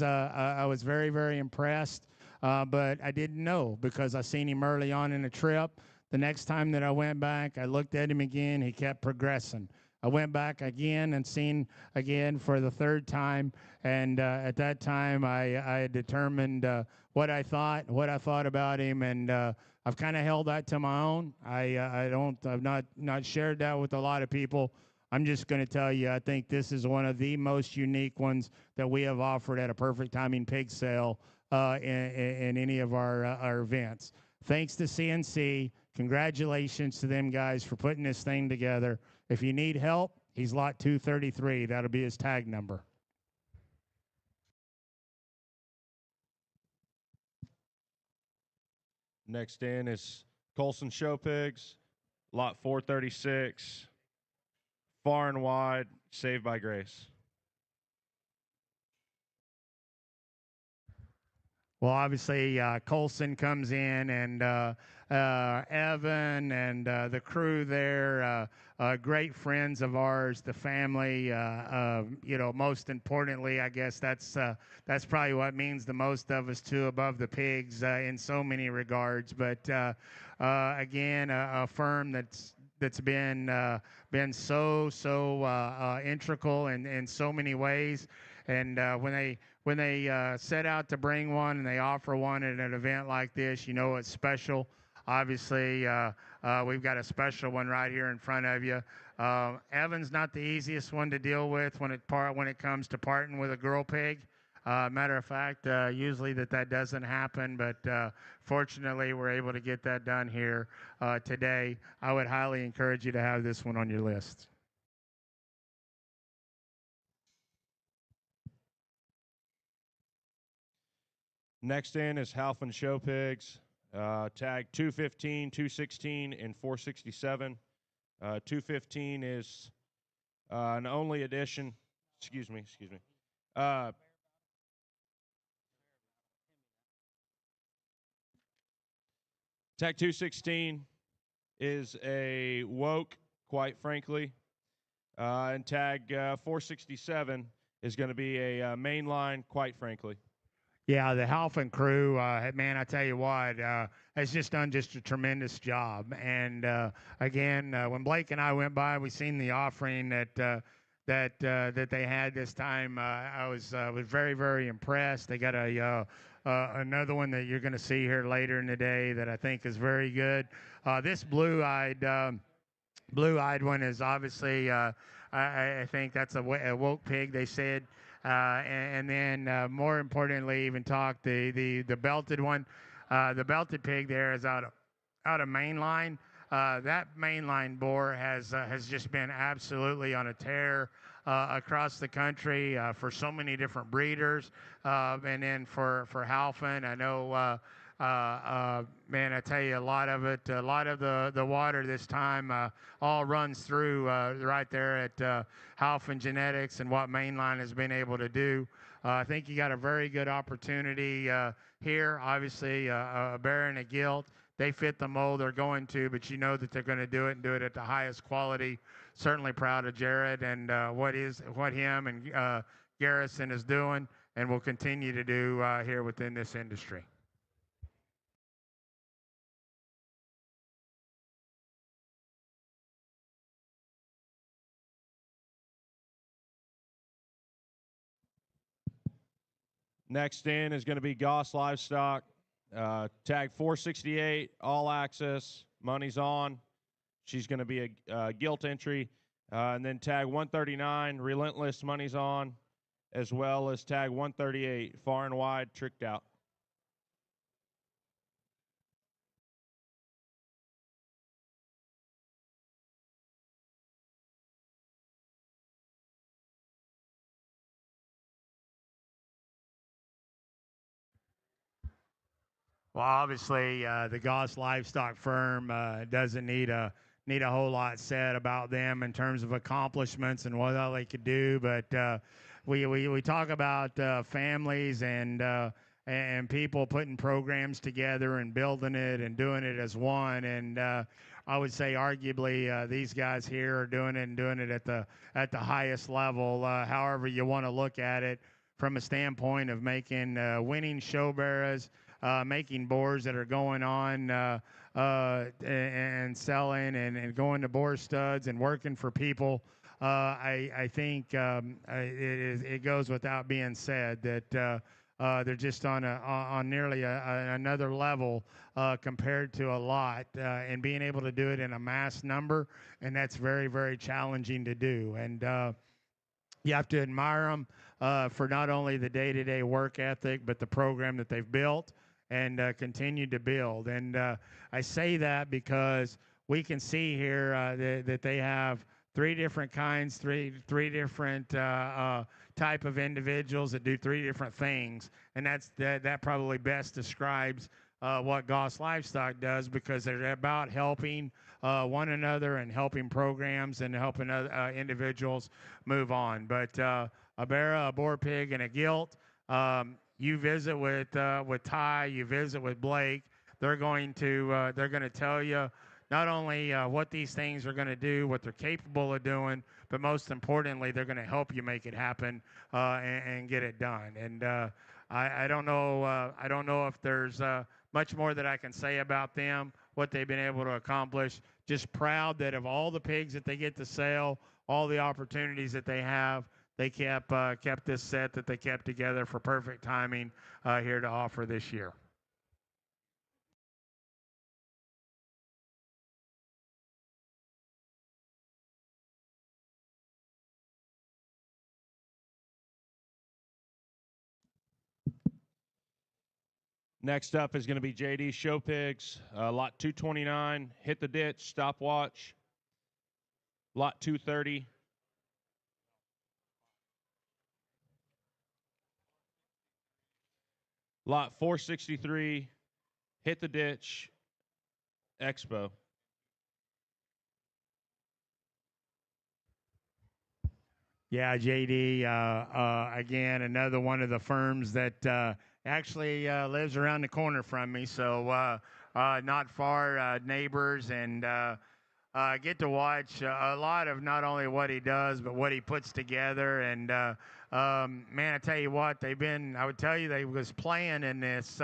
very, very impressed, but I didn't know, because I seen him early on in the trip. The next time that I went back, I looked at him again. He kept progressing. I went back again and seen again for the third time, and at that time I determined what I thought about him, and I've kind of held that to my own. I've not shared that with a lot of people. I'm just going to tell you, I think this is one of the most unique ones that we have offered at a Perfect Timing pig sale in any of our events. Thanks to CNC. Congratulations to them guys for putting this thing together. If you need help, he's lot 233. That'll be his tag number. Next in is Colson Show Pigs, lot 436, far and wide, Saved by Grace. Well, obviously, Colson comes in, and Evan and the crew there, great friends of ours, the family. Most importantly, I guess that's probably what means the most of us too, above the pigs in so many regards. But again, a firm that's been so integral in so many ways, and when they set out to bring one and they offer one at an event like this, you know it's special. Obviously, we've got a special one right here in front of you. Evan's not the easiest one to deal with when it comes to parting with a girl pig. Matter of fact, usually that doesn't happen, but fortunately we're able to get that done here today. I would highly encourage you to have this one on your list. Next in is Halfin Show Pigs, tag 215, 216, and 467. 215 is an only edition. Excuse me. Tag 216 is a woke, quite frankly. And tag 467 is going to be a mainline, quite frankly. Yeah, the Halfin crew, man, I tell you what, has just done just a tremendous job. And again, when Blake and I went by, we seen the offering that they had this time. I was very, very impressed. They got another one that you're going to see here later in the day that I think is very good. This blue-eyed one is obviously, I think that's a woke pig. They said. And then more importantly, even talk the belted one, the belted pig there is out of mainline. That mainline boar has just been absolutely on a tear across the country for so many different breeders, and then for Halfin, I know. Man, I tell you, a lot of the water this time all runs through right there at Halfin Genetics and what Mainline has been able to do. I think you got a very good opportunity here. Obviously, a bear and a gilt. They fit the mold they're going to, but you know that they're going to do it and do it at the highest quality. Certainly proud of Jared and what him and Garrison is doing and will continue to do here within this industry. Next in is going to be Goss Livestock. Tag 468, all access, money's on. She's going to be a gilt entry. And then tag 139, relentless, money's on, as well as tag 138, far and wide, tricked out. Well, obviously, the Goss Livestock Firm doesn't need a whole lot said about them in terms of accomplishments and what all they could do. But we talk about families and people putting programs together and building it and doing it as one. And I would say, arguably, these guys here are doing it at the highest level. However you want to look at it, from a standpoint of making winning show bearers. Making boars that are going on and selling and going to boar studs and working for people. I think it goes without being said that they're just on nearly another level compared to a lot, and being able to do it in a mass number, and that's very, very challenging to do. And you have to admire them for not only the day-to-day work ethic, but the program that they've built and continue to build. And I say that because we can see here that they have three different kinds, three different type of individuals that do three different things, and that probably best describes what Goss Livestock does, because they're about helping one another and helping programs and helping other individuals move on. But a bear, a boar pig, and a gilt. You visit with Ty, you visit with Blake. They're going to tell you not only what these things are going to do, what they're capable of doing, but most importantly, they're going to help you make it happen and get it done. And I don't know if there's much more that I can say about them, what they've been able to accomplish. Just proud that of all the pigs that they get to sell, all the opportunities that they have, they kept this set that they kept together for perfect timing here to offer this year. Next up is going to be JD Show Pigs, lot 229, hit the ditch, stopwatch. Lot 230. Lot 463, hit the ditch, Expo. Yeah, JD, again, another one of the firms that actually lives around the corner from me. So not far neighbors, and get to watch a lot of not only what he does, but what he puts together. And man, I tell you what, I would tell you they was playing in this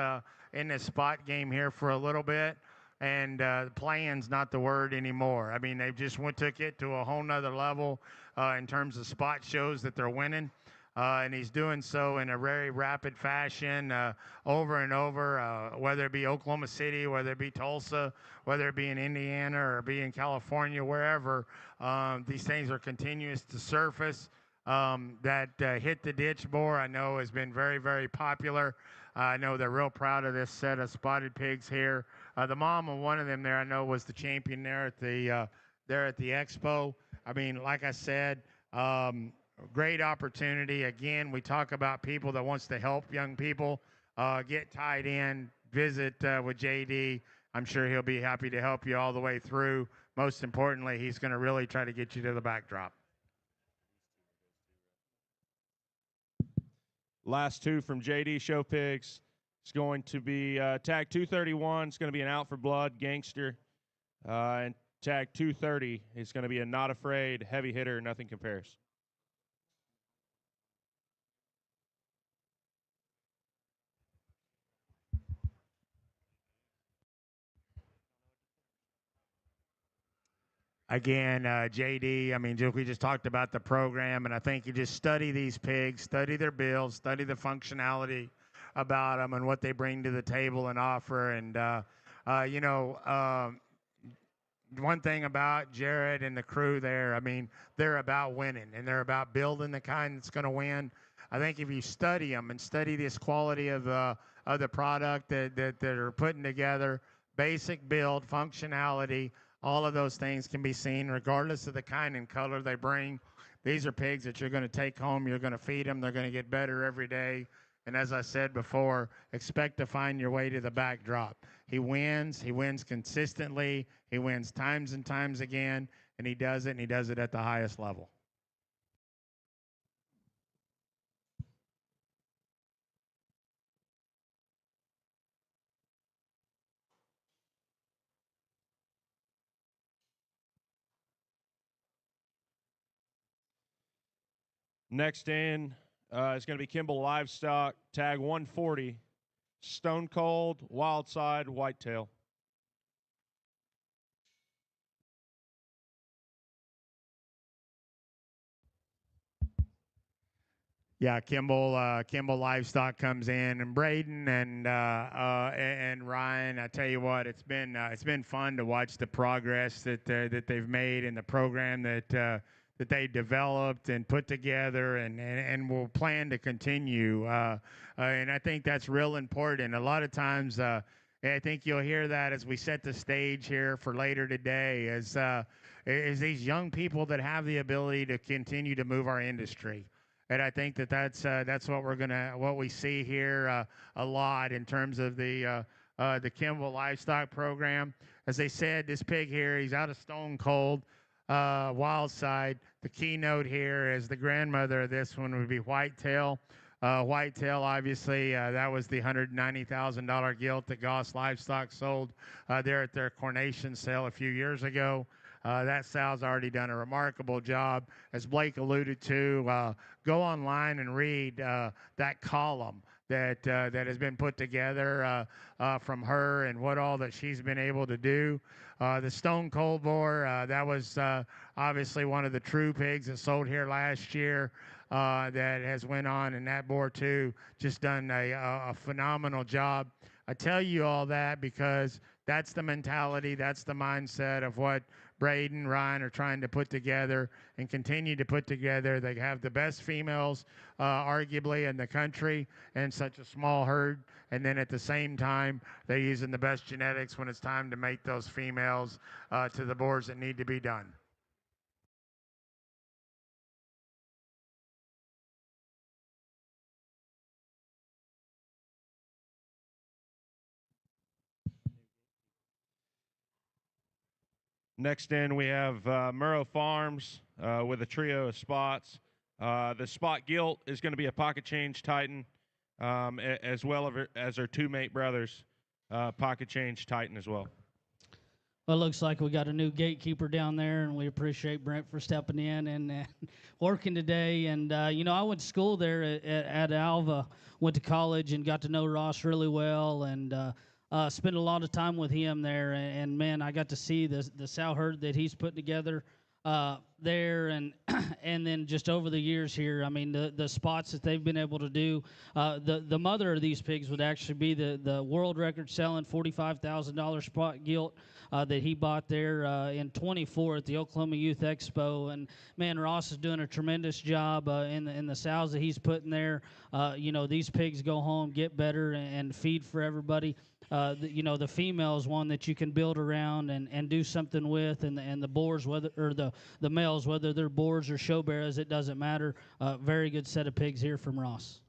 spot game here for a little bit. And playing's not the word anymore. I mean, they just took it to a whole nother level in terms of spot shows that they're winning. And he's doing so in a very rapid fashion over and over, whether it be Oklahoma City, whether it be Tulsa, whether it be in Indiana or be in California, wherever. These things are continuous to surface. That hit the ditch boar, I know, has been very, very popular. I know they're real proud of this set of spotted pigs here. The mom of one of them there, I know, was the champion there at the expo. I mean, like I said, great opportunity. Again, we talk about people that wants to help young people get tied in. Visit with JD. I'm sure he'll be happy to help you all the way through. Most importantly, he's going to really try to get you to the backdrop. Last two from JD Show Pigs. It's going to be tag 231. It's going to be an Out for Blood gangster. And tag 230 is going to be a Not Afraid heavy hitter. Nothing compares. Again, JD, I mean, we just talked about the program, and I think you just study these pigs, study their builds, study the functionality about them and what they bring to the table and offer. And, one thing about Jared and the crew there, I mean, they're about winning, and they're about building the kind that's going to win. I think if you study them and study this quality of the product that are putting together, basic build, functionality, all of those things can be seen regardless of the kind and color they bring. These are pigs that you're going to take home. You're going to feed them. They're going to get better every day. And as I said before, expect to find your way to the backdrop. He wins. He wins consistently. He wins times and times again. And he does it, and he does it at the highest level. Next in is going to be Kimball Livestock, tag 140, Stone Cold, Wild Side, Whitetail. Yeah, Kimball Livestock comes in, and Braden and Ryan. I tell you what, it's been fun to watch the progress that they've made in the program that they developed and put together, and will plan to continue. And I think that's real important. A lot of times, I think you'll hear that as we set the stage here for later today, is these young people that have the ability to continue to move our industry. And I think that's what we see here a lot in terms of the Kimball Livestock program. As they said, this pig here, he's out of Stone Cold, Wild Side. The keynote here is the grandmother of this one would be Whitetail. Whitetail, obviously, that was the $190,000 gilt that Goss Livestock sold there at their coronation sale a few years ago. That sow's already done a remarkable job. As Blake alluded to, go online and read that column that has been put together from her and what all that she's been able to do. The Stone Cold boar, that was obviously one of the true pigs that sold here last year. That has went on, and that boar too just done a phenomenal job. I tell you all that because that's the mentality, that's the mindset of what Braden, Ryan are trying to put together and continue to put together. They have the best females, arguably, in the country and such a small herd. And then at the same time, they're using the best genetics when it's time to mate those females to the boars that need to be done. Next in, we have Murrow Farms with a trio of spots. The spot gilt is going to be a pocket change Titan, as well as our two mate brothers. pocket change Titan as well. Well, it looks like we got a new gatekeeper down there, and we appreciate Brent for stepping in and working today. And, I went to school there at Alva, went to college and got to know Ross really well and spent a lot of time with him there. And man, I got to see the sow herd that he's put together there and and then just over the years here, I mean, the spots that they've been able to do. The mother of these pigs would actually be the world record selling $45,000 spot gilt that he bought there in 24 at the Oklahoma Youth Expo. And man, Ross is doing a tremendous job in the sows that he's putting there. These pigs go home, get better, and feed for everybody. The female is one that you can build around and do something with, and the boars, the males, whether they're boars or show bearers, it doesn't matter. Very good set of pigs here from Ross.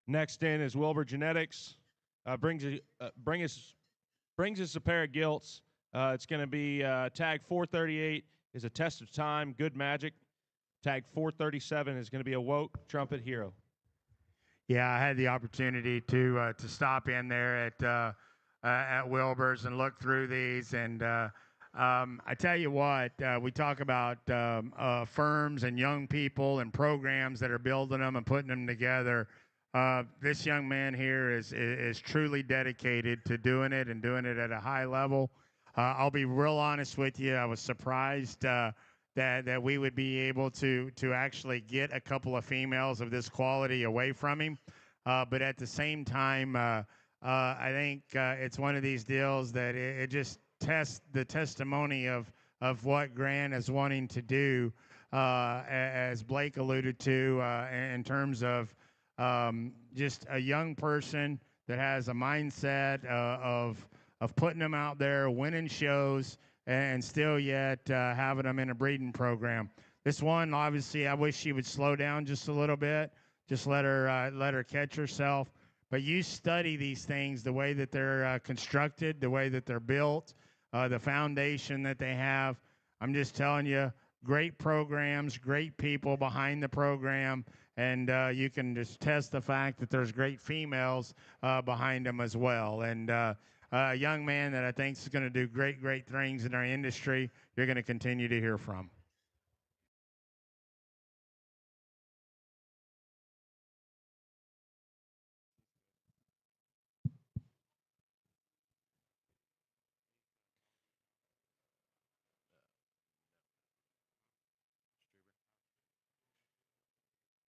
Next in is Wilbur Genetics. Brings us a pair of gilts. It's going to be tag 438 is a test of time, good magic. Tag 437 is going to be a woke trumpet hero. Yeah, I had the opportunity to stop in there at Wilbur's and look through these, and I tell you what, we talk about firms and young people and programs that are building them and putting them together. This young man here is truly dedicated to doing it and doing it at a high level. I'll be real honest with you. I was surprised that we would be able to actually get a couple of females of this quality away from him. But at the same time, I think it's one of these deals that it just tests the testimony of what Grant is wanting to do, as Blake alluded to, in terms of just a young person that has a mindset of putting them out there, winning shows, and still yet having them in a breeding program. This one, obviously, I wish she would slow down just a little bit. Just let her catch herself. But you study these things, the way that they're constructed, the way that they're built, the foundation that they have. I'm just telling you, great programs, great people behind the program, and you can just test the fact that there's great females behind them as well. And a young man that I think is going to do great things in our industry, you're going to continue to hear from.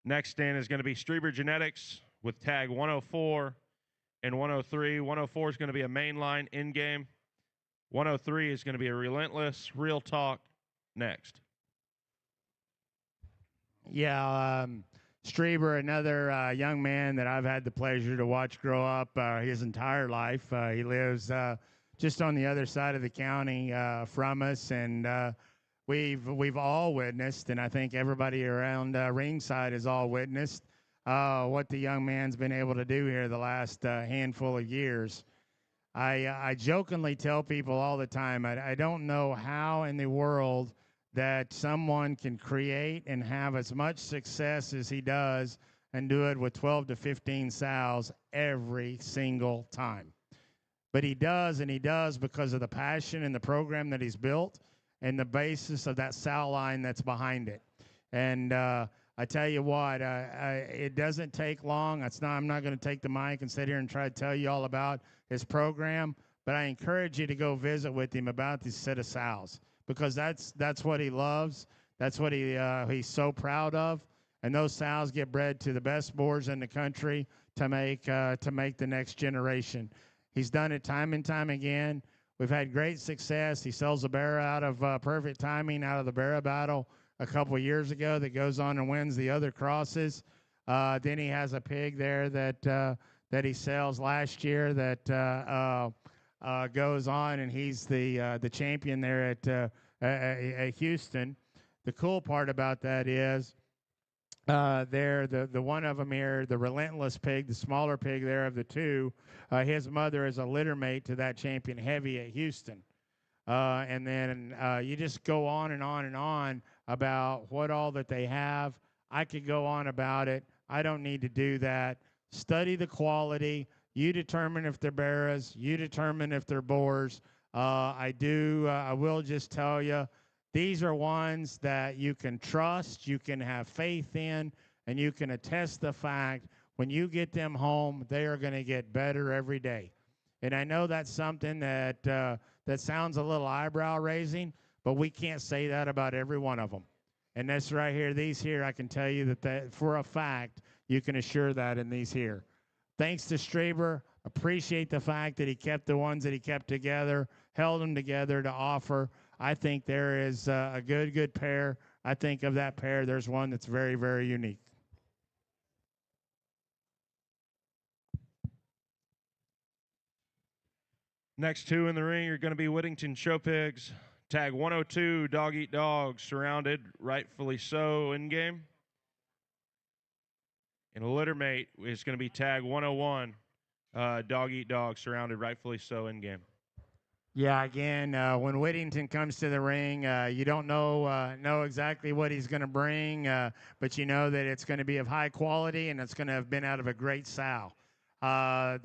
Next in is going to be Strieber Genetics with tag 104 and 103. 104 is going to be a mainline in-game. 103 is going to be a relentless, real talk next. Yeah, Strieber, another young man that I've had the pleasure to watch grow up his entire life. He lives just on the other side of the county from us, and we've all witnessed, and I think everybody around ringside has all witnessed what the young man's been able to do here the last handful of years. I jokingly tell people all the time, I don't know how in the world that someone can create and have as much success as he does and do it with 12 to 15 sows every single time. But he does, and he does because of the passion and the program that he's built and the basis of that sow line that's behind it. And I tell you what, it doesn't take long. I'm not going to take the mic and sit here and try to tell you all about his program, but I encourage you to go visit with him about this set of sows, because that's what he loves. That's what he's so proud of. And those sows get bred to the best boars in the country to make the next generation. He's done it time and time again. We've had great success. He sells a bear out of Perfect Timing out of the Barra Battle a couple of years ago that goes on and wins the other crosses. Then he has a pig there that he sells last year that goes on, and he's the champion there at Houston. The cool part about that is there, the one of them here, the Relentless pig, the smaller pig there of the two, his mother is a litter mate to that champion heavy at Houston. And then you just go on and on and on about what all that they have. I could go on about it. I don't need to do that. Study the quality. You determine if they're barras. You determine if they're boars. I will just tell you, these are ones that you can trust, you can have faith in, and you can attest the fact when you get them home, they are going to get better every day. And I know that's something that that sounds a little eyebrow raising, but we can't say that about every one of them. And this right here, these here, I can tell you that for a fact, you can assure that in these here. Thanks to Straber, appreciate the fact that he kept the ones that he kept together, held them together to offer. I think there is a good pair. I think of that pair, there's one that's very, very unique. Next two in the ring are going to be Whittington Show Pigs. Tag 102, Dog Eat Dog, surrounded, rightfully so, in game. And a litter mate is going to be tag 101, Dog Eat Dog, surrounded, rightfully so, in game. Yeah, again, when Whittington comes to the ring, you don't know exactly what he's going to bring, but you know that it's going to be of high quality and it's going to have been out of a great sow. A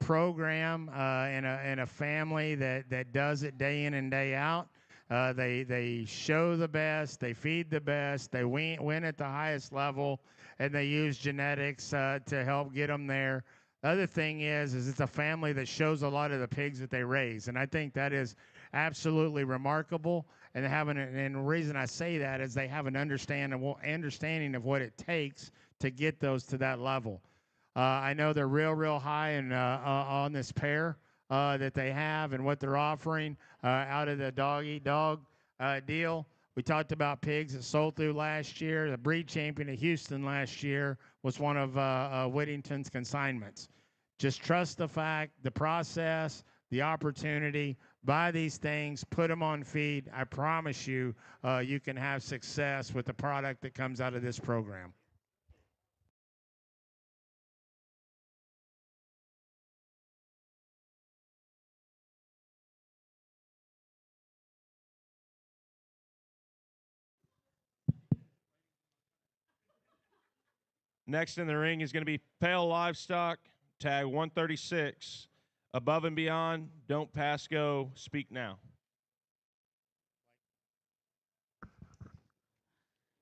program and a family that does it day in and day out. They show the best, they feed the best, they win at the highest level, and they use genetics to help get them there. The other thing is it's a family that shows a lot of the pigs that they raise, and I think that is absolutely remarkable. And and the reason I say that is they have an understanding of what it takes to get those to that level. I know they're real high on this pair that they have and what they're offering out of the Dog Eat Dog deal. We talked about pigs that sold through last year. The breed champion of Houston last year was one of Whittington's consignments. Just trust the fact, the process, the opportunity. Buy these things, put them on feed. I promise you, you can have success with the product that comes out of this program. Next in the ring is going to be Pale Livestock, tag 136. Above and Beyond, Don't Pass Go, Speak Now.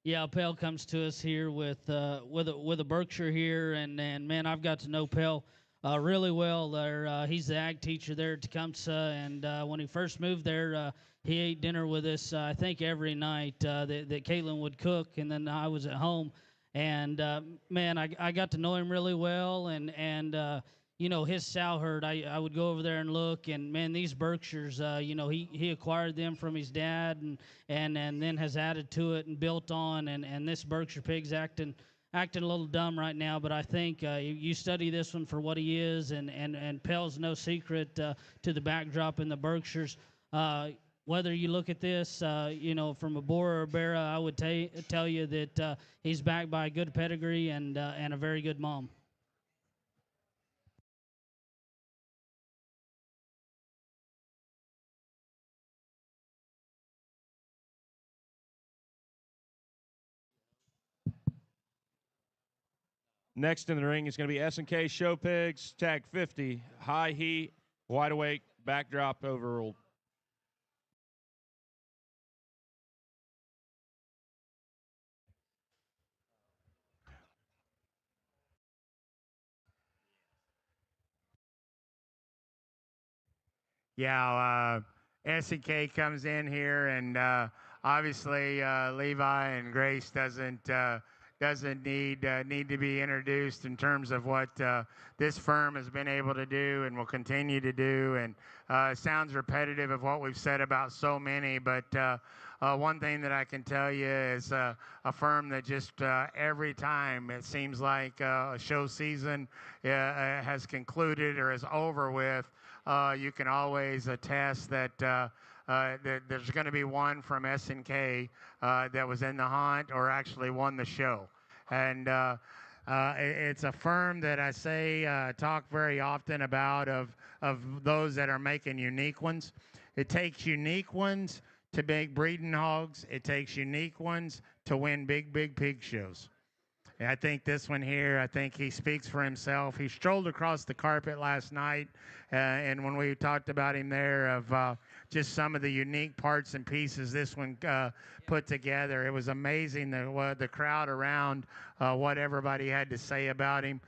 Yeah, Pale comes to us here with a Berkshire here, and man, I've got to know Pale really well. There, he's the ag teacher there at Tecumseh, and when he first moved there, he ate dinner with us. I think every night that Caitlin would cook, and then I was at home. And man, I got to know him really well, and you know, his sow herd. I would go over there and look, and man, these Berkshires, you know, he acquired them from his dad, and then has added to it and built on, and this Berkshire pig's acting a little dumb right now, but I think you study this one for what he is, and Pale's no secret to the backdrop in the Berkshires. Whether you look at this, you know, from a boar or a barra, I would tell you that he's backed by a good pedigree and a very good mom. Next in the ring is going to be S&K Show Pigs, tag 50, high heat, wide awake, backdrop overruled. Yeah, S&K comes in here, and obviously Levi and Grace doesn't need to be introduced in terms of what this firm has been able to do and will continue to do. And sounds repetitive of what we've said about so many, but One thing that I can tell you is a firm that just every time it seems like a show season has concluded or is over with, you can always attest that there's going to be one from SNK that was in the hunt or actually won the show. And it's a firm that I say talk very often about of those that are making unique ones. It takes unique ones to make breeding hogs. It takes unique ones to win big pig shows. And I think this one here, I think he speaks for himself. He strolled across the carpet last night, and when we talked about him there of just some of the unique parts and pieces this one put together, it was amazing the crowd around, what everybody had to say about him.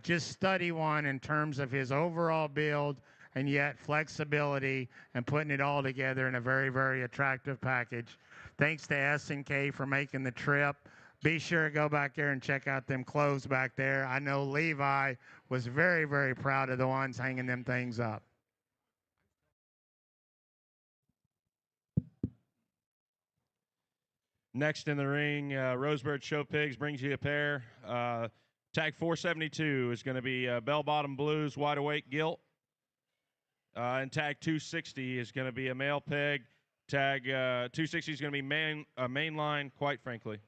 Just study one in terms of his overall build and yet flexibility and putting it all together in a very attractive package. Thanks to S&K for making the trip. Be sure to go back there and check out them clothes back there. I know Levi was very proud of the ones hanging them things up. Next in the ring, Rosebird Show Pigs brings you a pair. Tag 472 is going to be Bell Bottom Blues Wide Awake Gilt. And tag 260 is going to be a male pig. Tag 260 is going to be mainline, quite frankly.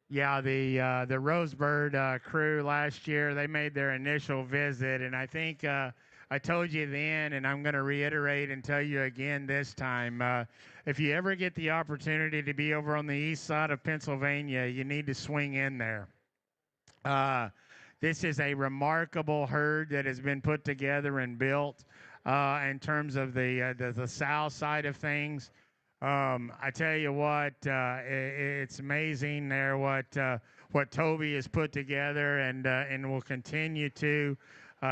Yeah, the Rosebird crew last year, they made their initial visit, and I think I told you then, and I'm going to reiterate and tell you again this time, if you ever get the opportunity to be over on the east side of Pennsylvania, you need to swing in there. This is a remarkable herd that has been put together and built in terms of the south side of things. I tell you what, it's amazing there what Toby has put together and will continue to.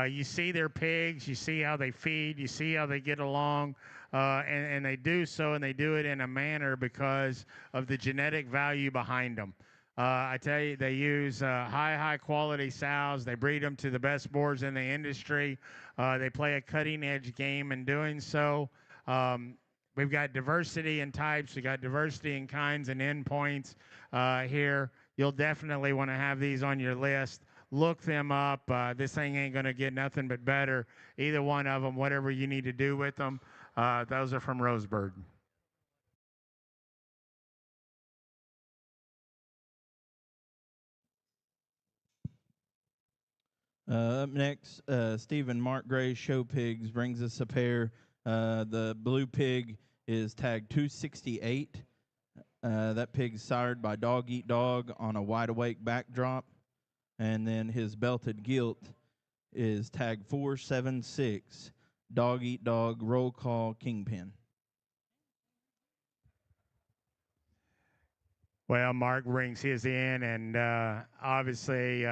You see their pigs, you see how they feed, you see how they get along, and they do so, and they do it in a manner because of the genetic value behind them. I tell you, they use high quality sows. They breed them to the best boars in the industry. They play a cutting edge game in doing so. We've got diversity in types. We've got diversity in kinds and endpoints here. You'll definitely want to have these on your list. Look them up. This thing ain't going to get nothing but better. Either one of them, whatever you need to do with them. Those are from Rosebird. Up next, Stephen Mark Gray Show Pigs brings us a pair. The blue pig is tag 268. That pig's sired by Dog Eat Dog on a wide awake backdrop. And then his belted gilt is tag 476, Dog Eat Dog Roll Call Kingpin. Well, Mark brings his in, and obviously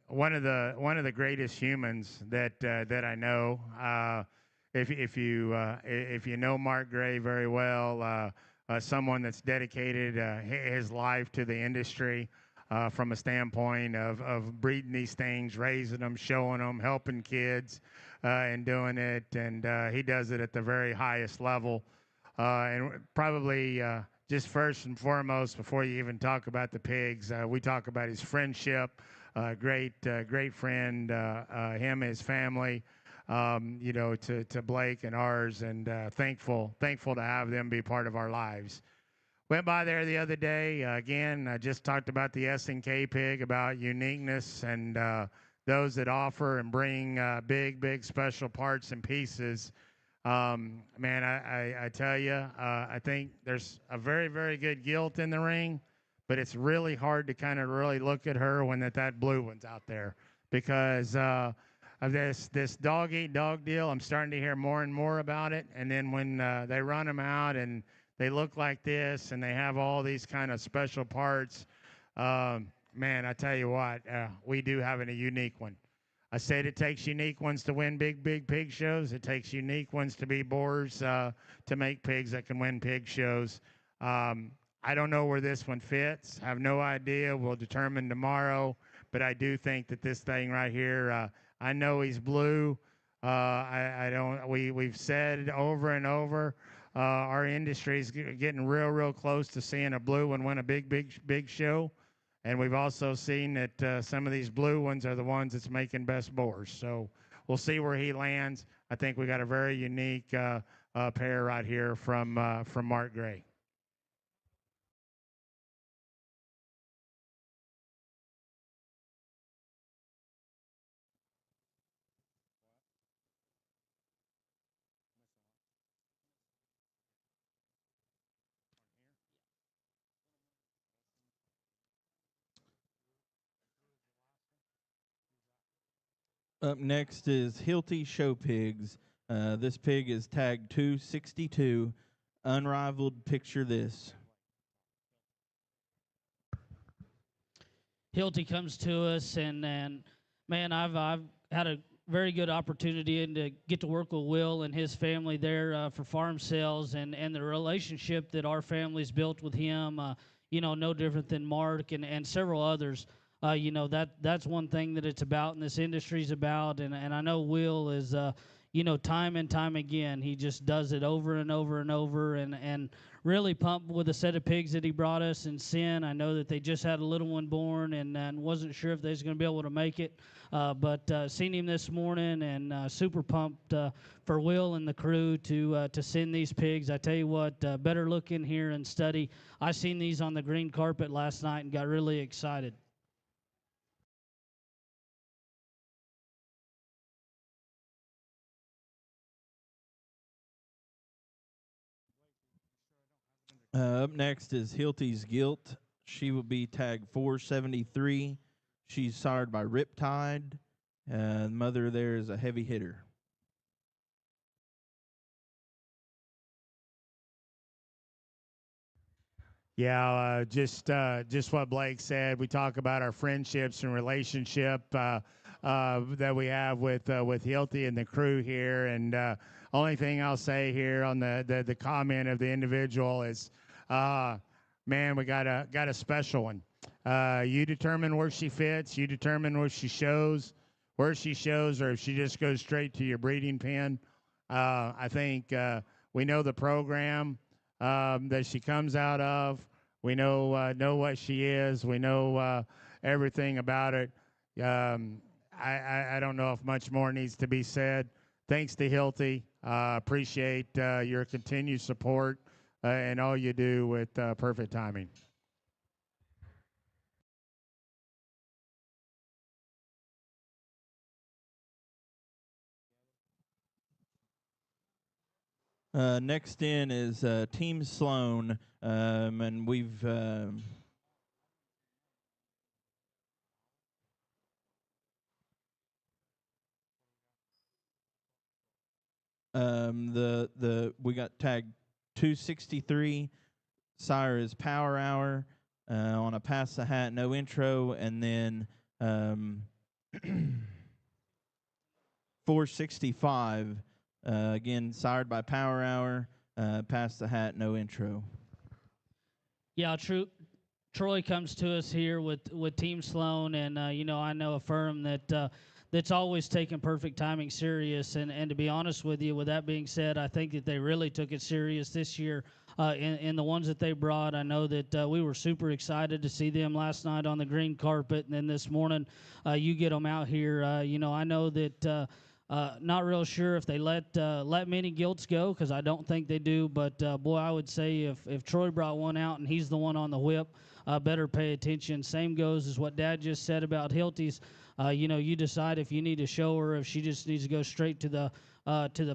one of the greatest humans that I know. If you know Mark Gray very well, someone that's dedicated his life to the industry from a standpoint of breeding these things, raising them, showing them, helping kids, and doing it, and he does it at the very highest level, and probably. Just first and foremost, before you even talk about the pigs, we talk about his friendship. Great friend, him and his family. To Blake and ours, and thankful to have them be part of our lives. Went by there the other day. Again, I just talked about the S&K pig, about uniqueness and those that offer and bring big special parts and pieces. Man, I tell you, I think there's a very good gilt in the ring, but it's really hard to kind of really look at her when that blue one's out there because of this dog eat dog deal. I'm starting to hear more and more about it, and then when they run them out and they look like this and they have all these kind of special parts, man, I tell you what, we do have a unique one. I said it takes unique ones to win big pig shows. It takes unique ones to be boars to make pigs that can win pig shows. I don't know where this one fits. I have no idea. We'll determine tomorrow. But I do think that this thing right here, I know he's blue. I don't. We've said over and over our industry is getting real close to seeing a blue one win a big show. And we've also seen that some of these blue ones are the ones that's making best boars. So we'll see where he lands. I think we got a very unique pair right here from Mark Gray. Up next is Hilty Show Pigs. This pig is tagged 262. Unrivaled, picture this. Hilty comes to us, and man, I've had a very good opportunity and to get to work with Will and his family there for farm sales, and the relationship that our family's built with him. No different than Mark and several others. That's one thing that it's about, and this industry's about, and I know Will is. Time and time again, he just does it over and over and over, and really pumped with a set of pigs that he brought us in Sin. I know that they just had a little one born and wasn't sure if they was going to be able to make it, but seen him this morning and super pumped for Will and the crew to send these pigs. I tell you what, better look in here and study. I seen these on the green carpet last night and got really excited. Up next is Hilty's Guilt. She will be tagged 473. She's sired by Riptide. Mother there is a heavy hitter. Yeah, just what Blake said. We talk about our friendships and relationship that we have with Hilty and the crew here. And only thing I'll say here on the comment of the individual is, man, we got a special one. You determine where she fits. You determine where she shows, or if she just goes straight to your breeding pen. I think we know the program that she comes out of. We know what she is. We know everything about it. I don't know if much more needs to be said. Thanks to Hilty. Appreciate your continued support and all you do with Perfect Timing. Next in is Team Sloan, and we've we got tagged 263. Sire is Power Hour on a pass the hat, no intro, and then 465. Again, sired by Power Hour, pass the hat, no intro. Yeah, Troy comes to us here with Team Sloan, and I know a firm that's always taken Perfect Timing serious. And to be honest with you, with that being said, I think that they really took it serious this year in the ones that they brought. I know that we were super excited to see them last night on the green carpet, and then this morning you get them out here. I know that. Not real sure if they let many gilts go, because I don't think they do. But boy, I would say if Troy brought one out and he's the one on the whip, better pay attention. Same goes as what Dad just said about Hilty's. You decide if you need to show her, if she just needs to go straight to the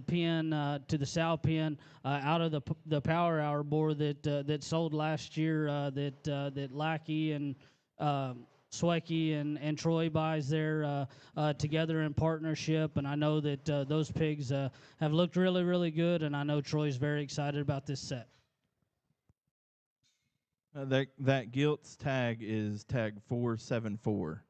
pen, to the sow pen, out of the Power Hour board that sold last year, that Lackey and Swecky and Troy buys there together in partnership, and I know that those pigs have looked really, really good, and I know Troy's very excited about this set. That Gilt's tag is tag 474.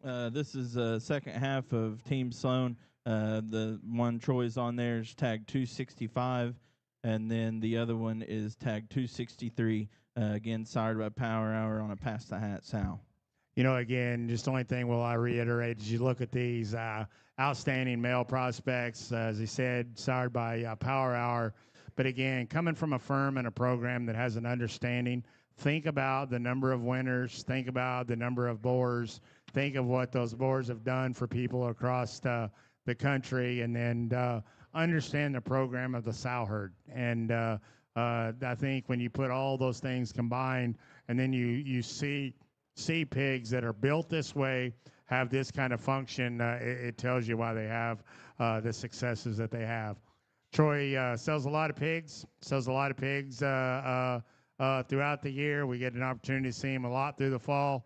This is the second half of Team Sloan. The one Troy's on there is tag 265, and then the other one is tag 263. Again, sired by Power Hour on a pass the hat sow. You know, again, just the only thing will I reiterate is you look at these outstanding male prospects, as he said, sired by Power Hour. But again, coming from a firm and a program that has an understanding, think about the number of winners, think about the number of boars, think of what those boars have done for people across the country, and then understand the program of the sow herd. And I think when you put all those things combined, and then you see pigs that are built this way have this kind of function, it tells you why they have the successes that they have. Troy sells a lot of pigs, throughout the year. We get an opportunity to see him a lot through the fall.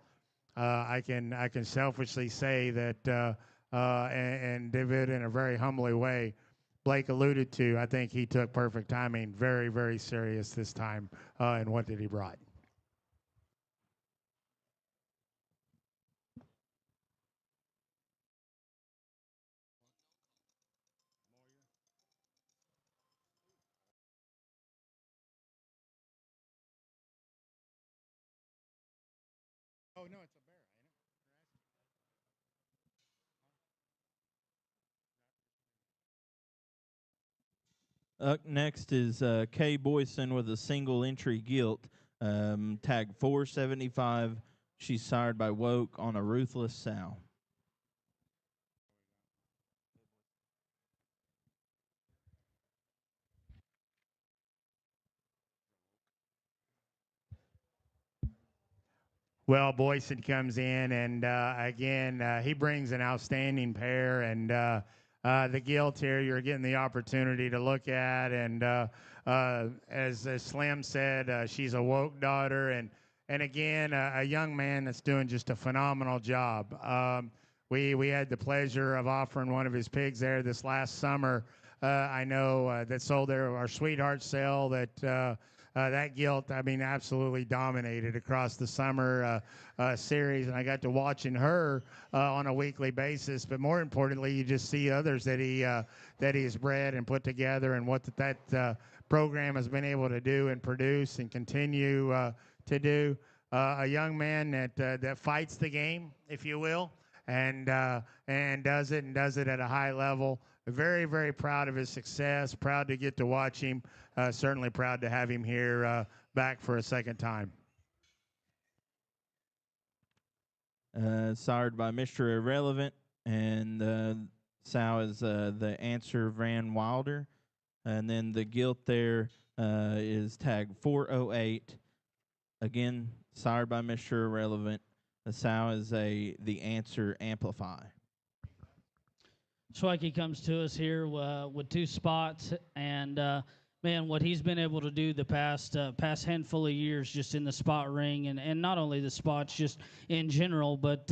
I can selfishly say that, and David, in a very humbly way, Blake alluded to, I think he took perfect timing very, very serious this time in what that he brought. Oh, no, it's a bear. Up next is Kay Boyson with a single entry gilt, tag 475. She's sired by Woke on a ruthless sow. Well, Boyson comes in, and again, he brings an outstanding pair. And the gilt here, you're getting the opportunity to look at. And as Slim said, she's a Woke daughter, and again, a young man that's doing just a phenomenal job. We had the pleasure of offering one of his pigs there this last summer. I know that sold there our Sweetheart sale that gilt, I mean, absolutely dominated across the summer series, and I got to watching her on a weekly basis. But more importantly, you just see others that he has bred and put together, and what that program has been able to do and produce and continue to do. A young man that fights the game, if you will, and does it at a high level. Very, very proud of his success. Proud to get to watch him. Certainly proud to have him here back for a second time. Sired by Mr. Irrelevant, and sow is the answer Van Wilder. And then the gilt there is tag 408. Again, sired by Mr. Irrelevant. The sow is the answer Amplify. Schweike comes to us here with 2 spots, and man, what he's been able to do the past handful of years, just in the spot ring, and not only the spots, just in general, but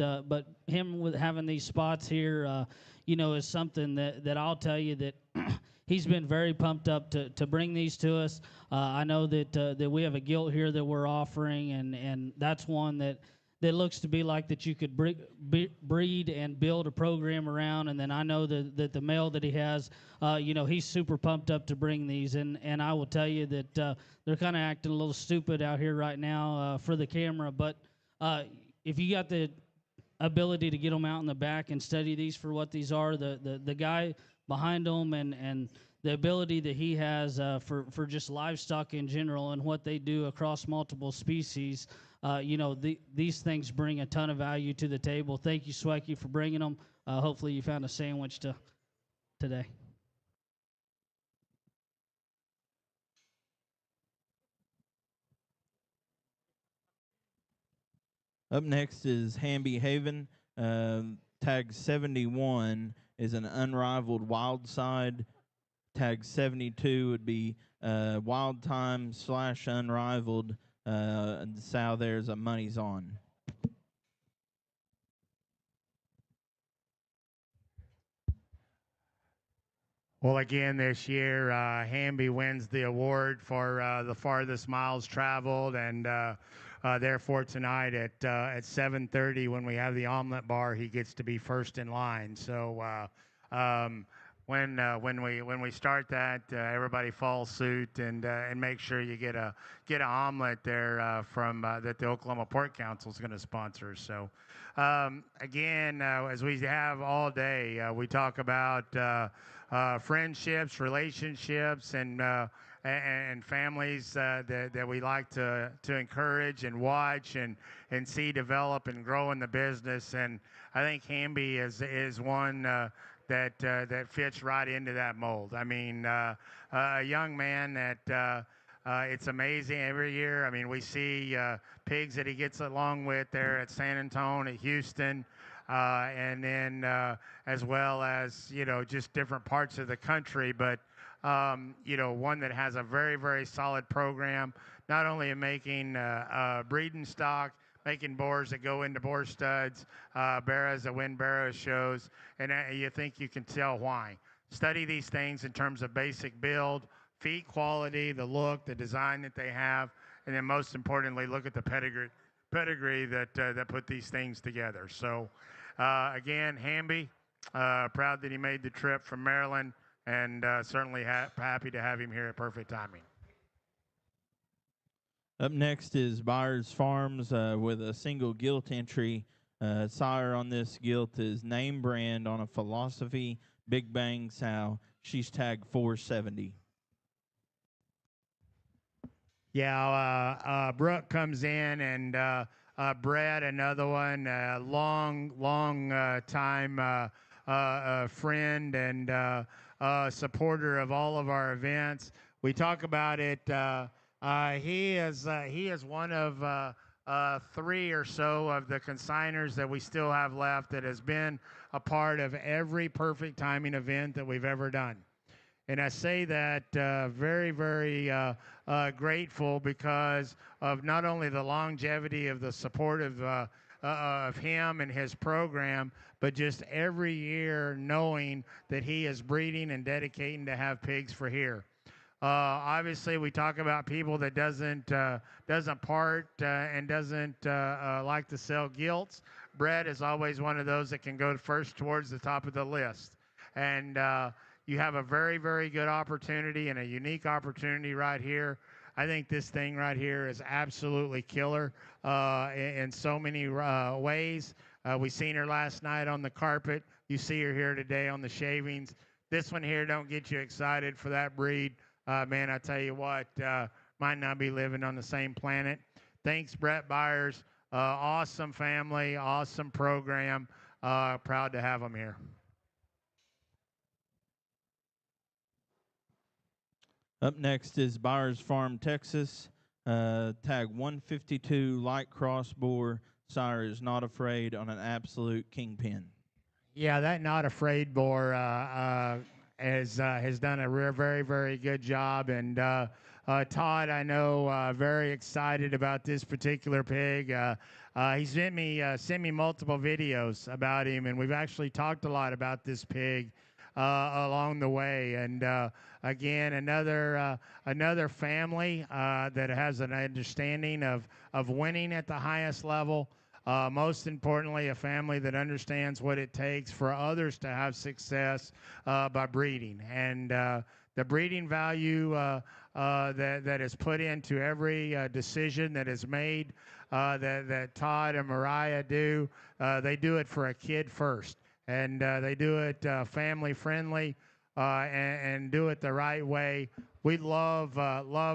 him with having these spots here, is something that I'll tell you that he's been very pumped up to bring these to us. I know that we have a gilt here that we're offering, and that's one that looks to be like that you could breed and build a program around. And then I know that the male that he has, he's super pumped up to bring these. And I will tell you that they're kind of acting a little stupid out here right now for the camera. But if you got the ability to get them out in the back and study these for what these are, the guy behind them and the ability that he has for just livestock in general and what they do across multiple species, these things bring a ton of value to the table. Thank you, Schweike, for bringing them. Hopefully you found a sandwich today. Up next is Hamby Haven. Tag 71 is an unrivaled wild side. Tag 72 would be wild time / unrivaled. And the sow there's a money's on. Well, again, this year, Hamby wins the award for the farthest miles traveled, and therefore tonight at 7:30 when we have the omelet bar, he gets to be first in line. So when we start that, everybody follow suit and make sure you get an omelet there from that the Oklahoma Pork Council is going to sponsor. So again, as we have all day, we talk about friendships, relationships, and families that we like to encourage and watch and see develop and grow in the business. And I think Hamby is one that fits right into that mold. I mean, a young man that it's amazing every year. I mean, we see pigs that he gets along with there at San Antonio, at Houston, and then as well as, just different parts of the country. But, one that has a very, very solid program, not only in making breeding stock, making boars that go into boar studs, barrows that win barrow shows, and you think you can tell why. Study these things in terms of basic build, feet quality, the look, the design that they have, and then most importantly, look at the pedigree that put these things together. So, again, Hamby, proud that he made the trip from Maryland, and certainly happy to have him here at Perfect Timing. Up next is Byers Farms with a single gilt entry. Sire on this gilt is name brand on a Philosophy Big Bang sow. She's tagged 470. Yeah, Brooke comes in, and Brett, another one, long time friend and supporter of all of our events. We talk about it. He is one of 3 or so of the consigners that we still have left that has been a part of every Perfect Timing event that we've ever done. And I say that very, very grateful because of not only the longevity of the support of him and his program, but just every year knowing that he is breeding and dedicating to have pigs for here. Obviously, we talk about people that doesn't part and doesn't like to sell gilts. Brett is always one of those that can go first towards the top of the list. And you have a very, very good opportunity and a unique opportunity right here. I think this thing right here is absolutely killer in so many ways. We seen her last night on the carpet. You see her here today on the shavings. This one here don't get you excited for that breed. Man, I tell you what, might not be living on the same planet. Thanks, Brett Byers. Awesome family, awesome program. Proud to have them here. Up next is Byers Farm, Texas. Tag 152 light cross boar. Sire is not afraid on an absolute kingpin. Yeah, that Not Afraid boar has done a very, very good job. And Todd, I know, very excited about this particular pig. He sent me multiple videos about him, and we've actually talked a lot about this pig along the way. And again, another family that has an understanding of winning at the highest level. Most importantly, a family that understands what it takes for others to have success by breeding. And the breeding value that is put into every decision that is made, that Todd and Mariah do, they do it for a kid first. And they do it family friendly and do it the right way. We love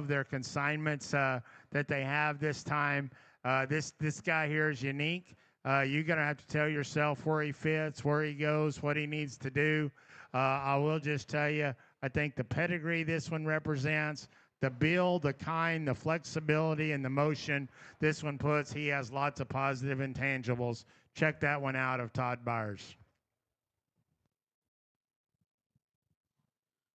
their consignments that they have this time. This guy here is unique. You're going to have to tell yourself where he fits, where he goes, what he needs to do. I will just tell you, I think the pedigree this one represents, the build, the kind, the flexibility, and the motion this one puts, he has lots of positive intangibles. Check that one out of Todd Byers.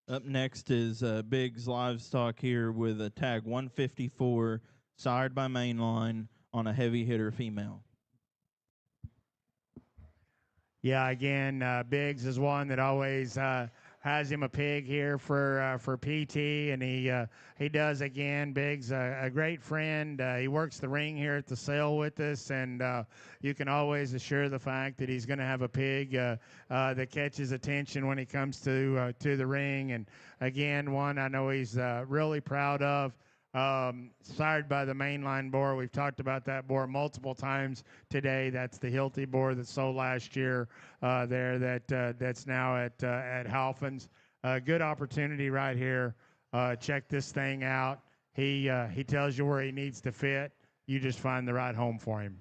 Up next is Biggs Livestock here with a tag 154, sired by Mainline on a heavy hitter female. Yeah, again, Biggs is one that always has him a pig here for PT, and he does again. Big's a great friend. He works the ring here at the sale with us, and you can always assure the fact that he's going to have a pig that catches attention when he comes to the ring. And again, one I know he's really proud of. Sired by the mainline boar. We've talked about that boar multiple times today. That's the Hilty boar that sold last year there. That's now at Halfins. Good opportunity right here. Check this thing out. He tells you where he needs to fit. You just find the right home for him.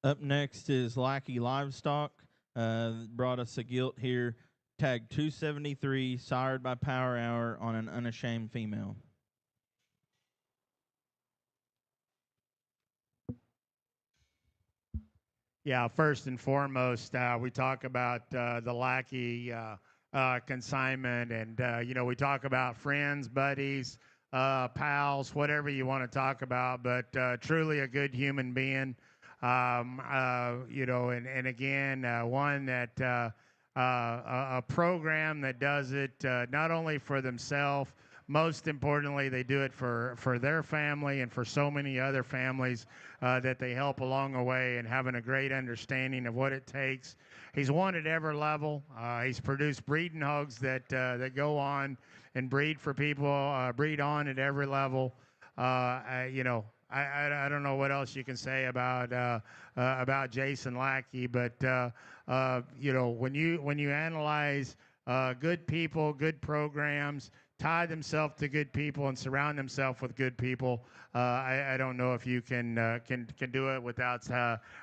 Up next is Lackey Livestock. Brought us a gilt here, tag 273, sired by Power Hour on an unashamed female. Yeah, first and foremost, we talk about the Lackey consignment, and we talk about friends, buddies, pals, whatever you want to talk about, but truly a good human being. And again, one that a program that does it not only for themselves, most importantly, they do it for their family and for so many other families that they help along the way, and having a great understanding of what it takes. He's won at every level. He's produced breeding hogs that go on and breed for people, breed on at every level. I don't know what else you can say about Jason Lackey, but when you analyze good people, good programs, tie themselves to good people, and surround themselves with good people, I don't know if you can do it without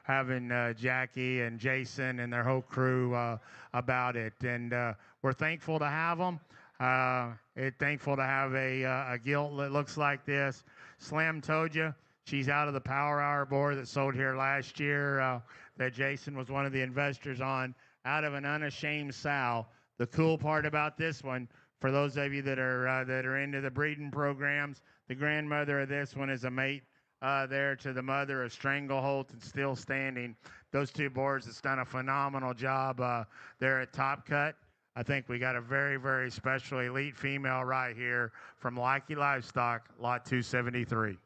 having Jackie and Jason and their whole crew about it. And we're thankful to have them. Thankful to have a gilt that looks like this. Slim told you she's out of the Power Hour board that sold here last year that Jason was one of the investors on, out of an unashamed sow. The cool part about this one, for those of you that are into the breeding programs, the grandmother of this one is a mate there to the mother of Strangleholt and Still Standing. Those two boards has done a phenomenal job there at Top Cut. I think we got a very, very special elite female right here from Lackey Livestock, lot 273.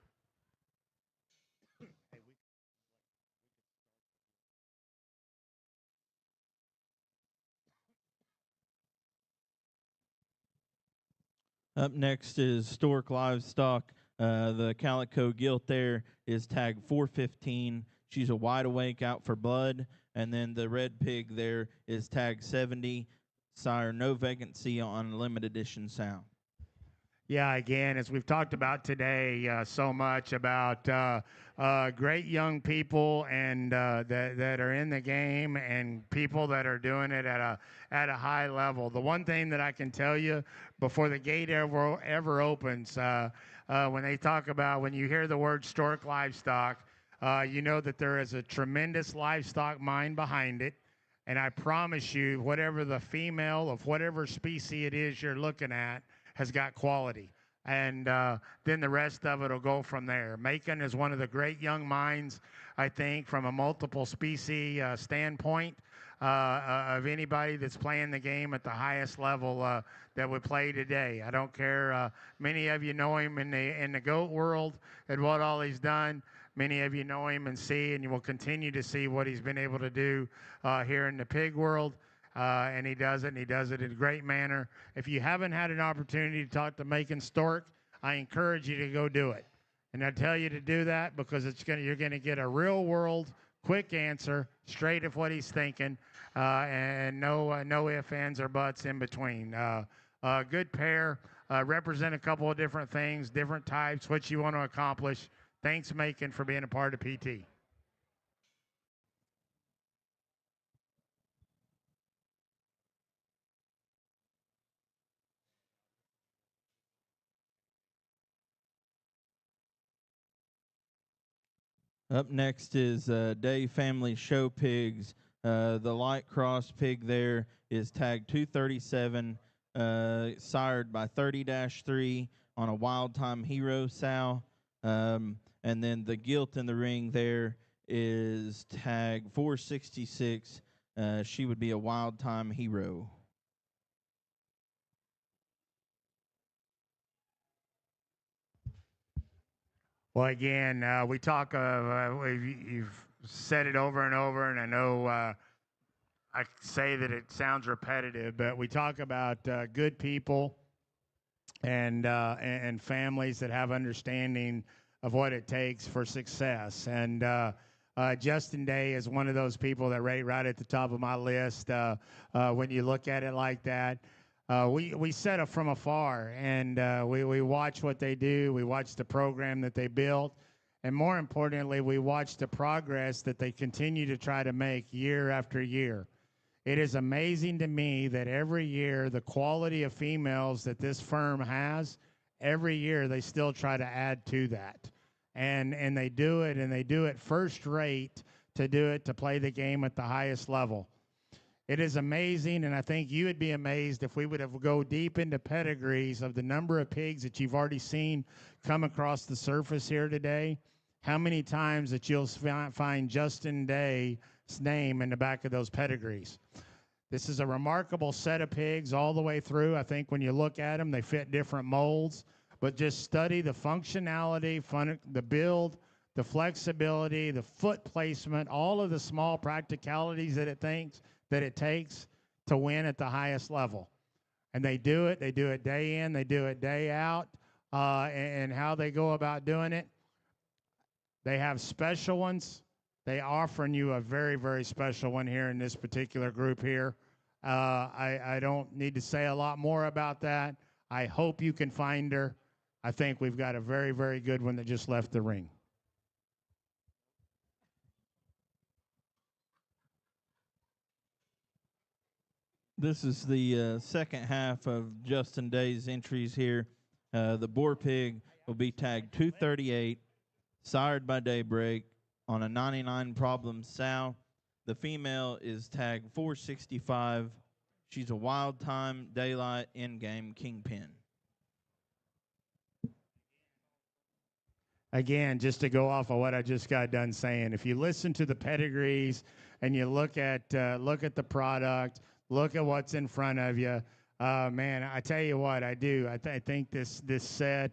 Up next is Stork Livestock. The calico gilt there is tag 415. She's a wide awake out for blood. And then the red pig there is tag 70. Sire, no vacancy on limited edition sow. Yeah, again, as we've talked about today so much about great young people and that are in the game, and people that are doing it at a high level. The one thing that I can tell you before the gate ever opens, when you hear the word Stork Livestock, you know that there is a tremendous livestock mind behind it. And I promise you, whatever the female of whatever species it is you're looking at has got quality. And then the rest of it will go from there. Macon is one of the great young minds, I think, from a multiple species standpoint of anybody that's playing the game at the highest level that would play today. I don't care. Many of you know him in the goat world and what all he's done. Many of you know him and see, and you will continue to see what he's been able to do here in the pig world. And he does it in a great manner. If you haven't had an opportunity to talk to Macon Stork, I encourage you to go do it. And I tell you to do that because you're going to get a real world, quick answer, straight of what he's thinking, and no ifs, ands, or buts in between. Good pair, represent a couple of different things, different types, what you want to accomplish. Thanks, Macon, for being a part of PT. Up next is Day Family Show Pigs. The light cross pig there is tag 237, sired by 30-3 on a Wild Time Hero sow. And then the gilt in the ring there is tag 466. She would be a Wild Time Hero. Well, again, we talk of, you've said it over and over, and I know I say that it sounds repetitive, but we talk about good people and families that have understanding of what it takes for success. And Justin Day is one of those people that right at the top of my list. When you look at it like that, we set it from afar, and we watch what they do. We watch the program that they built, and more importantly, we watch the progress that they continue to try to make year after year. It is amazing to me that every year the quality of females that this firm has, every year they still try to add to that. And they do it, and they do it first rate to do it, to play the game at the highest level. It is amazing, and I think you would be amazed if we would have go deep into pedigrees of the number of pigs that you've already seen come across the surface here today, how many times that you'll find Justin Day's name in the back of those pedigrees. This is a remarkable set of pigs all the way through. I think when you look at them, they fit different molds, but just study the functionality, the build, the flexibility, the foot placement, all of the small practicalities that it takes to win at the highest level. And they do it day in, they do it day out, and how they go about doing it. They have special ones. They offering you a very, very special one here in this particular group here. I don't need to say a lot more about that. I hope you can find her. I think we've got a very, very good one that just left the ring. This is the second half of Justin Day's entries here. The boar pig will be tagged 238, sired by Daybreak on a 99 problem sow. The female is tagged 465. She's a Wild Time Daylight in-game kingpin. Again, just to go off of what I just got done saying, if you listen to the pedigrees and you look at the product, look at what's in front of you, man, I tell you what, I do. I think this set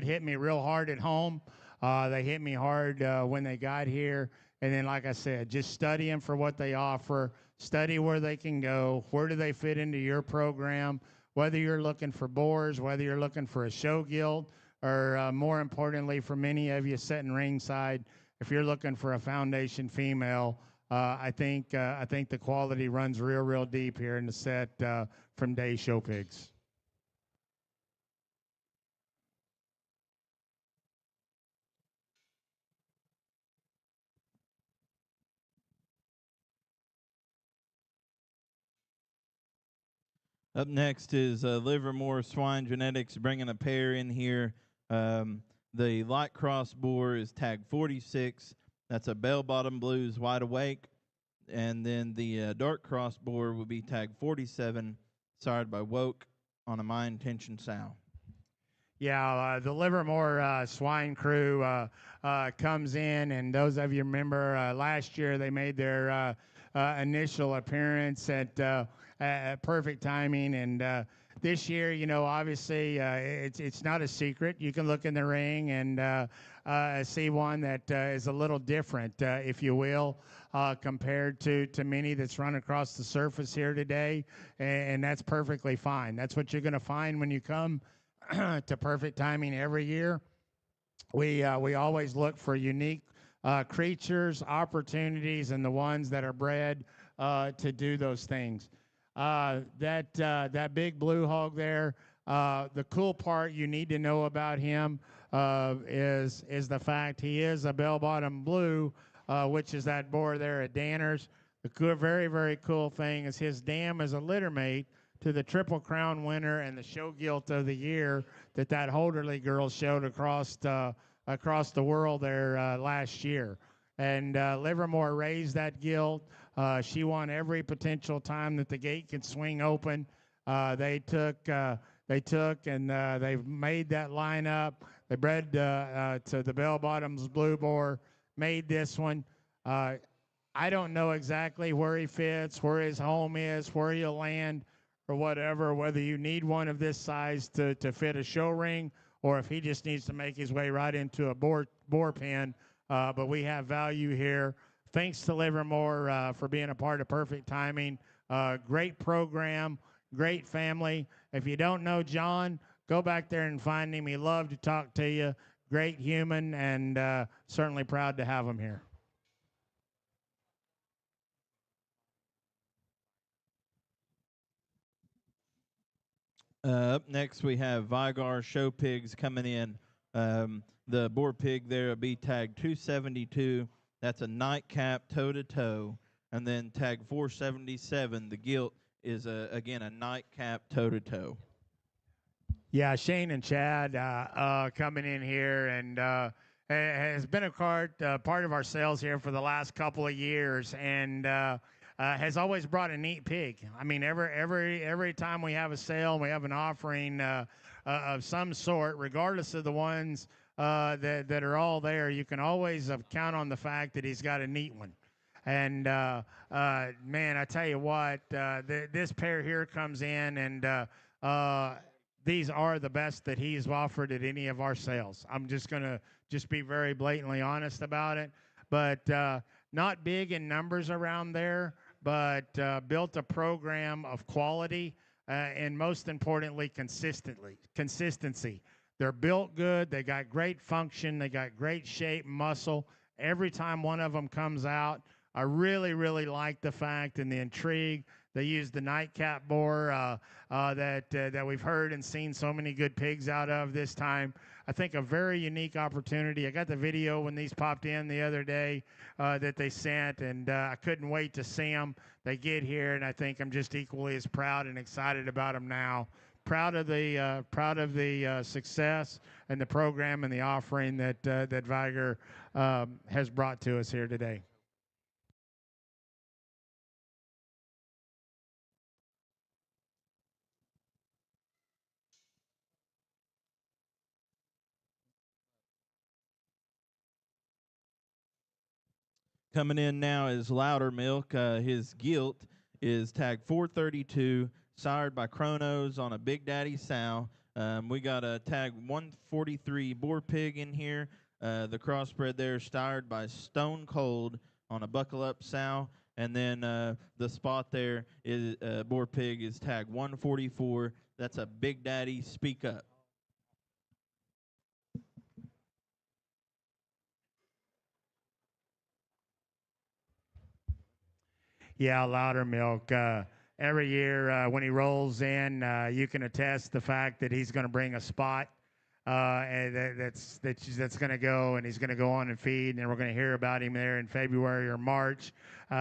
hit me real hard at home. They hit me hard when they got here. And then, like I said, just study them for what they offer, study where they can go, where do they fit into your program, whether you're looking for boars, whether you're looking for a show gilt, or more importantly, for many of you sitting ringside, if you're looking for a foundation female, I think the quality runs real deep here in the set from Day Show Pigs. Up next is Livermore Swine Genetics bringing a pair in here. The light cross boar is tag 46. That's a bell-bottom blues wide awake. And then the dark cross boar will be tag 47, sired by Woke on a My Intention sow. Yeah, the Livermore Swine Crew comes in, and those of you remember last year they made their initial appearance at Perfect Timing, and this year, you know, obviously it's not a secret. You can look in the ring and see one that is a little different, if you will, compared to many that's run across the surface here today, and that's perfectly fine. That's what you're going to find when you come to Perfect Timing every year. We always look for unique creatures, opportunities, and the ones that are bred to do those things. That big blue hog there, the cool part you need to know about him is the fact he is a bell-bottom blue, which is that boar there at Danner's. The very, very cool thing is his dam is a litter mate to the Triple Crown winner and the show gilt of the year that Holderly girl showed across the world there last year. And Livermore raised that gilt. She won every potential time that the gate could swing open. They took and they've made that lineup. They bred to the Bell Bottoms Blue Boar. made this one. I don't know exactly where he fits, where his home is, where he'll land, or whatever, whether you need one of this size to fit a show ring, or if he just needs to make his way right into a boar pen. But we have value here. Thanks to Livermore for being a part of Perfect Timing. Great program, great family. If you don't know John, go back there and find him. He loved to talk to you. Great human, and certainly proud to have him here. Up next, we have Vigar Show Pigs coming in. The boar pig there will be tag 272. That's a nightcap toe-to-toe. And then tag 477, the gilt, is, again, a nightcap toe-to-toe. Yeah, Shane and Chad coming in here, and has been a part of our sales here for the last couple of years, and has always brought a neat pig. I mean, every time we have a sale, we have an offering of some sort, regardless of the ones that are all there. You can always count on the fact that he's got a neat one. And man, I tell you what, this pair here comes in, and these are the best that he's offered at any of our sales. I'm just going to be very blatantly honest about it. But not big in numbers around there, but built a program of quality and most importantly, consistency. They're built good. They got great function. They got great shape, muscle. Every time one of them comes out, I really, really like the fact and the intrigue. They use the nightcap boar that we've heard and seen so many good pigs out of this time. I think a very unique opportunity. I got the video when these popped in the other day that they sent, and I couldn't wait to see them. They get here, and I think I'm just equally as proud and excited about them now. Proud of the success and the program and the offering that Vigar has brought to us here today. Coming in now is Louder Milk. His gilt is tag 432, sired by Chronos on a Big Daddy sow. We got a tag 143 boar pig in here. The crossbred there sired by Stone Cold on a Buckle Up sow. And then the spot there is boar pig is tag 144. That's a Big Daddy Speak Up. Yeah, Louder Milk. Every year when he rolls in, you can attest the fact that he's going to bring a spot and that's going to go, and he's going to go on and feed, and we're going to hear about him there in February or March.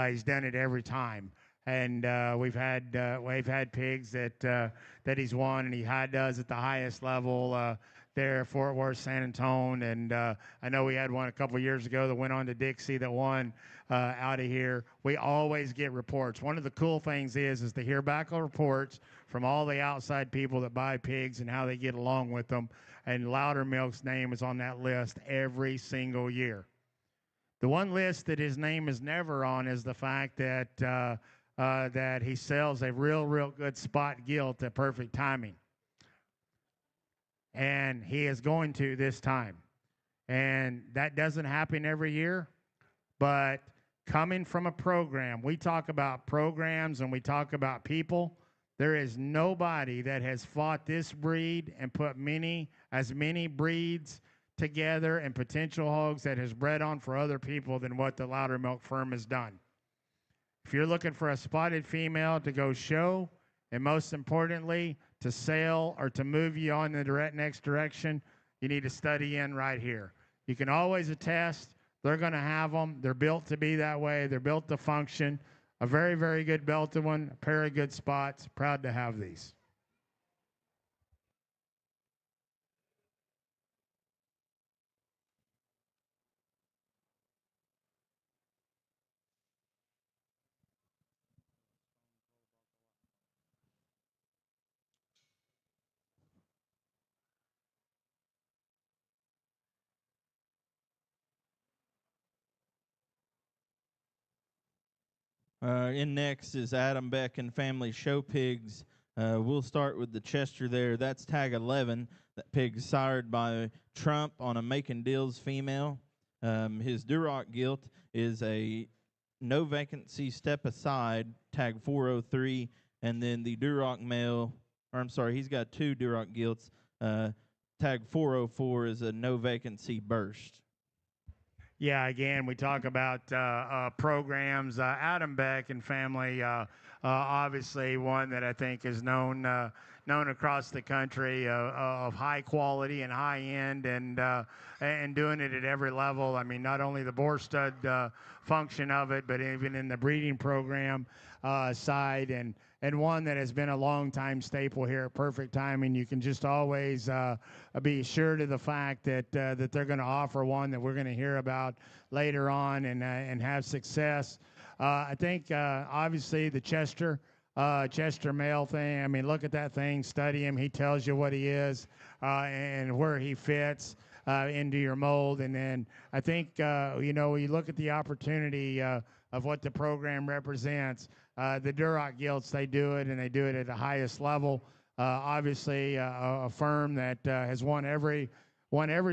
He's done it every time, and we've had pigs that he's won, and he does at the highest level. There, Fort Worth, San Antonio, and I know we had one a couple years ago that went on to Dixie that won out of here. We always get reports. One of the cool things is to hear back on reports from all the outside people that buy pigs and how they get along with them. And Louder Milk's name is on that list every single year. The one list that his name is never on is the fact that that he sells a real good spot gilt at Perfect Timing. And he is going to this time. And that doesn't happen every year, but coming from a program, we talk about programs and we talk about people. There is nobody that has fought this breed and put as many breeds together and potential hogs that has bred on for other people than what the Louder Milk firm has done. If you're looking for a spotted female to go show, and most importantly, to sell or to move you on the next direction, you need to study in right here. You can always attest they're going to have them. They're built to be that way. They're built to function. A very, very good belted one, a pair of good spots. Proud to have these. In next is Adam Beck and Family Show Pigs. We'll start with the Chester there. That's tag 11. That pig's sired by Trump on a Making Deals female. His Duroc gilt is a no vacancy step aside, tag 403. And then the Duroc male, or I'm sorry, he's got two Duroc gilts. Tag 404 is a no vacancy burst. Yeah, again, we talk about programs. Adam Beck and Family, obviously one that I think is known across the country of high quality and high end, and doing it at every level. I mean, not only the bore stud function of it, but even in the breeding program side, and one that has been a long time staple here at Perfect Timing. You can just always be assured of the fact that they're going to offer one that we're going to hear about later on and have success. I think obviously the Chester male thing. I mean, look at that thing, study him. He tells you what he is and where he fits into your mold. And then I think you look at the opportunity of what the program represents. The Duroc gilts, they do it, and they do it at the highest level. Obviously, a firm that has won every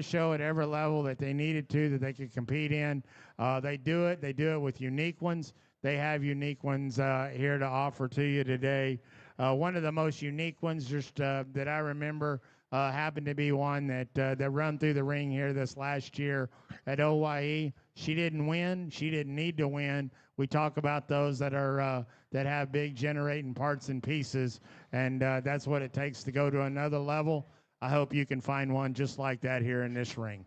show at every level that they needed to, that they could compete in. They do it with unique ones. They have unique ones here to offer to you today. One of the most unique ones just that I remember happened to be one that run through the ring here this last year at OYE. She didn't win. She didn't need to win. We talk about those that are that have big generating parts and pieces, and that's what it takes to go to another level. I hope you can find one just like that here in this ring.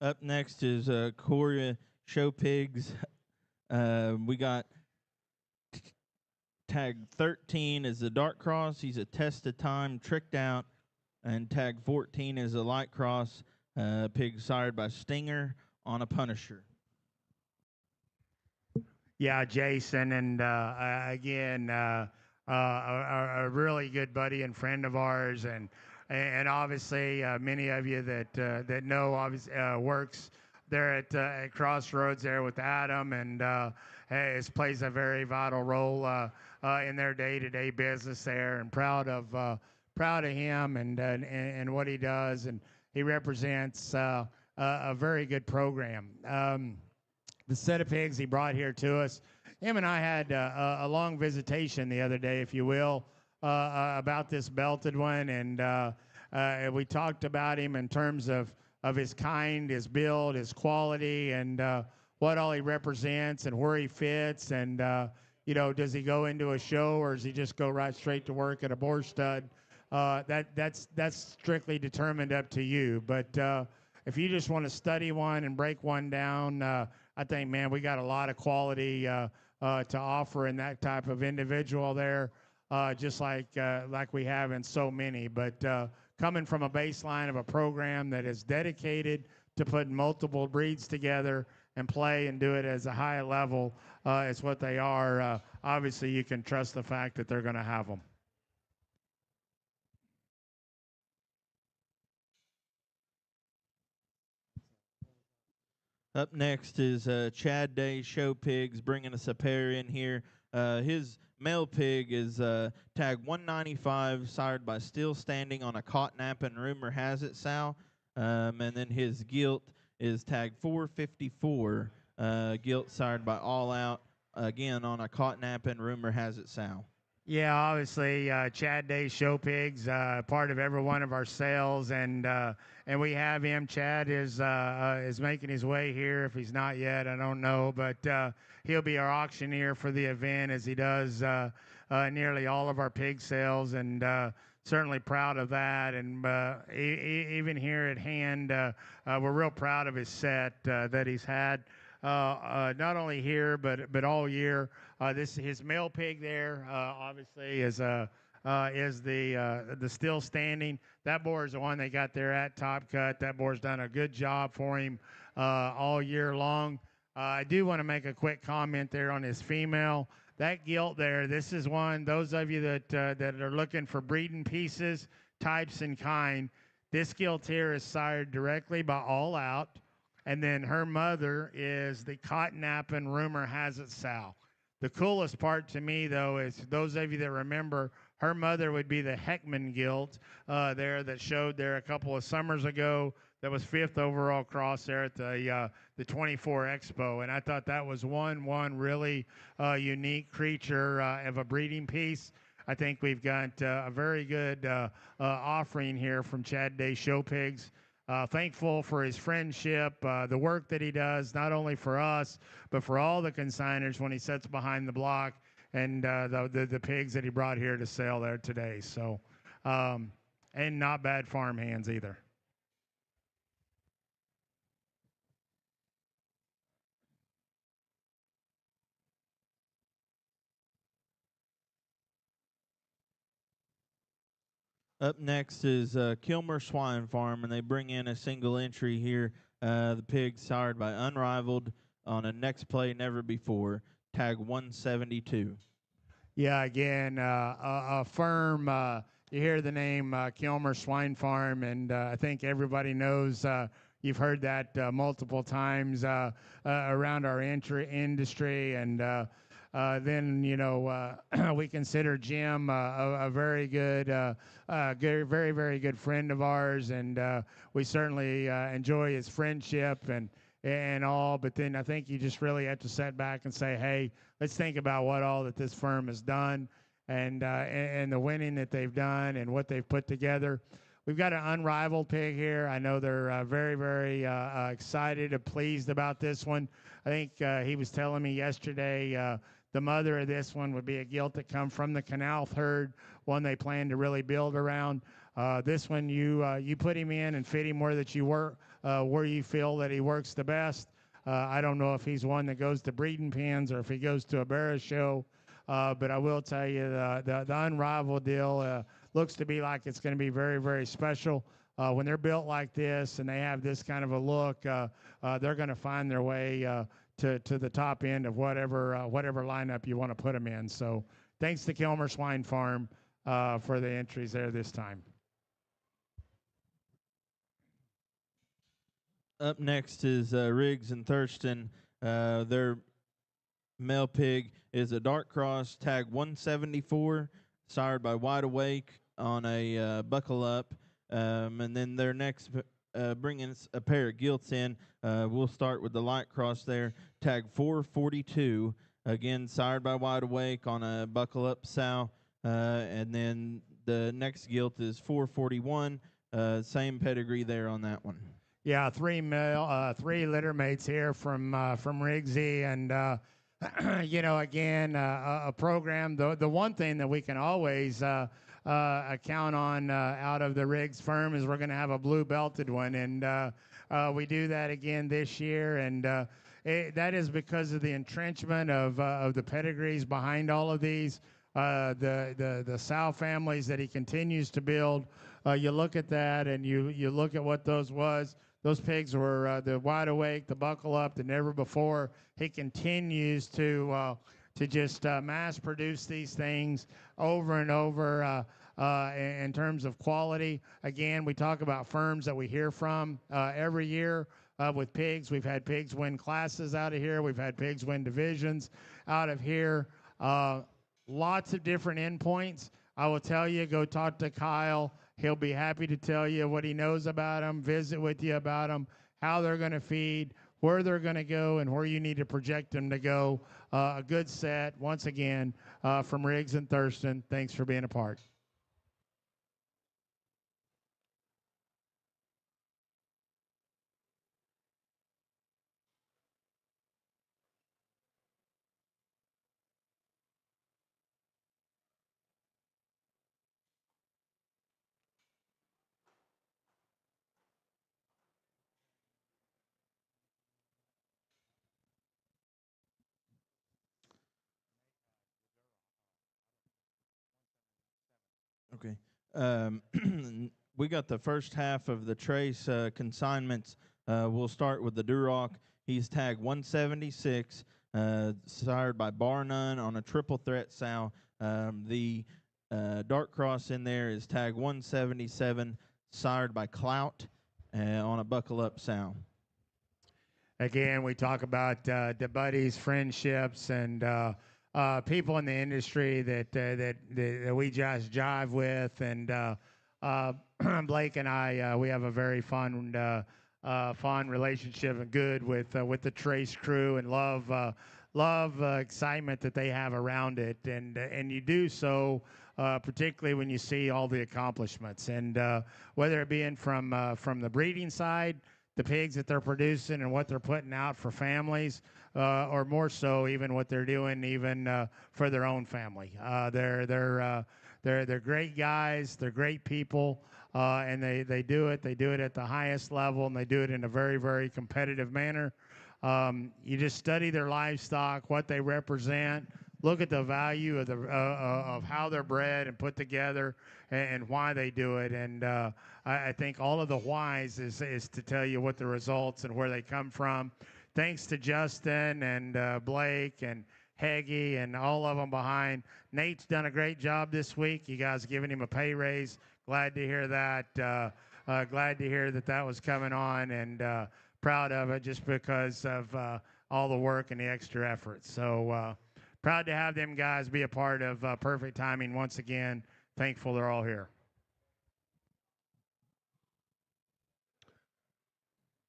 Up next is Korea Show Pigs. We got tag 13 is the Dark Cross. He's a test of time, tricked out. And tag 14 is a Light Cross. Pig sired by Stinger on a Punisher. Yeah, Jason, and again, a really good buddy and friend of ours, and obviously many of you that know obviously works there at Crossroads there with Adam, and plays a very vital role in their day-to-day business there, and proud of him and what he does, and he represents a very good program. The set of pigs he brought here to us. Him and I had a long visitation the other day, if you will, about this belted one, and we talked about him in terms of his kind, his build, his quality, and what all he represents and where he fits, and does he go into a show or does he just go right straight to work at a bore stud? That's strictly determined up to you, but if you just want to study one and break one down, I think, man, we got a lot of quality to offer in that type of individual there, just like we have in so many. But coming from a baseline of a program that is dedicated to putting multiple breeds together and play and do it as a high level, is what they are. Obviously, you can trust the fact that they're going to have them. Up next is Chad Day Show Pigs, bringing us a pair in here. His male pig is tag 195, sired by Still Standing on a Cotton-Appin' Rumor Has It sow. And then his gilt is tag 454, gilt sired by All Out, again on a Cotton-Appin' Rumor Has It sow. Yeah, obviously, Chad Day Show Pigs, part of every one of our sales, and we have him. Chad is making his way here. If he's not yet, I don't know, but he'll be our auctioneer for the event, as he does nearly all of our pig sales, and certainly proud of that. And even here at hand, we're real proud of his set that he's had. Not only here, but all year. His male pig there, obviously, is the Still Standing. That boar is the one they got there at Top Cut. That boar's done a good job for him all year long. I do want to make a quick comment there on his female. That gilt there, this is one, those of you that are looking for breeding pieces, types, and kind, this gilt here is sired directly by All Out. And then her mother is the Cotton Appin' Rumor Has It Sow. The coolest part to me, though, is those of you that remember, her mother would be the Heckman gilt there that showed there a couple of summers ago that was 5th overall cross there at the 24 Expo. And I thought that was one really unique creature of a breeding piece. I think we've got a very good offering here from Chad Day Show Pigs. Thankful for his friendship, the work that he does, not only for us, but for all the consigners when he sits behind the block, and the pigs that he brought here to sell there today. So, and not bad farm hands either. Up next is Kilmer Swine Farm, and they bring in a single entry here. The pig sired by Unrivaled on a next play never before, tag 172. Yeah, again, a firm. You hear the name Kilmer Swine Farm, and I think everybody knows. You've heard that multiple times around our industry, and then we consider Jim a very good, very very good friend of ours, and we certainly enjoy his friendship and all. But then I think you just really have to sit back and say, hey, let's think about what all that this firm has done and the winning that they've done and what they've put together. We've got an unrivaled pig here. I know they're very, very excited and pleased about this one. I think he was telling me yesterday the mother of this one would be a gilt that come from the canal herd, one they plan to really build around. This one, you put him in and fit him where that you work, where you feel that he works the best. I don't know if he's one that goes to breeding pens or if he goes to a Barra show, but I will tell you the unrivaled deal looks to be like it's going to be very, very special. When they're built like this and they have this kind of a look, they're going to find their way to the top end of whatever lineup you want to put them in. So thanks to Kilmer Swine Farm for the entries there this time. Up next is Riggs and Thurston. Their male pig is a dark cross, tag 174, sired by Wide Awake on a buckle up. And then their next bringing a pair of gilts in. We'll start with the light cross there, tag 442, again sired by Wide Awake on a buckle up sow. And then the next gilt is 441, same pedigree there on that one. Yeah, three litter mates here from Riggsy, and again, a program. The one thing that we can always count on out of the Riggs firm is we're going to have a blue belted one, and we do that again this year, and that is because of the entrenchment of the pedigrees behind all of these. The sow families that he continues to build. You look at that, and you look at what those was. Those pigs were the Wide Awake, the buckle up, the never before. He continues to just mass produce these things over and over in terms of quality. Again, we talk about firms that we hear from every year with pigs. We've had pigs win classes out of here. We've had pigs win divisions out of here. Lots of different endpoints. I will tell you, go talk to Kyle. He'll be happy to tell you what he knows about them, visit with you about them, how they're going to feed, where they're going to go, and where you need to project them to go. A good set, once again, from Riggs and Thurston. Thanks for being a part. Okay. We got the first half of the Trace consignments. We'll start with the Duroc. He's tagged 176, sired by Bar None on a triple threat sow. The dark cross in there is tagged 177, sired by Clout on a buckle up sow. Again, we talk about the buddies, friendships, and people in the industry that we just jive with. And Blake and I, we have a very fond relationship and good with the Trace crew, and love excitement that they have around it. And you do so. Particularly when you see all the accomplishments, and whether it be from the breeding side, the pigs that they're producing and what they're putting out for families, or more so even what they're doing even for their own family. They're great guys. They're great people, and they do it. They do it at the highest level, and they do it in a very, very competitive manner. You just study their livestock, what they represent. Look at the value of how they're bred and put together, and why they do it. And I think all of the whys is to tell you what the results and where they come from. Thanks to Justin and Blake and Heggie and all of them behind. Nate's done a great job this week. You guys giving him a pay raise. Glad to hear that. Glad to hear that was coming on, and proud of it just because of all the work and the extra effort. So proud to have them guys be a part of Perfect Timing once again. Thankful they're all here.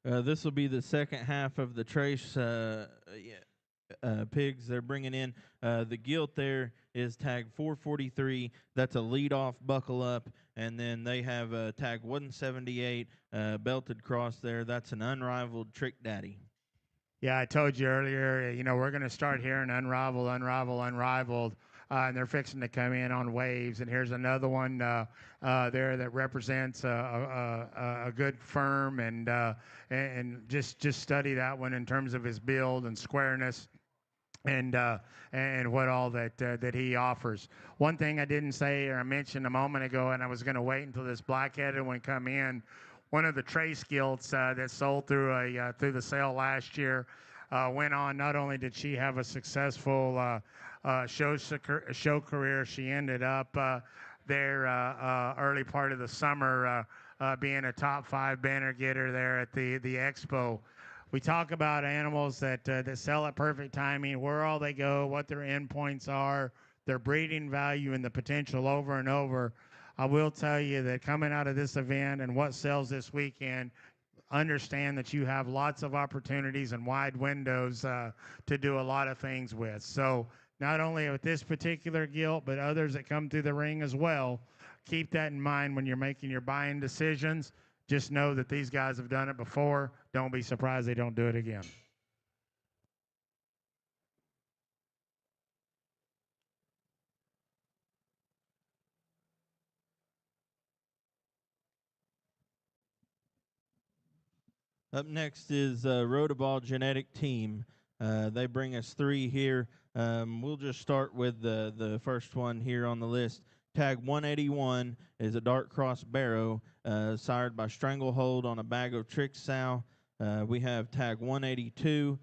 This will be the second half of the Trace pigs they're bringing in. The gilt there is tag 443. That's a lead-off buckle up. And then they have tag 178 belted cross there. That's an unrivaled Trick Daddy. Yeah, I told you earlier, we're going to start hearing unrivaled, unrivaled, and they're fixing to come in on waves. And here's another one there that represents a good firm, and just study that one in terms of his build and squareness, and what all that he offers. One thing I didn't say or I mentioned a moment ago, and I was going to wait until this black-headed one come in. One of the Trace gilts that sold through the sale last year went on. Not only did she have a successful show career, she ended up there early part of the summer being a top 5 banner getter there at the expo. We talk about animals that sell at Perfect Timing, where all they go, what their endpoints are, their breeding value, and the potential over and over. I will tell you that coming out of this event and what sells this weekend, understand that you have lots of opportunities and wide windows to do a lot of things with. So not only with this particular gilt, but others that come through the ring as well. Keep that in mind when you're making your buying decisions. Just know that these guys have done it before. Don't be surprised they don't do it again. Up next is Rotoball Genetic Team. They bring us 3 here. We'll just start with the first one here on the list. Tag 181 is a dark cross barrow, sired by Stranglehold on a bag of trick sow. We have tag 182,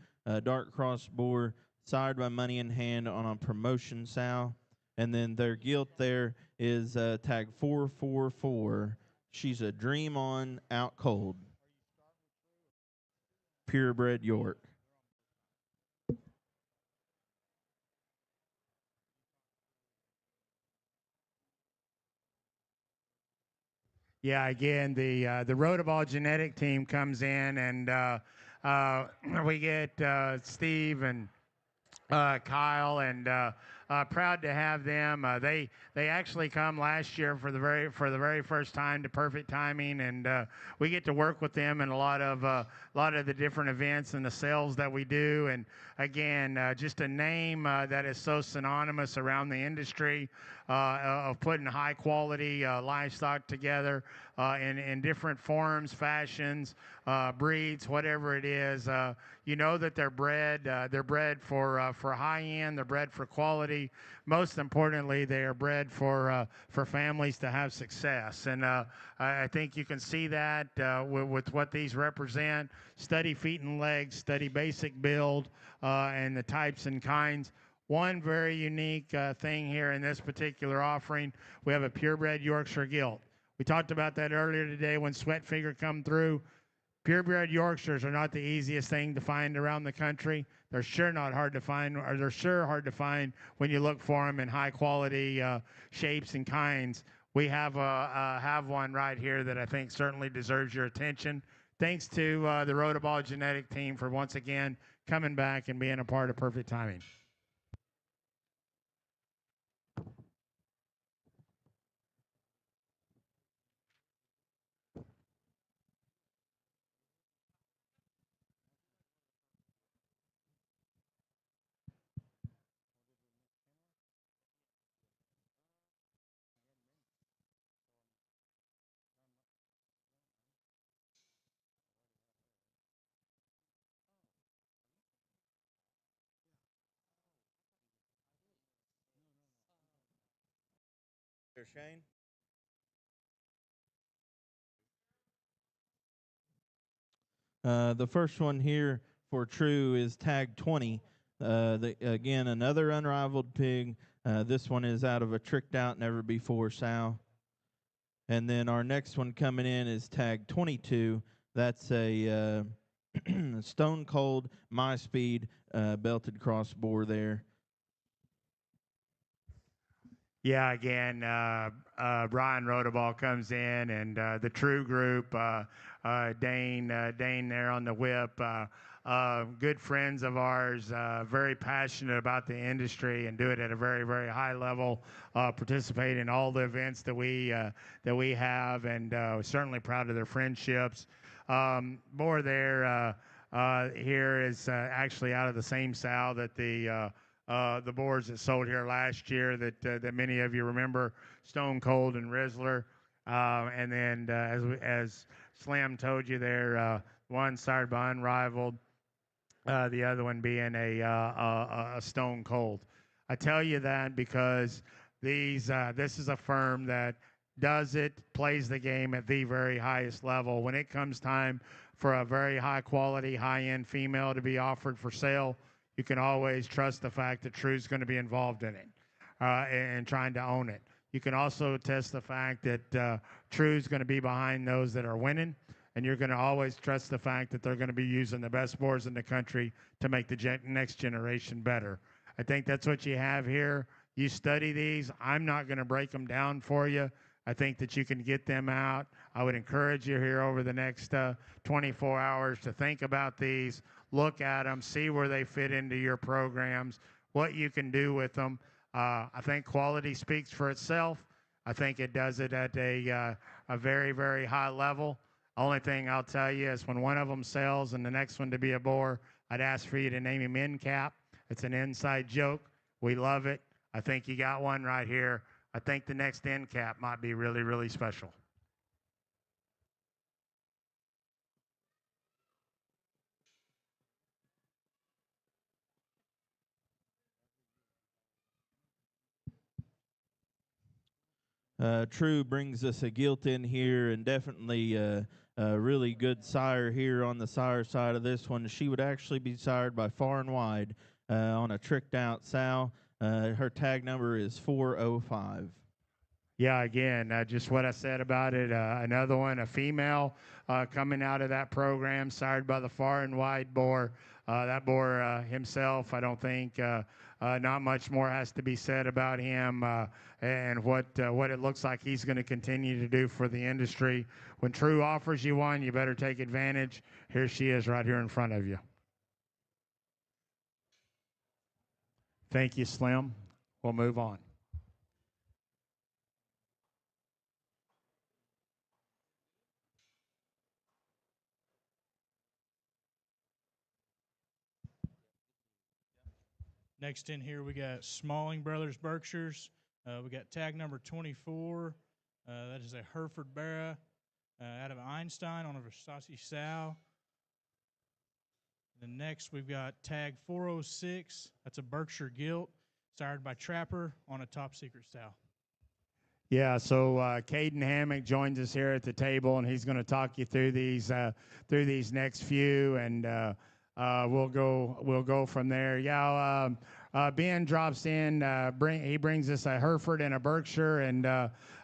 dark cross boar, sired by Money in Hand on a promotion sow. And then their gilt there is tag 444. She's a Dream On Out Cold. Purebred York. Yeah, again, the Rotoball genetic team comes in, and we get Steve and Kyle, and proud to have them. They actually come last year for the very first time to Perfect Timing, and we get to work with them in a lot of the different events and the sales that we do. And again, just a name that is so synonymous around the industry of putting high quality livestock together in different forms, fashions, breeds, whatever it is. You know that they're bred for high end. They're bred for quality. quality. Most importantly, they are bred for families to have success. And I think you can see that with what these represent. Steady feet and legs, steady basic build, and the types and kinds. One very unique thing here in this particular offering, we have a purebred Yorkshire gilt. We talked about that earlier today when Sweat Figure come through. Purebred Yorkshires are not the easiest thing to find around the country. They're sure not hard to find, or they're sure hard to find when you look for them in high quality shapes and kinds. We have one right here that I think certainly deserves your attention. Thanks to the Rotoball genetic team for once again coming back and being a part of Perfect Timing. Here, Shane. The first one here for True is tag 20. Again, another unrivaled pig. This one is out of a tricked out, never before sow. And then our next one coming in is tag 22. That's a Stone Cold My Speed belted cross bore there. Yeah, again, Brian Rotoball comes in, and the True Group, Dane there on the whip, good friends of ours, very passionate about the industry and do it at a very, very high level, participate in all the events that we have, and certainly proud of their friendships. More there here is actually out of the same sow that the boars that sold here last year that many of you remember, Stone Cold and Rizzler. And then as Slim told you there, one sired by Unrivaled, the other one being a Stone Cold. I tell you that because this is a firm that plays the game at the very highest level. When it comes time for a very high quality, high end female to be offered for sale, you can always trust the fact that True's going to be involved in it and trying to own it. You can also test the fact that True's going to be behind those that are winning, and you're going to always trust the fact that they're going to be using the best boars in the country to make the next generation better. I think that's what you have here. You study these. I'm not going to break them down for you. I think that you can get them out. I would encourage you here over the next 24 hours to think about these, look at them, see where they fit into your programs, what you can do with them. I think quality speaks for itself. I think it does it at a very, very high level. Only thing I'll tell you is when one of them sells and the next one to be a boar, I'd ask for you to name him End Cap. It's an inside joke. We love it. I think you got one right here. I think the next End Cap might be really, really special. True brings us a gilt in here, and definitely a really good sire here on the sire side of this one. She would actually be sired by Far and Wide on a tricked out sow. Her tag number is 405. Yeah, again, just what I said about it. Another one, a female coming out of that program, sired by the Far and Wide boar. That boar himself, I don't think not much more has to be said about him and what it looks like he's going to continue to do for the industry. When True offers you one, you better take advantage. Here she is right here in front of you. Thank you, Slim. We'll move on. Next in here, we got Smalling Brothers Berkshires. We got tag number 24. That is a Hereford Barra out of Einstein on a Versace sow. The next, we've got tag 406. That's a Berkshire Gilt, sired by Trapper on a top secret style. Yeah, so Caden Hammock joins us here at the table, and he's going to talk you through these next few, and we'll go from there. Yeah, Ben drops in. He brings us a Hereford and a Berkshire, and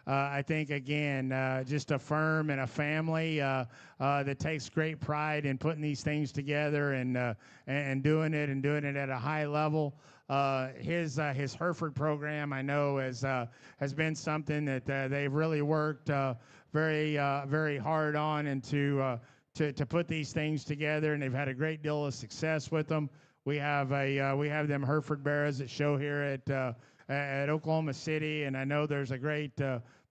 I think again just a firm and a family that takes great pride in putting these things together and doing it at a high level. His Hereford program, I know, has been something that they've really worked very hard on, and to put these things together, and they've had a great deal of success with them. We have them Hereford Bears that show here at Oklahoma City, and I know there's a great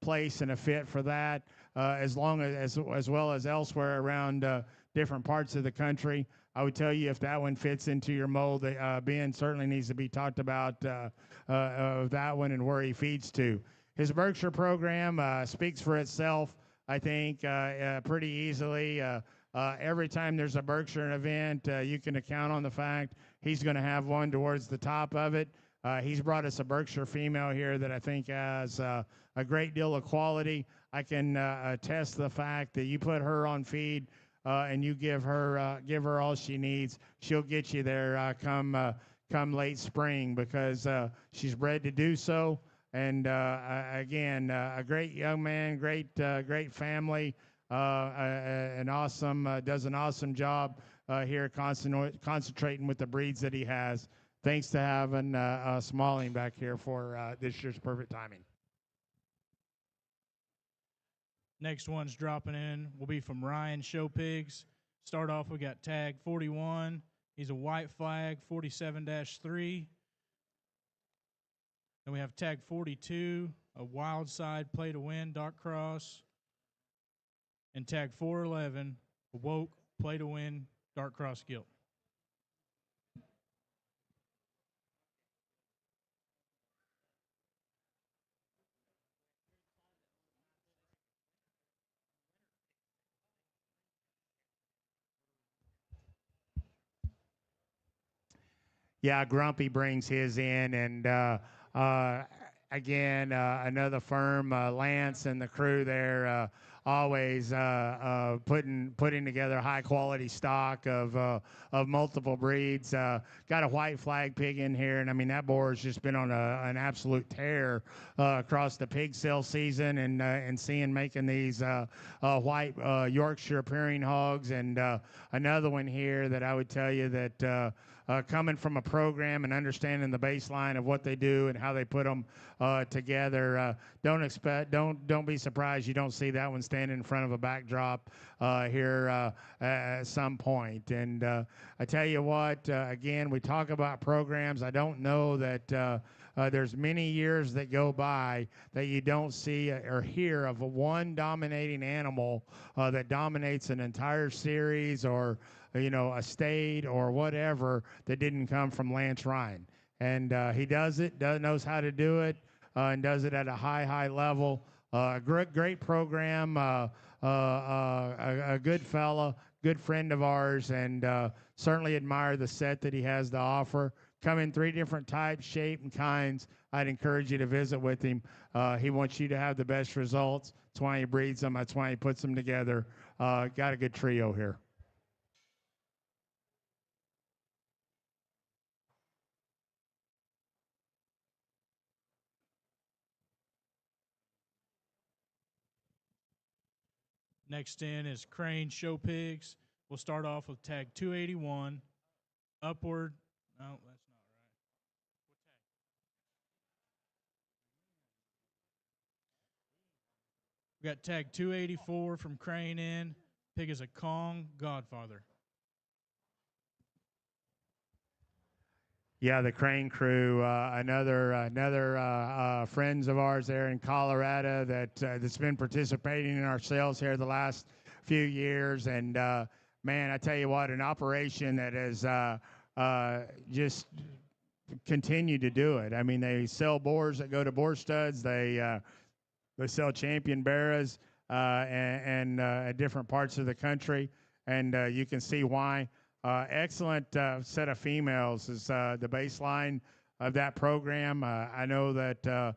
place and a fit for that, as well as elsewhere around different parts of the country. I would tell you, if that one fits into your mold, Ben certainly needs to be talked about of that one and where he feeds to. His Berkshire program speaks for itself, I think, pretty easily. Every time there's a Berkshire event, you can count on the fact he's going to have one towards the top of it. He's brought us a Berkshire female here that I think has a great deal of quality. I can attest to the fact that you put her on feed, and you give her all she needs, she'll get you there come late spring, because she's bred to do so. And again, a great young man, great family, does an awesome job here concentrating with the breeds that he has. Thanks to having Smalling back here for this year's perfect timing. Next one's dropping in will be from Ryan Show Pigs. Start off, we got tag 41. He's a white flag, 47-3. Then we have tag 42, a wild side play to win, dark cross. And tag 411, a woke play to win, dark cross gilt. Yeah, Grumpy brings his in, and again, another firm, Lance and the crew there, always putting together high quality stock of multiple breeds. Got a white flag pig in here, and I mean that boar has just been on an absolute tear across the pig sale season, and making these white Yorkshire appearing hogs, and another one here that I would tell you that. Coming from a program and understanding the baseline of what they do and how they put them together, don't be surprised you don't see that one standing in front of a backdrop here at some point. And I tell you what, again, we talk about programs. I don't know that there's many years that go by that you don't see or hear of one dominating animal that dominates an entire series, or a state or whatever, that didn't come from Lance Ryan. And he knows how to do it, and does it at a high level. Great program, a good fella, good friend of ours, and certainly admire the set that he has to offer. Come in 3 different types, shape, and kinds. I'd encourage you to visit with him. He wants you to have the best results. That's why he breeds them. That's why he puts them together. Got a good trio here. Next in is Crane Show Pigs. We'll start off with tag 281, upward. No, that's not right. We got tag 284 from Crane in. Pig is a Kong Godfather. Yeah, the Crane crew, another friends of ours there in Colorado that's been participating in our sales here the last few years, and man, I tell you what, an operation that has just continued to do it. I mean, they sell boars that go to boar studs. They sell champion barras and at different parts of the country, and you can see why. Excellent set of females is the baseline. that program. I know that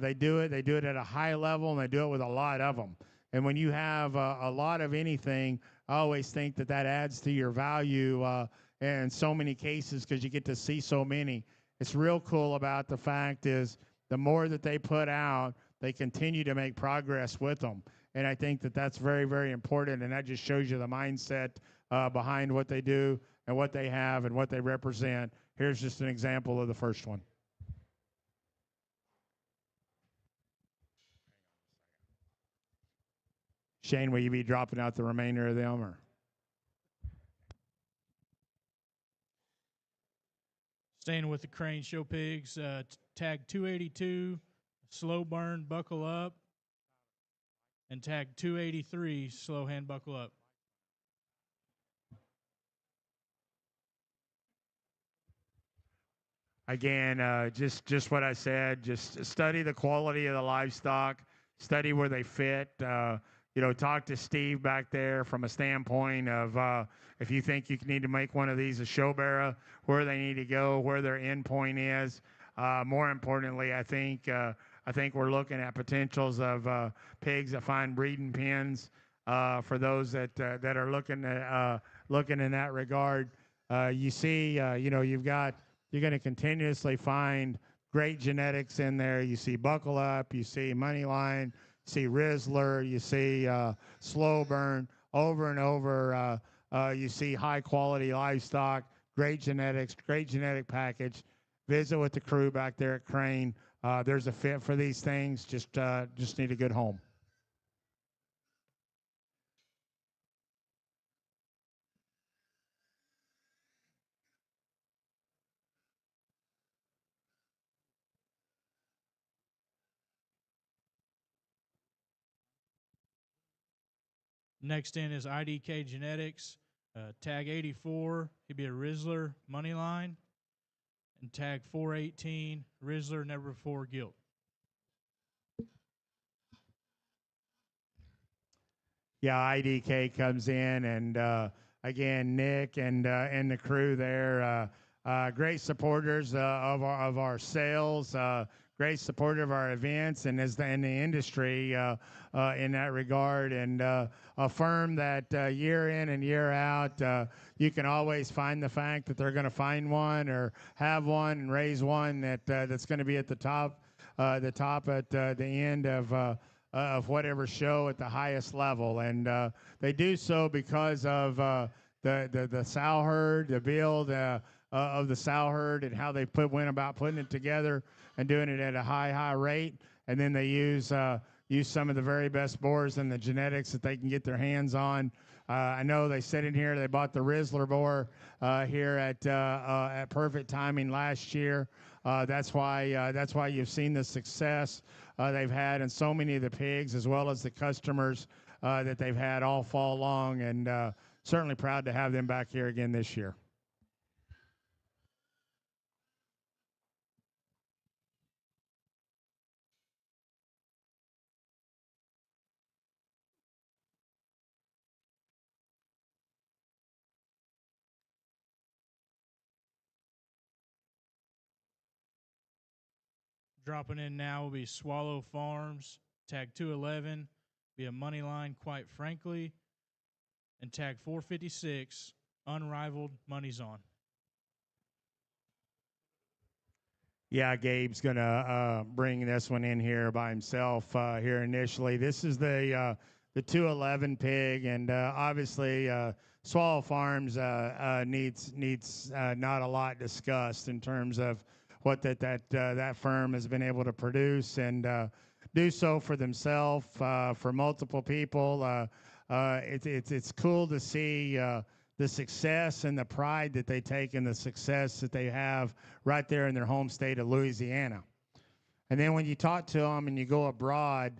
they do it. They do it at a high level, and they do it with a lot of them. And when you have a lot of anything, I always think that that adds to your value in so many cases because you get to see so many. It's real cool about the fact is the more that they put out, they continue to make progress with them. And I think that that's very, very important. And that just shows you the mindset behind what they do and what they have and what they represent. Here's just an example of the first one. Shane, will you be dropping out the remainder of them? Or? Staying with the Crane Show Pigs, tag 282, slow burn, buckle up, and tag 283, slow hand, buckle up. Again, just what I said. Just study the quality of the livestock. Study where they fit. Talk to Steve back there from a standpoint of if you think you need to make one of these a show bearer, where they need to go, where their end point is. More importantly, I think we're looking at potentials of pigs that find breeding pens for those that are looking in that regard. You're going to continuously find great genetics in there. You see Buckle Up, you see Moneyline, you see Rizzler, you see Slow Burn, over and over. You see high quality livestock, great genetics, great genetic package. Visit with the crew back there at Crane. There's a fit for these things. Just need a good home. Next in is IDK Genetics, tag 84, he'd be a Rizzler, Moneyline, and tag 418, Rizzler, never before gilt. Yeah, IDK comes in, and again, Nick and the crew there, great supporters of our sales, great supporter of our events, and in the industry in that regard, and a firm that year in and year out, you can always find the fact that they're going to find one or have one and raise one that's going to be at the top at the end of whatever show at the highest level, and they do so because of the sow herd, the build of the sow herd, and how they went about putting it together and doing it at a high rate, and then they use some of the very best boars and the genetics that they can get their hands on. I know they said in here they bought the Rizzler boar here at Perfect Timing last year. That's why you've seen the success they've had in so many of the pigs, as well as the customers that they've had all fall long, and certainly proud to have them back here again this year. Dropping in now will be Swallow Farms, tag 211, be a Moneyline, quite frankly, and tag 456, unrivaled, money's on. Yeah, Gabe's going to bring this one in here by himself here initially. This is the 211 pig, and obviously Swallow Farms needs not a lot discussed in terms of what that firm has been able to produce and do so for themselves, for multiple people. It's cool to see the success and the pride that they take in the success that they have right there in their home state of Louisiana. And then when you talk to them and you go abroad,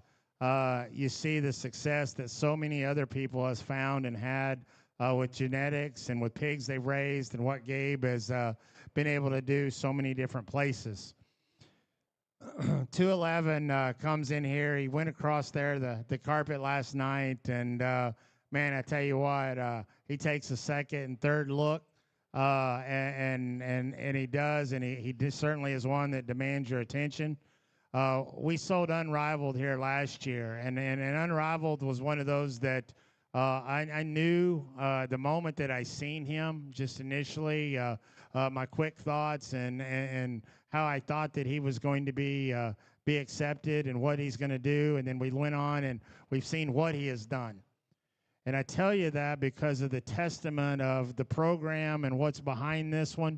you see the success that so many other people has found and had with genetics and with pigs they've raised, and what Gabe has been able to do so many different places. 211 comes in here. He went across there the carpet last night, and man, I tell you what, he takes a second and third look and he does, and he certainly is one that demands your attention. We sold Unrivaled here last year, and Unrivaled was one of those that I knew the moment that I seen him, just initially, my quick thoughts and how I thought that he was going to be accepted and what he's going to do, and then we went on and we've seen what he has done. And I tell you that because of the testament of the program and what's behind this one.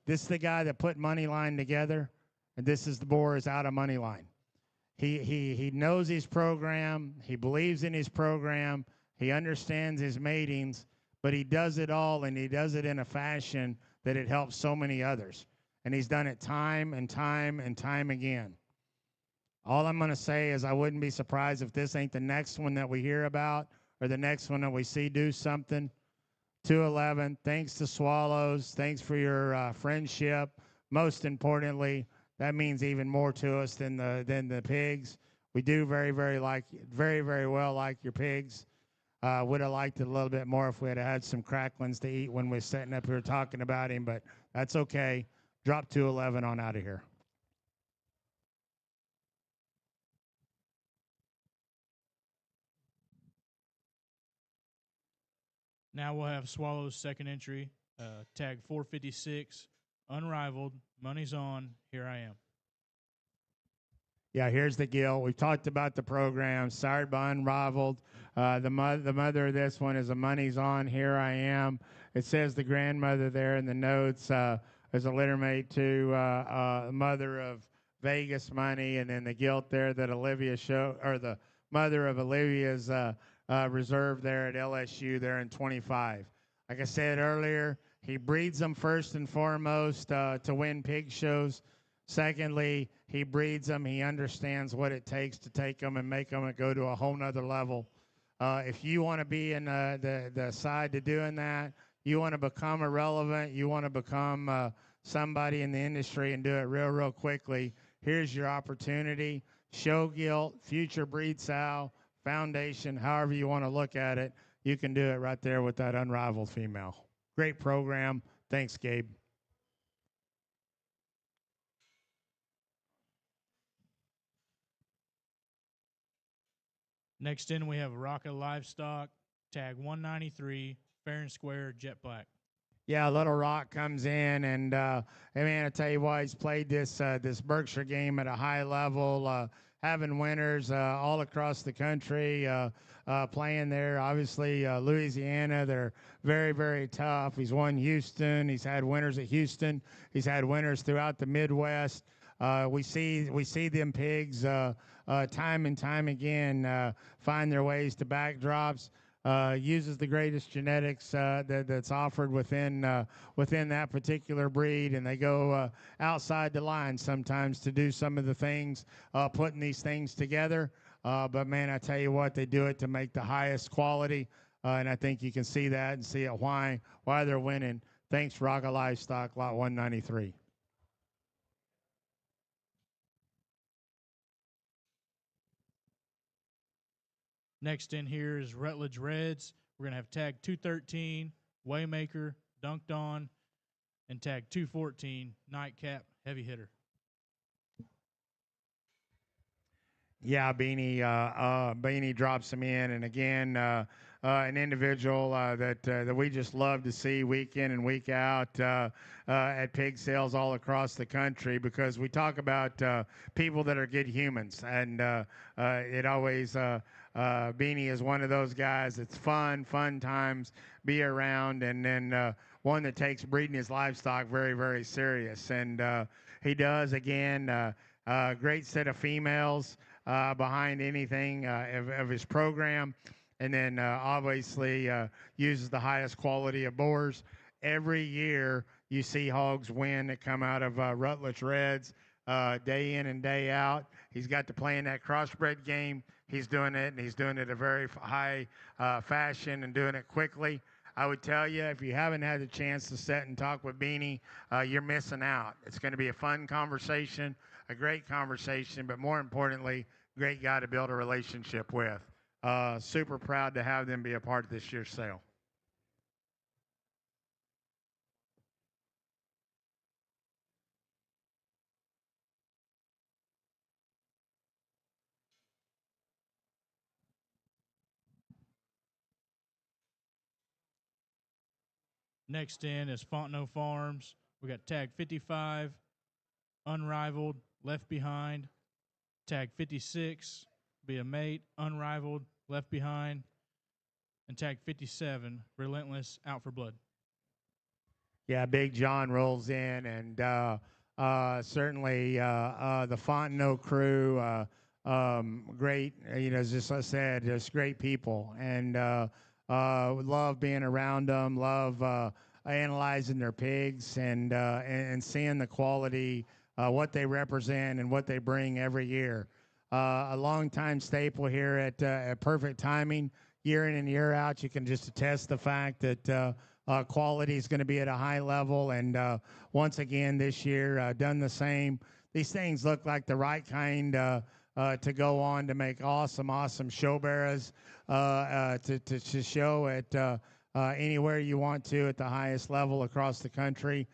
This is the guy that put Moneyline together, and this is the Boars out of Moneyline. He knows his program. He believes in his program. He understands his matings, but he does it all, and he does it in a fashion that it helps so many others. And he's done it time and time and time again. All I'm going to say is I wouldn't be surprised if this ain't the next one that we hear about or the next one that we see do something. 211, thanks to Swallows. Thanks for your friendship. Most importantly, that means even more to us than the pigs. We do very well like your pigs. Would have liked it a little bit more if we had some cracklings to eat when we're sitting up here talking about him, but that's okay. Drop 211 on out of here. Now we'll have Swallow's second entry, tag 456, Unrivaled, Money's On, Here I Am. Yeah, here's the gilt. We've talked about the program, sired by Unrivaled. The mother of this one is a Money's On, Here I Am. It says the grandmother there in the notes is a littermate to mother of Vegas Money, and then the gilt there that Olivia showed, or the mother of Olivia's reserve there at LSU there in 25. Like I said earlier, he breeds them first and foremost to win pig shows. Secondly, he breeds them. He understands what it takes to take them and make them go to a whole nother level. If you want to be in the side to doing that, you want to become irrelevant, you want to become somebody in the industry and do it real quickly, here's your opportunity. Show gilt, future breed sow, foundation, however you want to look at it, you can do it right there with that Unrivaled female. Great program. Thanks, Gabe. Next in, we have Rocket Livestock, tag 193, fair and square, jet black. Yeah, Little Rock comes in, and man, I tell you what, he's played this Berkshire game at a high level, having winners all across the country, playing there. Obviously, Louisiana, they're very tough. He's won Houston. He's had winners at Houston. He's had winners throughout the Midwest. We see them pigs time and time again find their ways to backdrops. Uses the greatest genetics that's offered within that particular breed, and they go outside the line sometimes to do some of the things, putting these things together. But man, I tell you what, they do it to make the highest quality, and I think you can see that and see it why they're winning. Thanks, Rocket Livestock, Lot 193. Next in here is Rutledge Reds. We're going to have tag 213, Waymaker, Dunked On, and tag 214, Nightcap, Heavy Hitter. Yeah, Beanie drops him in, and again, an individual that we just love to see week in and week out at pig sales all across the country, because we talk about people that are good humans, and it always Beanie is one of those guys that's fun times, be around, and then one that takes breeding his livestock very serious, and he does again. Great set of females behind anything of his program, and then obviously uses the highest quality of boars. Every year you see hogs win that come out of Rutledge Reds day in and day out. He's got to play in that crossbred game. He's doing it, and he's doing it a very high fashion and doing it quickly. I would tell you, if you haven't had the chance to sit and talk with Beanie, you're missing out. It's going to be a fun conversation, a great conversation, but more importantly, great guy to build a relationship with. Super proud to have them be a part of this year's sale. Next in is Fontenot Farms. We got tag 55, Unrivaled, Left Behind. Tag 56, Be a Mate, Unrivaled, Left Behind. And tag 57, Relentless, Out for Blood. Yeah, Big John rolls in, and certainly the Fontenot crew, great. Just I said, just great people, and love being around them. Love analyzing their pigs, and seeing the quality, what they represent, and what they bring every year. A long-time staple here at Perfect Timing, year in and year out. You can just attest the fact that. Quality is going to be at a high level, and once again this year done the same. These things look like the right kind to go on to make awesome show bearers to show at anywhere you want to at the highest level across the country.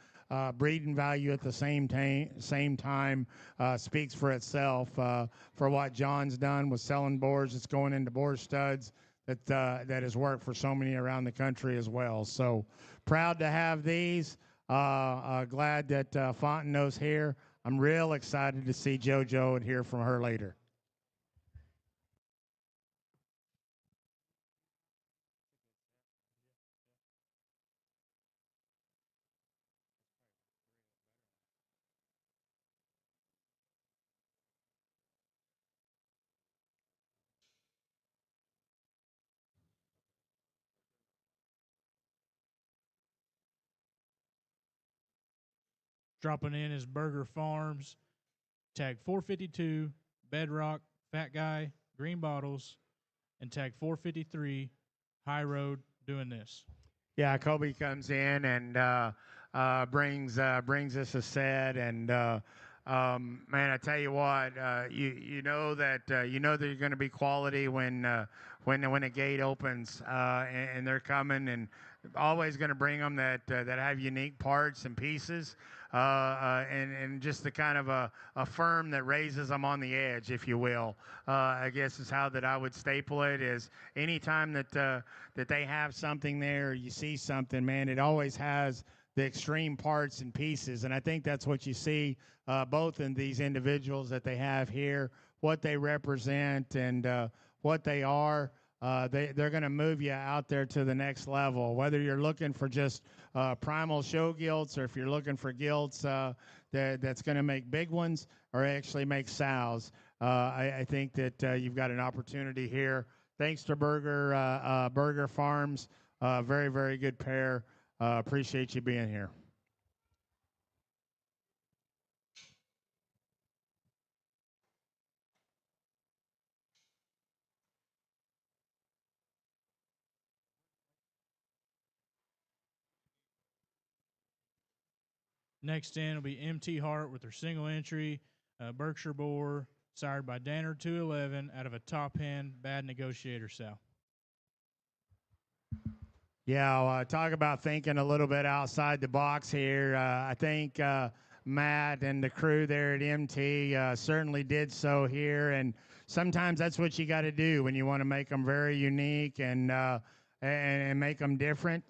Breeding value at the same time speaks for itself for what John's done with selling boars. It's going into boar studs. That has worked for so many around the country as well. So proud to have these. Glad that Fontenot's here. I'm real excited to see JoJo and hear from her later. Dropping in is Burger Farms. Tag 452, Bedrock, Fat Guy, Green Bottles. And tag 453, High Road, Doing This. Yeah, Kobe comes in and brings us a set, and man, I tell you what, you know that you're going to be quality when a gate opens, and they're coming, and always going to bring them that have unique parts and pieces, and just the kind of a firm that raises them on the edge, if you will. I guess is how that I would staple it. Is anytime that they have something there, you see something, man, it always has the extreme parts and pieces, and I think that's what you see both in these individuals that they have here, what they represent, and what they are. They're going to move you out there to the next level, whether you're looking for just primal show gilts, or if you're looking for gilts that's going to make big ones or actually make sows. I think that you've got an opportunity here. Thanks to Burger Farms. Very good pair. Appreciate you being here. Next in will be MT Hart with their single entry, Berkshire boar, sired by Danner 211 out of a top hand bad negotiator sow. Yeah, talk about thinking a little bit outside the box here. I think Matt and the crew there at MT certainly did so here, and sometimes that's what you got to do when you want to make them very unique and make them different.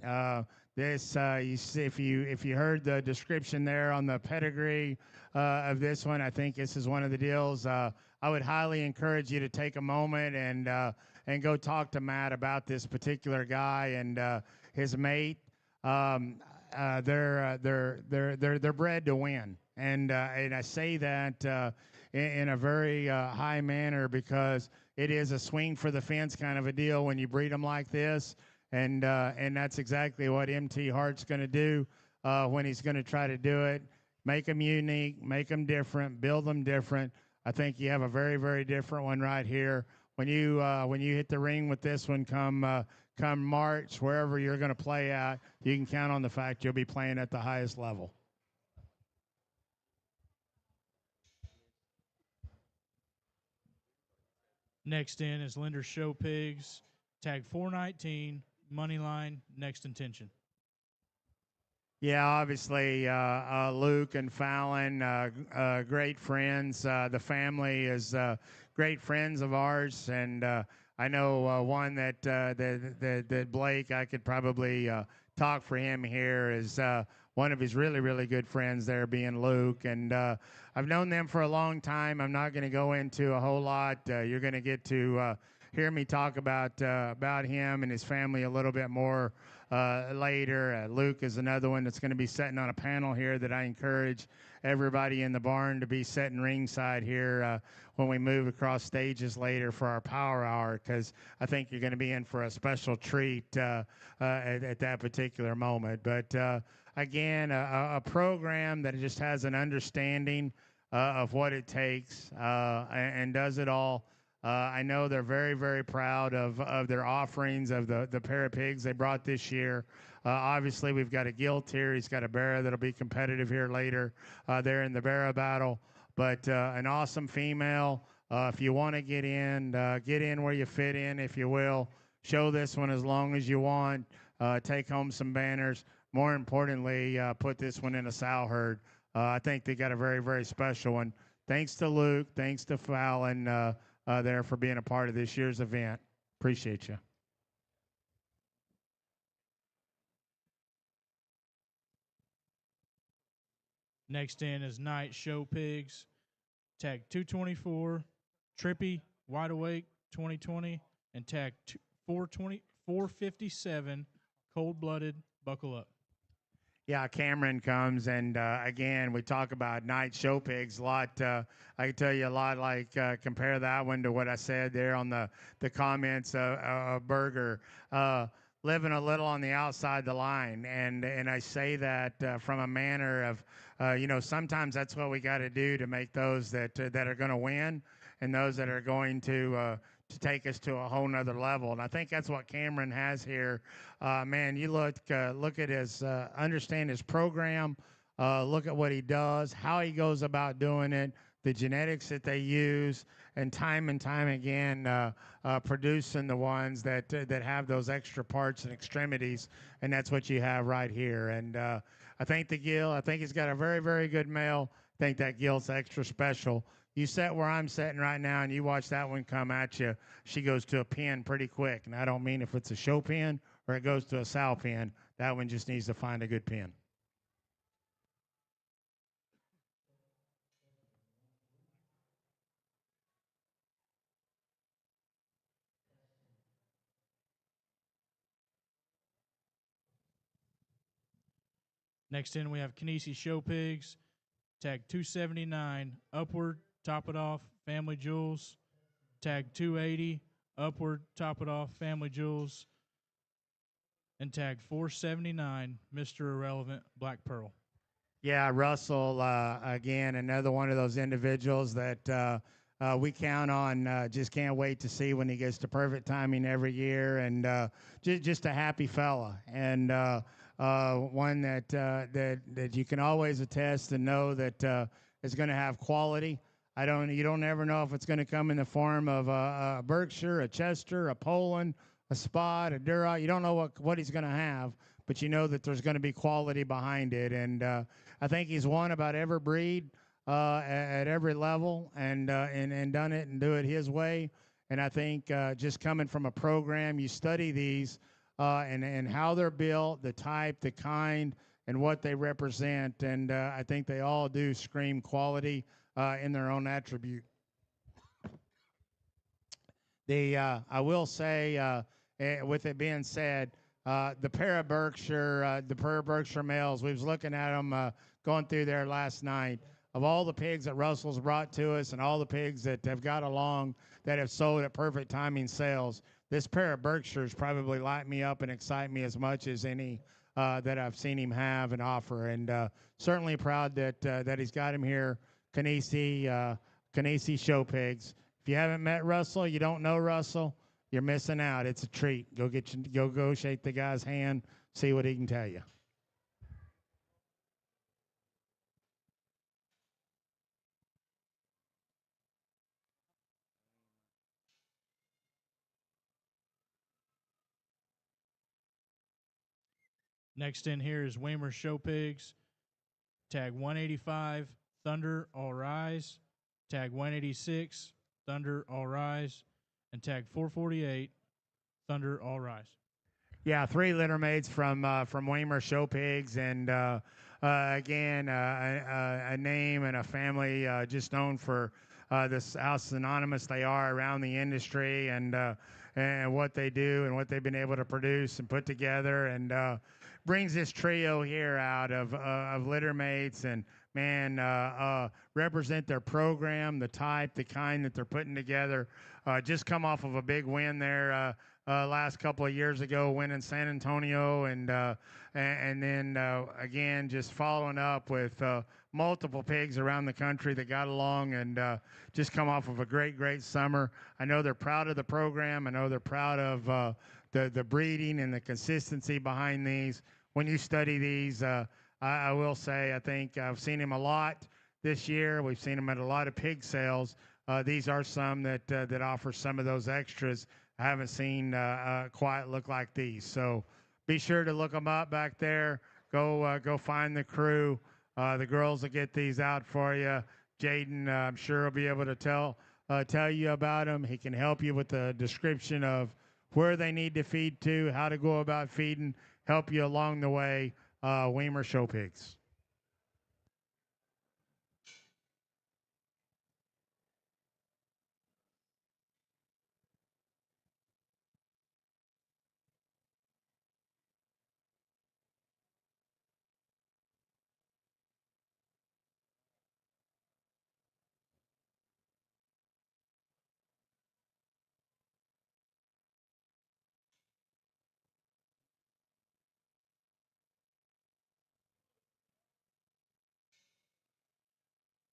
You see, if you heard the description there on the pedigree of this one, I think this is one of the deals. I would highly encourage you to take a moment and go talk to Matt about this particular guy and his mate. They're bred to win, and I say that in a very high manner because it is a swing for the fence kind of a deal when you breed them like this. And that's exactly what MT Hart's going to do when he's going to try to do it. Make them unique, make them different, build them different. I think you have a very different one right here. When you hit the ring with this one come March, wherever you're going to play at, you can count on the fact you'll be playing at the highest level. Next in is Linder Show Pigs, tag 419, Moneyline, Next Intention. Yeah, obviously, Luke and Fallon, great friends. The family is great friends of ours, and I know one that Blake I could probably talk for him here is one of his really, really good friends there being Luke. And I've known them for a long time. I'm not going to go into a whole lot. You're going to get to hear me talk about him and his family a little bit more later. Luke is another one that's going to be sitting on a panel here that I encourage everybody in the barn to be sitting ringside here when we move across stages later for our power hour, because I think you're going to be in for a special treat at that particular moment. But again, a program that just has an understanding of what it takes and does it all. I know they're very, very proud of their offerings, of the pair of pigs they brought this year. Obviously, we've got a gilt here. He's got a barra that'll be competitive here later there in the barra battle. But an awesome female. If you want to get in where you fit in, if you will. Show this one as long as you want. Take home some banners. More importantly, put this one in a sow herd. I think they got a very, very special one. Thanks to Luke. Thanks to Fallon there for being a part of this year's event. Appreciate you. Next in is Night Show Pigs, tag 224, Trippy, Wide Awake 2020, and tag 457, Cold Blooded, Buckle Up. Yeah, Cameron comes, and again, we talk about Night Show Pigs a lot. I can tell you a lot, like compare that one to what I said there on the comments of Burger. Living a little on the outside the line, and I say that from a manner of, sometimes that's what we got to do to make those that are going to win, and those that are going to take us to a whole nother level. And I think that's what Cameron has here. Man, you look at his, understand his program, look at what he does, how he goes about doing it, the genetics that they use, and time again producing the ones that have those extra parts and extremities, and that's what you have right here. And I think he's got a very, very good male. I think that gill's extra special. You sit where I'm sitting right now, and you watch that one come at you. She goes to a pin pretty quick, and I don't mean if it's a show pin or it goes to a sow pin. That one just needs to find a good pin. Next in, we have Kinesi Show Pigs, tag 279, Upward, Top It Off, Family Jewels, tag 280, Upward, Top It Off, Family Jewels, and tag 479, Mr. Irrelevant, Black Pearl. Yeah, Russell, again, another one of those individuals that we count on. Just can't wait to see when he gets to perfect timing every year, and just a happy fella, and one that you can always attest and know that is going to have quality. You don't ever know if it's going to come in the form of a Berkshire, a Chester, a Poland, a Spot, a Duroc. You don't know what he's going to have, but you know that there's going to be quality behind it. And I think he's won about every breed at every level, and done it and do it his way. And I think just coming from a program, you study these and how they're built, the type, the kind, and what they represent. And I think they all do scream quality in their own attribute. I will say, with it being said, the pair of Berkshire males, we was looking at them going through there last night. Of all the pigs that Russell's brought to us and all the pigs that have got along that have sold at perfect timing sales, this pair of Berkshires probably light me up and excite me as much as any that I've seen him have and offer. And certainly proud that he's got him here, Kinesi Show Pigs. If you haven't met Russell, you don't know Russell, you're missing out. It's a treat. Go shake the guy's hand, see what he can tell you. Next in here is Weimer Show Pigs, tag 185, Thunder All Rise, tag 186, Thunder All Rise, and tag 448, Thunder All Rise. Yeah, 3 litter mates from Weimer Show Pigs, and again, a name and a family just known for this how synonymous they are around the industry, and what they do and what they've been able to produce and put together, and brings this trio here out of litter mates, and man, represent their program, the type, the kind that they're putting together. Just come off of a big win there last couple of years ago, winning San Antonio, and then again just following up with multiple pigs around the country that got along, and just come off of a great summer. I know they're proud of the program. I know they're proud of the breeding and the consistency behind these. When you study these, I will say I think I've seen him a lot this year. We've seen him at a lot of pig sales. These are some that offer some of those extras. I haven't seen quite look like these. So be sure to look them up back there. Go find the crew. The girls will get these out for you. Jaden, I'm sure will be able to tell you about them. He can help you with the description of where they need to feed to, how to go about feeding, help you along the way. Weimer Show Pigs.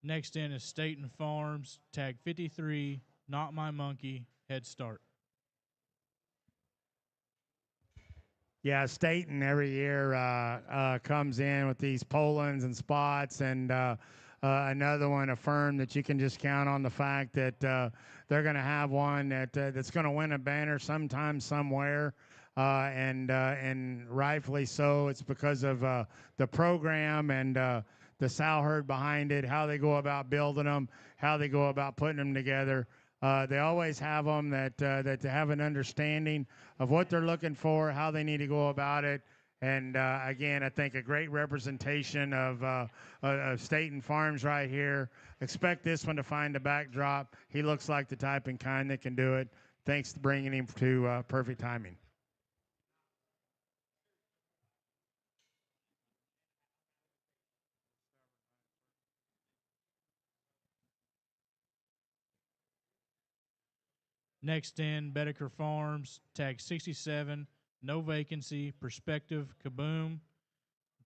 Next in is Staten Farms, tag 53, Not My Monkey, Head Start. Yeah, Staten every year comes in with these Polands and spots, and another one, a firm that you can just count on the fact that they're going to have one that's going to win a banner sometime somewhere, and rightfully so. It's because of the program and the sow herd behind it, how they go about building them, how they go about putting them together. They always have them that have an understanding of what they're looking for, how they need to go about it. And again, I think a great representation of Staten Farms right here. Expect this one to find a backdrop. He looks like the type and kind that can do it. Thanks for bringing him to perfect timing. Next in, Bedecker Farms, tag 67, no vacancy, Perspective, Kaboom.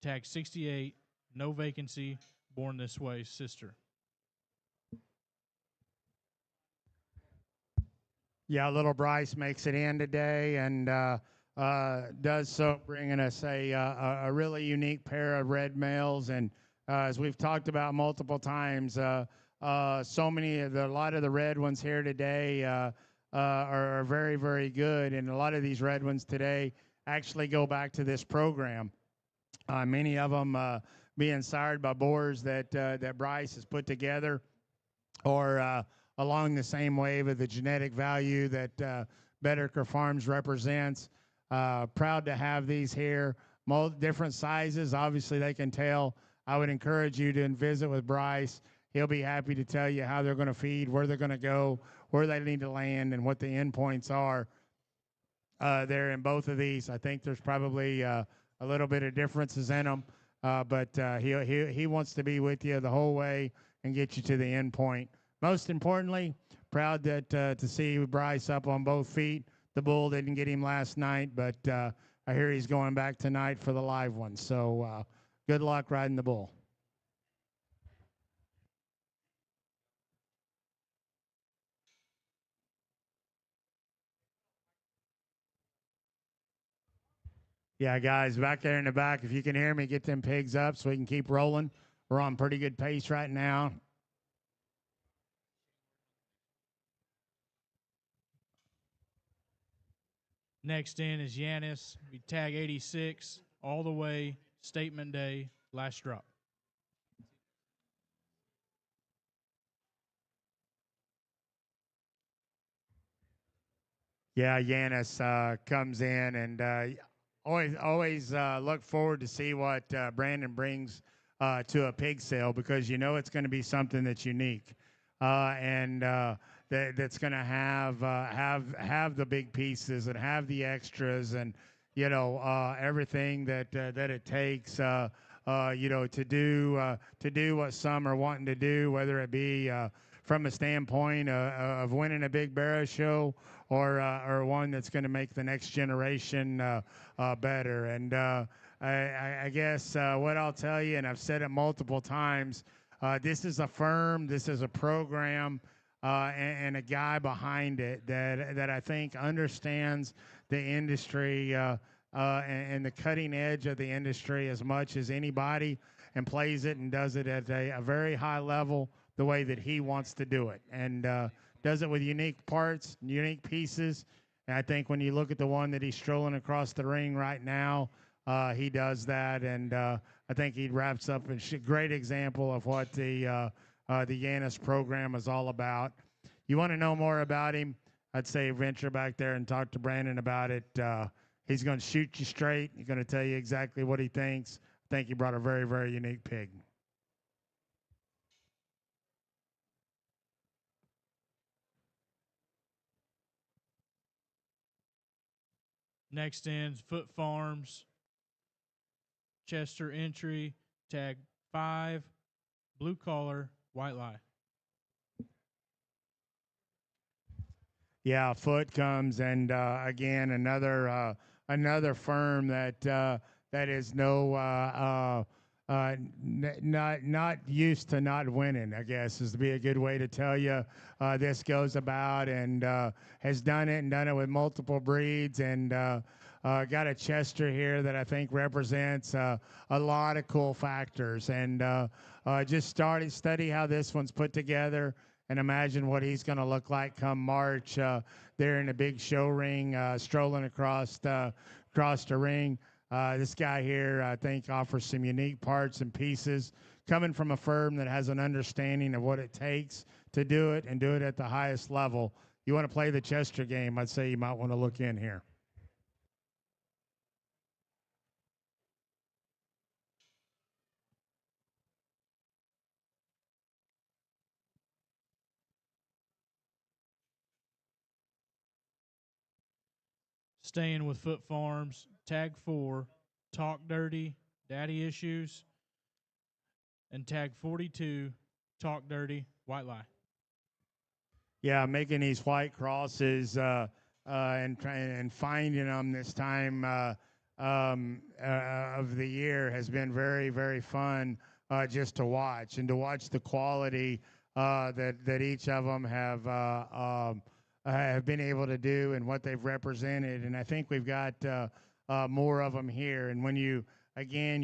Tag 68, no vacancy, Born This Way, Sister. Yeah, little Bryce makes it in today, and does so bringing us a really unique pair of red males. And as we've talked about multiple times, a lot of the red ones here today are very good, and a lot of these red ones today actually go back to this program. Many of them being sired by boars that Bryce has put together, or along the same wave of the genetic value that Bedecker Farms represents. Proud to have these here, different sizes. Obviously, they can tell. I would encourage you to visit with Bryce. He'll be happy to tell you how they're going to feed, where they're going to go, where they need to land, and what the endpoints are there in both of these. I think there's probably a little bit of differences in them, but he wants to be with you the whole way and get you to the end point. Most importantly, proud that to see Bryce up on both feet. The bull didn't get him last night, but I hear he's going back tonight for the live one. So good luck riding the bull. Yeah, guys, back there in the back, if you can hear me, get them pigs up so we can keep rolling. We're on pretty good pace right now. Next in is Yanis, tag 86, all the way, Statement Day, last drop. Yeah, Yanis comes in, and always look forward to see what Brandon brings to a pig sale, because you know it's going to be something that's unique, and that's going to have the big pieces and have the extras, and everything that it takes. To do what some are wanting to do, whether it be from a standpoint of winning a big barrow show, or one that's going to make the next generation better. And I guess what I'll tell you, and I've said it multiple times, this is a firm, this is a program, and a guy behind it that I think understands the industry and the cutting edge of the industry as much as anybody, and plays it and does it at a very high level the way that he wants to do it, and does it with unique parts, unique pieces. And I think when you look at the one that he's strolling across the ring right now, he does that, and I think he wraps up a great example of what the Yanis program is all about. You want to know more about him, I'd say venture back there and talk to Brandon about it. He's going to shoot you straight. He's going to tell you exactly what he thinks. I think he brought a very, very unique pig. Next in, Foot Farms, Chester entry, tag 5, blue collar, white lie. Yeah, Foot comes, and again another firm that is not used to not winning, I guess is to be a good way to tell you. This goes about, and has done it with multiple breeds, and got a Chester here that I think represents a lot of cool factors, and just study how this one's put together, and imagine what he's going to look like come March there in a big show ring, strolling across the ring. This guy here, I think, offers some unique parts and pieces, coming from a firm that has an understanding of what it takes to do it, and do it at the highest level. You want to play the Chester game, I'd say you might want to look in here. Staying with Foot Farms, tag 4, Talk Dirty, Daddy Issues, and tag 42, Talk Dirty, White Lie. Yeah, making these white crosses and finding them this time of the year has been very, very fun just to watch, and to watch the quality that each of them have been able to do, and what they've represented. And I think we've got more of them here. And when you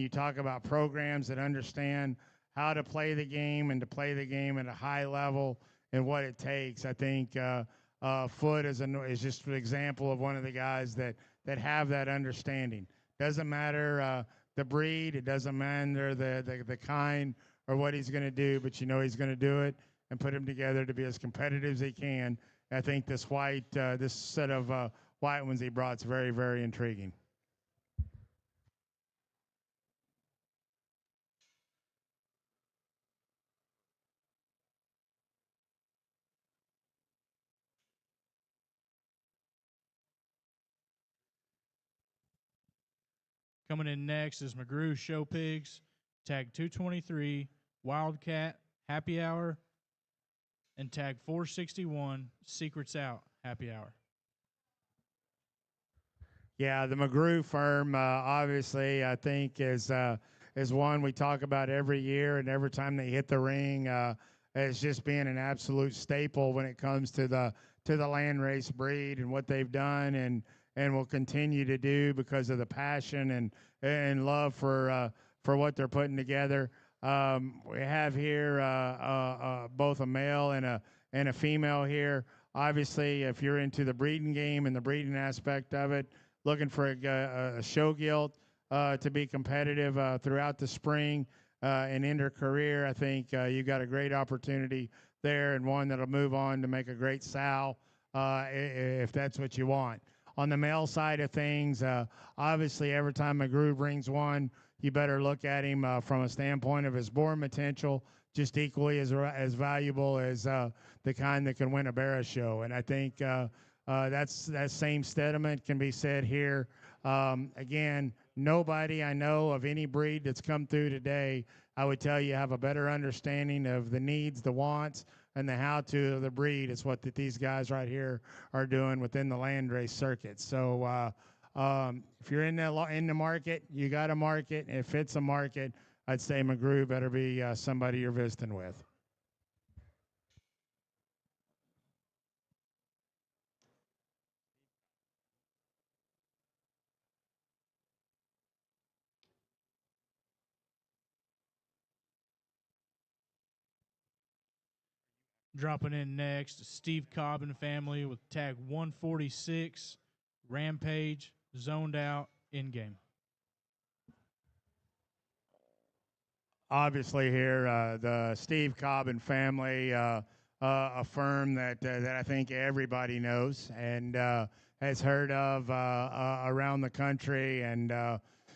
talk about programs that understand how to play the game, and to play the game at a high level, and what it takes, I think Foot is just an example of one of the guys that have that understanding. Doesn't matter the breed, it doesn't matter the kind or what he's going to do, but he's going to do it and put them together to be as competitive as he can. I think this set of white ones he brought is very, very intriguing. Coming in next is McGrew Show Pigs, tag 223, Wildcat, Happy Hour, and tag 461, Secrets Out, Happy Hour. Yeah, the McGrew firm, obviously, I think is one we talk about every year, and every time they hit the ring, it's just being an absolute staple when it comes to the landrace breed, and what they've done, and will continue to do, because of the passion and love for what they're putting together. We have here both a male and a female here. Obviously, if you're into the breeding game and the breeding aspect of it, looking for a show gilt to be competitive throughout the spring and in their career, I think you got a great opportunity there, and one that'll move on to make a great sow if that's what you want. on the male side of things, obviously every time a group brings one, you better look at him from a standpoint of his born potential, just equally as valuable as the kind that can win a Barra show. And I think that same sentiment can be said here. Again, nobody I know of any breed that's come through today, I would tell you, have a better understanding of the needs, the wants, and the how-to of the breed. It's what these guys right here are doing within the landrace circuit. So if you're in the market, you got a market. If it's a market, I'd say McGrew better be somebody you're visiting with. Dropping in next, Steve Cobb and family with tag 146, Rampage, zoned out, in game. Obviously here, the Steve Cobb and family, a firm that I think everybody knows and has heard of around the country, and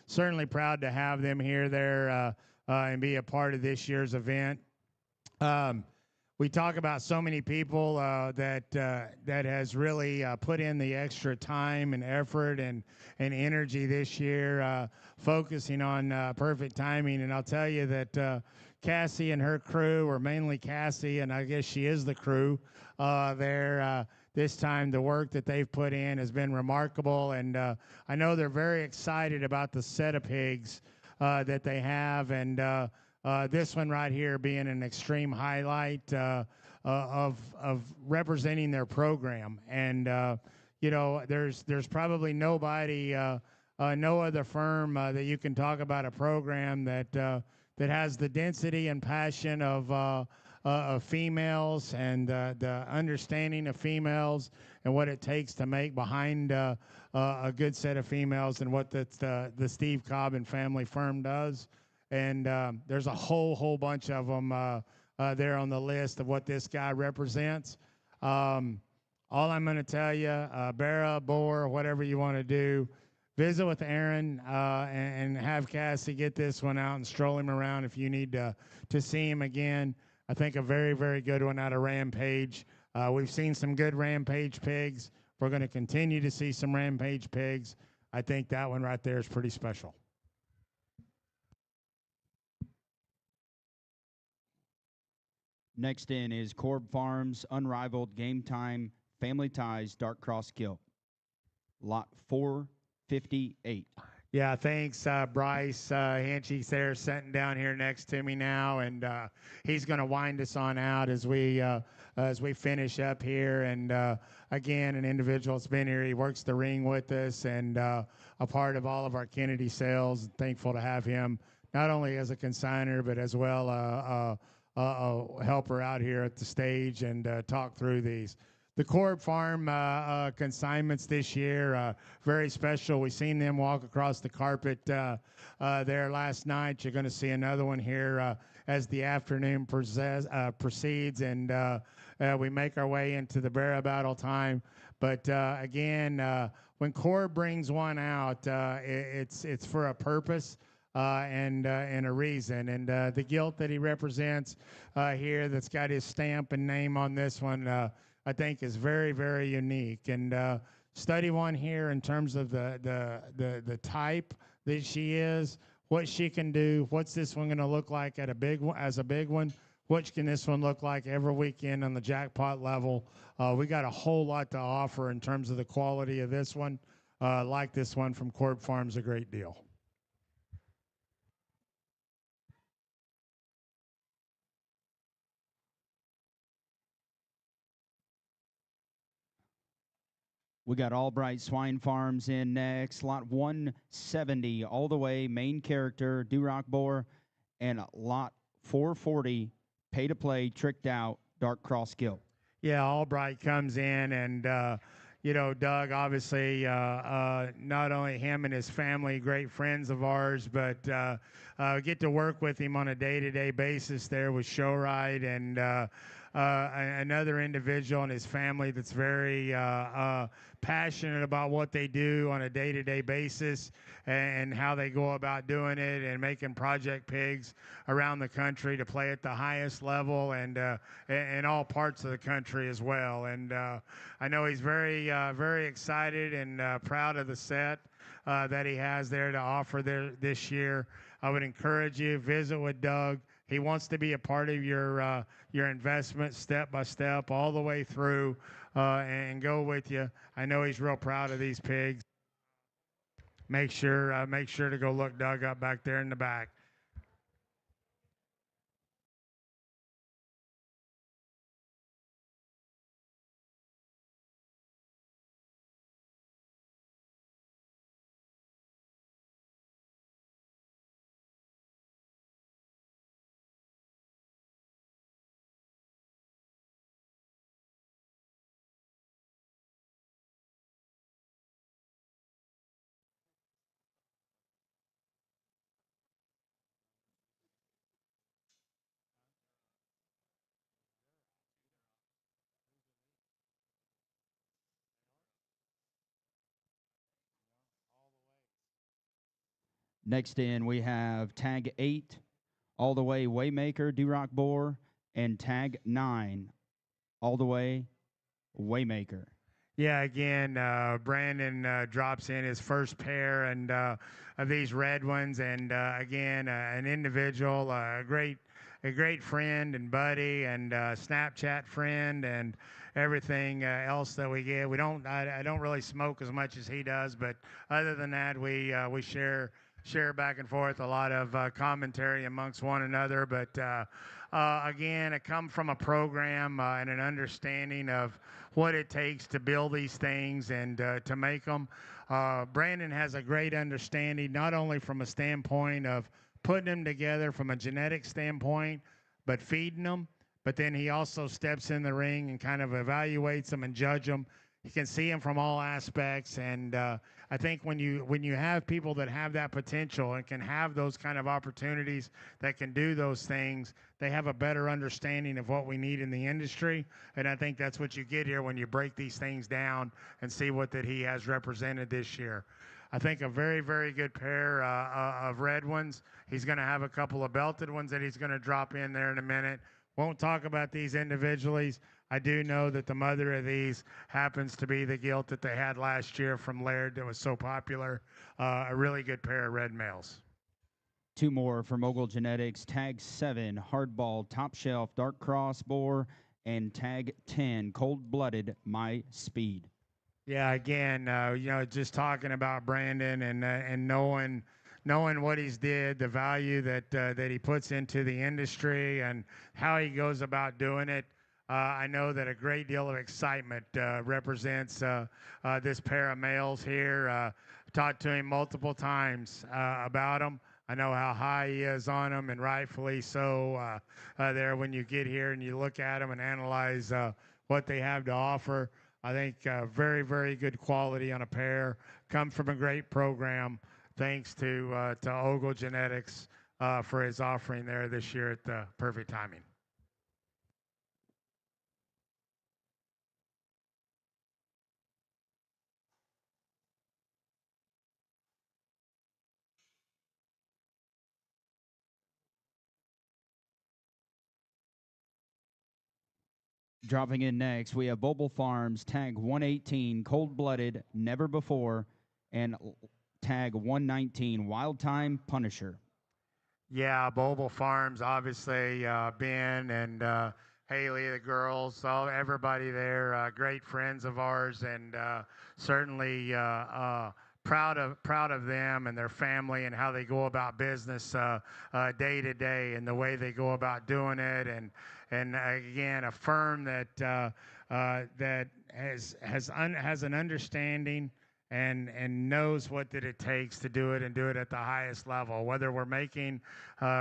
certainly proud to have them here, there, and be a part of this year's event. We talk about so many people that has really put in the extra time and effort and energy this year, focusing on perfect timing. And I'll tell you that Cassie and her crew, or mainly Cassie, and I guess she is the crew there. This time, the work that they've put in has been remarkable, and I know they're very excited about the set of pigs that they have, and this one right here being an extreme highlight of representing their program. And you know, there's probably nobody, no other firm that you can talk about a program that has the density and passion of females, and the understanding of females and what it takes to make behind a good set of females, and what the Steve Cobb and family firm does. And there's a whole bunch of them there on the list of what this guy represents. All I'm going to tell you, Barra, Boar, whatever you want to do, visit with Aaron and have Cassie get this one out and stroll him around if you need to see him again. I think a very, very good one out of Rampage. We've seen some good Rampage pigs. We're going to continue to see some Rampage pigs. I think that one right there is pretty special. Next in is Corb Farms Unrivaled Game Time Family Ties Dark Cross Gilt. Lot 458. Yeah, thanks, Bryce. Hanche's there sitting down here next to me now, and he's going to wind us on out as we finish up here. And again, an individual that's been here. He works the ring with us, and a part of all of our Kennedy sales. Thankful to have him not only as a consigner, but as well a helper out here at the stage and talk through these. The Corb Farm consignments this year, very special. We've seen them walk across the carpet there last night. You're going to see another one here as the afternoon proceeds, and we make our way into the Barra battle time. But again, when Corb brings one out, it's for a purpose. And a reason, and the gilt that he represents here, that's got his stamp and name on this one, I think is very, very unique. And study one here in terms of the type that she is, what she can do. What's this one going to look like at a big one? What can this one look like every weekend on the jackpot level? We got a whole lot to offer in terms of the quality of this one. Like this one from Corb Farms a great deal. We got Albright Swine Farms in next. Lot 170, all the way, main character, Duroc Boar. And lot 440, pay to play, tricked out, Dark Cross Gilt. Yeah, Albright comes in, and, you know, Doug, obviously, not only him and his family, great friends of ours, but get to work with him on a day-to-day basis there with Show Ride, and another individual and his family that's very passionate about what they do on a day-to-day basis and how they go about doing it and making project pigs around the country to play at the highest level and in all parts of the country as well. And I know he's very excited and proud of the set that he has there to offer there this year. I would encourage you, visit with Doug. He wants to be a part of your investment step by step all the way through and go with you. I know he's real proud of these pigs. Make sure to go look Doug up back there in the back. Next in, we have tag 8, all the way Waymaker, Duroc Boar, and tag 9, all the way Waymaker. Yeah, again, Brandon drops in his first pair and of these red ones, and again, an individual, a great friend and buddy, and Snapchat friend, and everything else that we get. I don't really smoke as much as he does, but other than that, we share back and forth a lot of commentary amongst one another. But again, I come from a program and an understanding of what it takes to build these things and to make them. Brandon has a great understanding, not only from a standpoint of putting them together from a genetic standpoint, but feeding them. But then he also steps in the ring and kind of evaluates them and judge them. You can see them from all aspects, and I think when you have people that have that potential and can have those kind of opportunities that can do those things, they have a better understanding of what we need in the industry. And I think that's what you get here when you break these things down and see what that he has represented this year. I think a very good pair of red ones. He's going to have a couple of belted ones that he's going to drop in there in a minute. Won't talk about these individually. I do know that the mother of these happens to be the gilt that they had last year from Laird that was so popular. A really good pair of red males. 2 more from Mogul Genetics, tag 7, hardball, top shelf, dark cross boar, and tag 10, cold-blooded, my speed. Yeah, again, just talking about Brandon and knowing what he's did, the value that he puts into the industry, and how he goes about doing it. I know that a great deal of excitement represents this pair of males here. Talked to him multiple times about them. I know how high he is on them, and rightfully so. There, when you get here and you look at them and analyze what they have to offer, I think very good quality on a pair. Come from a great program. Thanks to Ogle Genetics for his offering there this year at the perfect timing. Dropping in next, we have Boble Farms, tag 118, cold-blooded, never before, and tag 119, Wild Time Punisher. Yeah, Boble Farms, obviously, Ben and Haley, the girls, everybody there, great friends of ours, and certainly proud of them and their family and how they go about business day to day and the way they go about doing it, and again, a firm that that has an understanding and knows what that it takes to do it and do it at the highest level. Whether we're making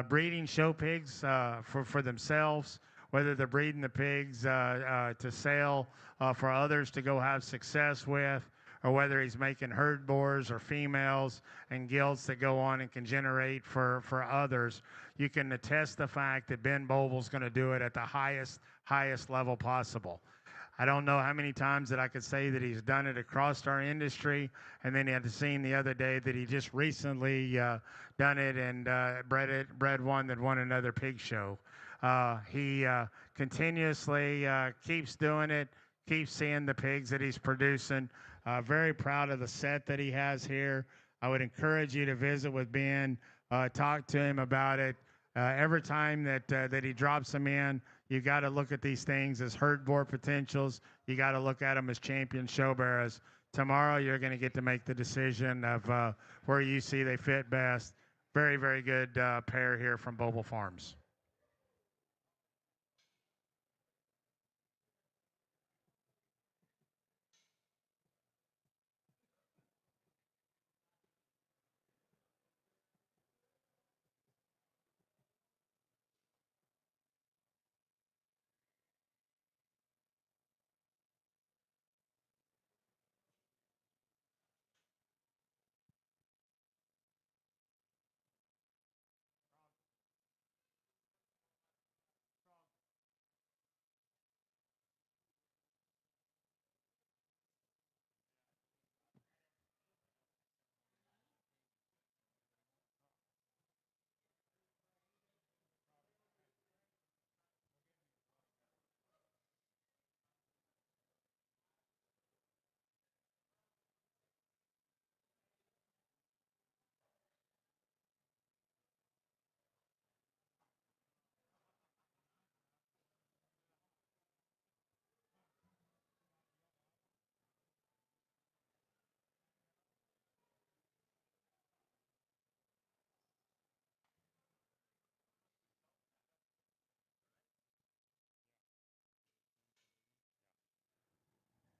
breeding show pigs for themselves, whether they're breeding the pigs to sell for others to go have success with, or whether he's making herd boars or females and gilts that go on and can generate for others, you can attest the fact that Ben Boble's going to do it at the highest level possible. I don't know how many times that I could say that he's done it across our industry, and then you had seen the other day that he just recently done it and bred one that won another pig show. He continuously keeps doing it, keeps seeing the pigs that he's producing. Very proud of the set that he has here. I would encourage you to visit with Ben, talk to him about it. Every time that he drops them in, you got to look at these things as herd boar potentials. You got to look at them as champion show bearers. Tomorrow, you're going to get to make the decision of where you see they fit best. Very, very good pair here from Boble Farms.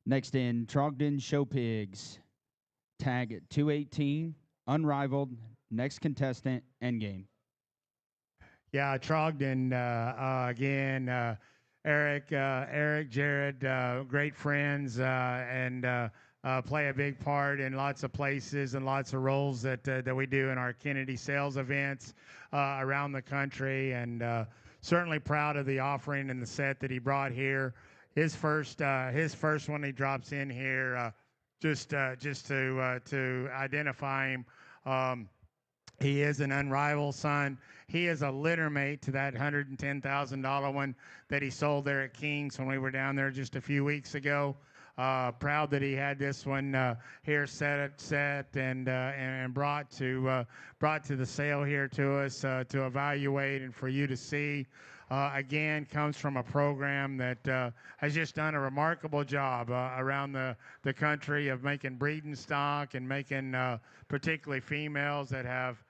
Next in Trogdon Show Pigs, tag 218, unrivaled, next contestant, endgame. Yeah, Trogdon again. Eric, Jared, great friends, and play a big part in lots of places and lots of roles that we do in our Kennedy sales events around the country. And certainly proud of the offering and the set that he brought here. His first one he drops in here, just to identify him. He is an unrivaled son. He is a litter mate to that $110,000 one that he sold there at King's when we were down there just a few weeks ago. Proud that he had this one here set and brought to the sale here to us to evaluate and for you to see. Again, comes from a program that has just done a remarkable job around the country of making breeding stock and making particularly females that have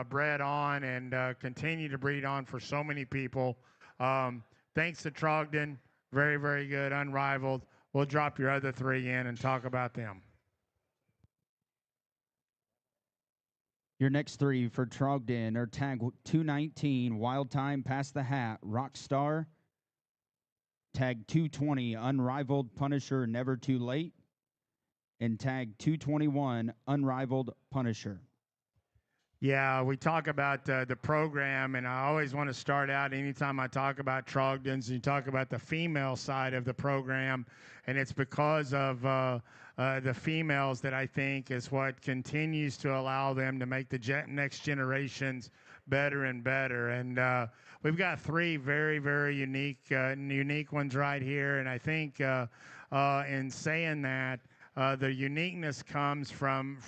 bred on and continue to breed on for so many people. Thanks to Trogdon, very, very good, unrivaled. We'll drop your other three in and talk about them. Your next three for Trogdon are tag 219, Wild Time, Pass the Hat, Rockstar. Tag 220, Unrivaled, Punisher, Never Too Late. And tag 221, Unrivaled, Punisher. Yeah, we talk about the program, and I always want to start out anytime I talk about Trogdons, you talk about the female side of the program, and it's because of the females that I think is what continues to allow them to make the next generations better and better. And we've got three very, very unique ones right here, and I think in saying that, the uniqueness comes from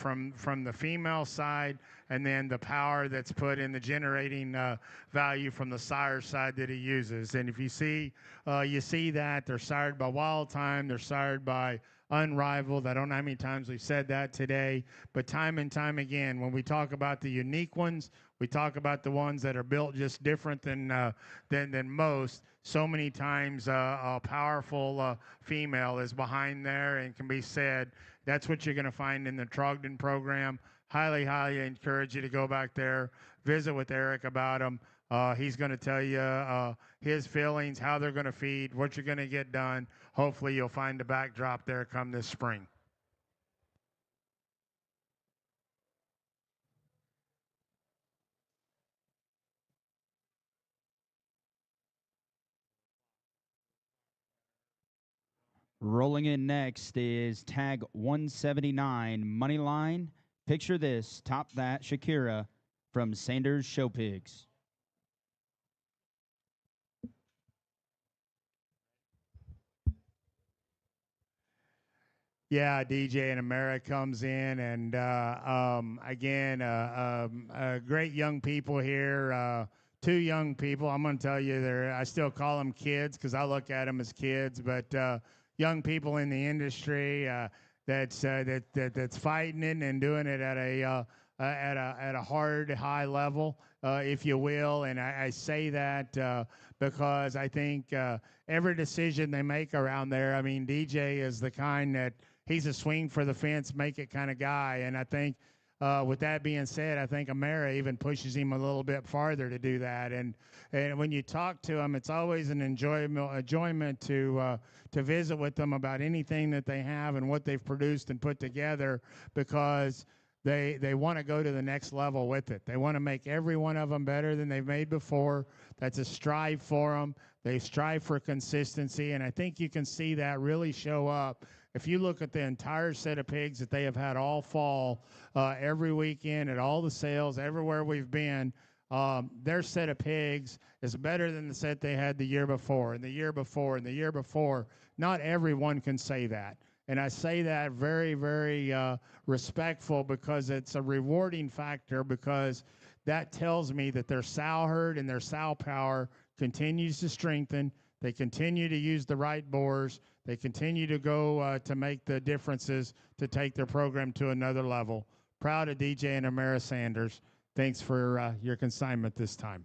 the female side, and then the power that's put in the generating value from the sire side that he uses. And if you see that they're sired by Wild Time, they're sired by Unrivaled. I don't know how many times we've said that today, but time and time again, when we talk about the unique ones, we talk about the ones that are built just different than most. So many times a powerful female is behind there and can be said. That's what you're going to find in the Trogdon program. Highly encourage you to go back there, visit with Eric about them. He's going to tell you his feelings, how they're going to feed, what you're going to get done. Hopefully you'll find a backdrop there come this spring. Rolling in next is tag 179, Moneyline. Picture this, top that, Shakira from Sanders Show Pigs. Yeah, DJ and America comes in, and again, great young people here. Two young people. I'm going to tell you, I still call them kids because I look at them as kids, but young people in the industry that's fighting it and doing it at a hard, high level, if you will. And I say that because I think every decision they make around there. I mean, DJ is the kind that he's a swing for the fence, make it kind of guy. And I think with that being said, I think Amera even pushes him a little bit farther to do that. And when you talk to him, it's always an enjoyment to visit with them about anything that they have and what they've produced and put together, because they want to go to the next level with it. They want to make every one of them better than they've made before. That's a strive for them. They strive for consistency, and I think you can see that really show up. If you look at the entire set of pigs that they have had all fall, every weekend at all the sales, everywhere we've been, their set of pigs is better than the set they had the year before, and the year before, and the year before. Not everyone can say that. And I say that very, very respectful, because it's a rewarding factor, because that tells me that their sow herd and their sow power continues to strengthen. They continue to use the right boars. They continue to go to make the differences to take their program to another level. Proud of DJ and Amara Sanders. Thanks for your consignment this time.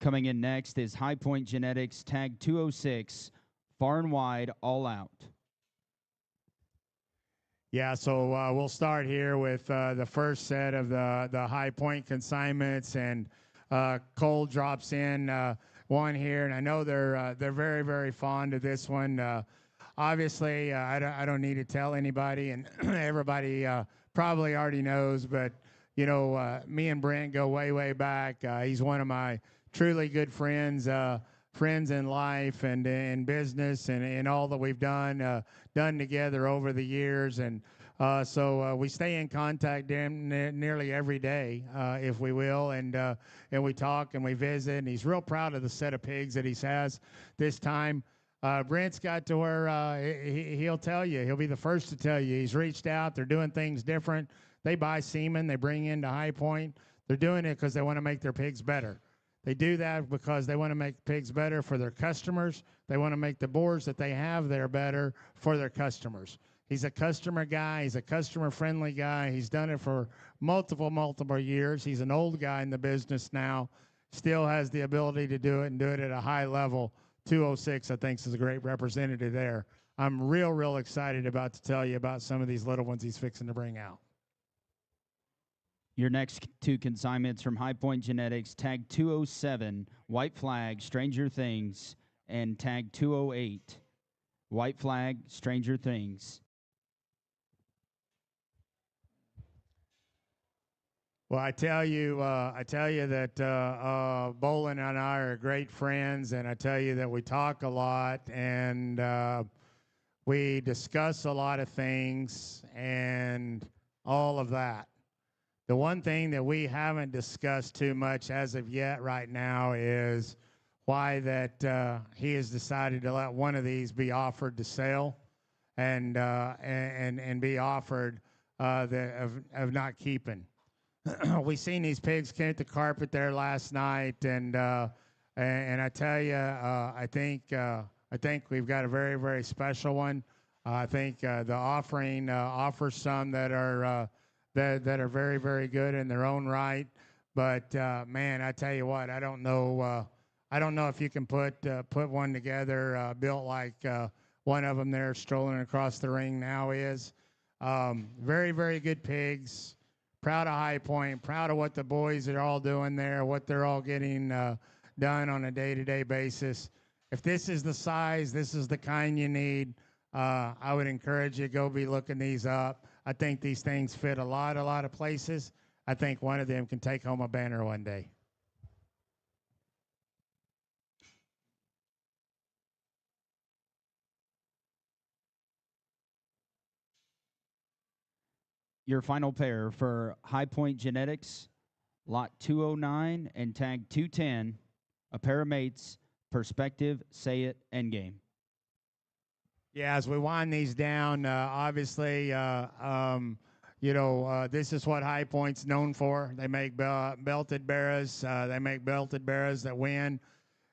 Coming in next is High Point Genetics, tag 206, Far and Wide, All Out. Yeah, so we'll start here with the first set of the High Point consignments, and Cole drops in one here, and I know they're very, very fond of this one. Obviously, I don't need to tell anybody, and everybody probably already knows, but you know, me and Brent go way, way back. He's one of my truly good friends. Friends in life and in business, and all that we've done together over the years. And so we stay in contact nearly every day, if we will, and we talk and we visit. And he's real proud of the set of pigs that he has this time. Brent's got to where he'll tell you, he'll be the first to tell you, he's reached out. They're doing things different. They buy semen, they bring into High Point. They're doing it because they want to make their pigs better. They do that because they want to make pigs better for their customers. They want to make the boars that they have there better for their customers. He's a customer guy. He's a customer-friendly guy. He's done it for multiple years. He's an old guy in the business now. Still has the ability to do it and do it at a high level. 206, I think, is a great representative there. I'm real excited about to tell you about some of these little ones he's fixing to bring out. Your next two consignments from High Point Genetics, tag 207, White Flag, Stranger Things, and tag 208, White Flag, Stranger Things. Well, I tell you that Bolin and I are great friends, and I tell you that we talk a lot, and we discuss a lot of things, and all of that. The one thing that we haven't discussed too much as of yet right now is why that he has decided to let one of these be offered to sale, and be offered of not keeping. We seen these pigs came at the carpet there last night, and I tell you, I think we've got a very special one. I think the offering offers some that are very good in their own right. But man, I tell you what, I don't know if you can put one together built like one of them there strolling across the ring now is. Very good pigs. Proud of High Point. Proud of what the boys are all doing there. What they're all getting done on a day-to-day basis. If this is the size, this is the kind you need. I would encourage you to go be looking these up. I think these things fit a lot of places. I think one of them can take home a banner one day. Your final pair for High Point Genetics, lot 209 and tag 210, a pair of mates, Perspective, Say It, Endgame. Yeah, as we wind these down, obviously, this is what High Point's known for. They make belted barras. They make belted barras that win.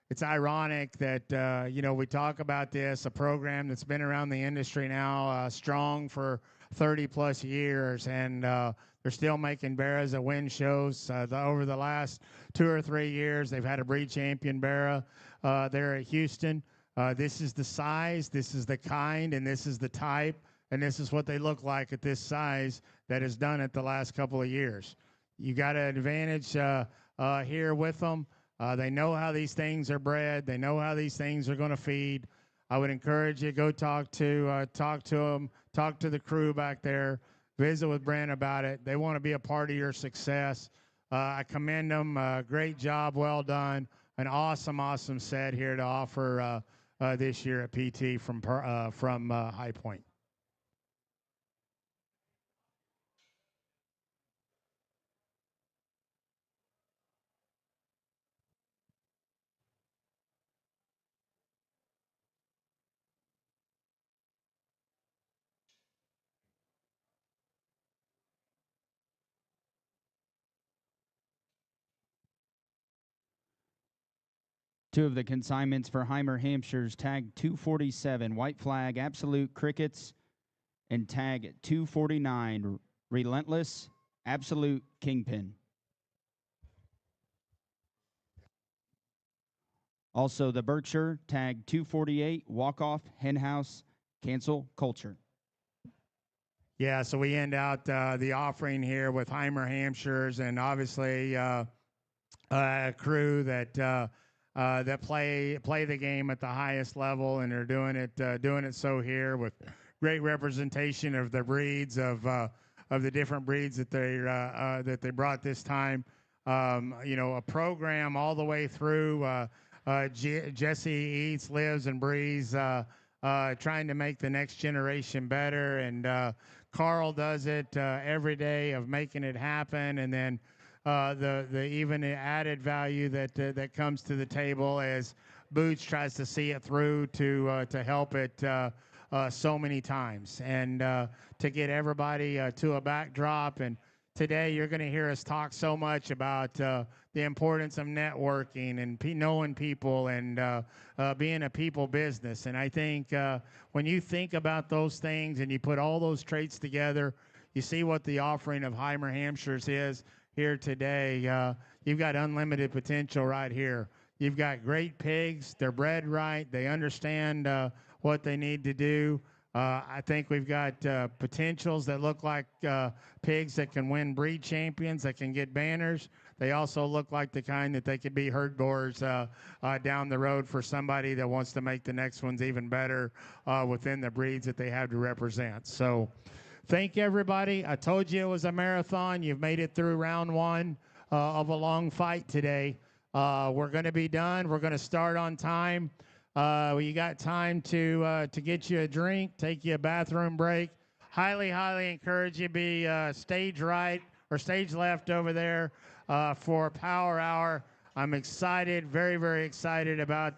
It's ironic that, we talk about this, a program that's been around the industry now, strong for 30-plus years, and they're still making barras that win shows. Over the last 2 or 3 years, they've had a breed champion barra there at Houston. This is the size, this is the kind, and this is the type, and this is what they look like at this size that is done it the last couple of years. You got an advantage here with them. They know how these things are bred. They know how these things are going to feed. I would encourage you to go talk to them, talk to the crew back there, visit with Brent about it. They want to be a part of your success. I commend them. Great job, well done. An awesome set here to offer this year at PT from High Point. Two of the consignments for Heimer Hampshire's tag 247, White Flag, Absolute Crickets, and tag 249, Relentless, Absolute Kingpin. Also, the Berkshire, tag 248, Walk Off, Hen House, Cancel Culture. Yeah, so we end out the offering here with Heimer Hampshires, and obviously a crew that play the game at the highest level, and they're doing it so here with great representation of the breeds of the different breeds that they brought this time. A program all the way through. Jesse eats, lives, and breathes, trying to make the next generation better, and Carl does it every day of making it happen, and then the even added value that comes to the table as Boots tries to see it through to help it so many times, and to get everybody to a backdrop. And today you're going to hear us talk so much about the importance of networking and knowing people and being a people business. And I think when you think about those things and you put all those traits together, you see what the offering of Heimer Hampshires is here today. You've got unlimited potential right here. You've got great pigs. They're bred right. They understand what they need to do. I think we've got potentials that look like pigs that can win breed champions, that can get banners. They also look like the kind that they could be herd boars down the road for somebody that wants to make the next ones even better within the breeds that they have to represent. So thank everybody. I told you it was a marathon. You've made it through round one of a long fight today. We're going to be done. We're going to start on time. You got time to get you a drink, take you a bathroom break. Highly encourage you to be stage right or stage left over there for Power Hour. I'm excited, very excited about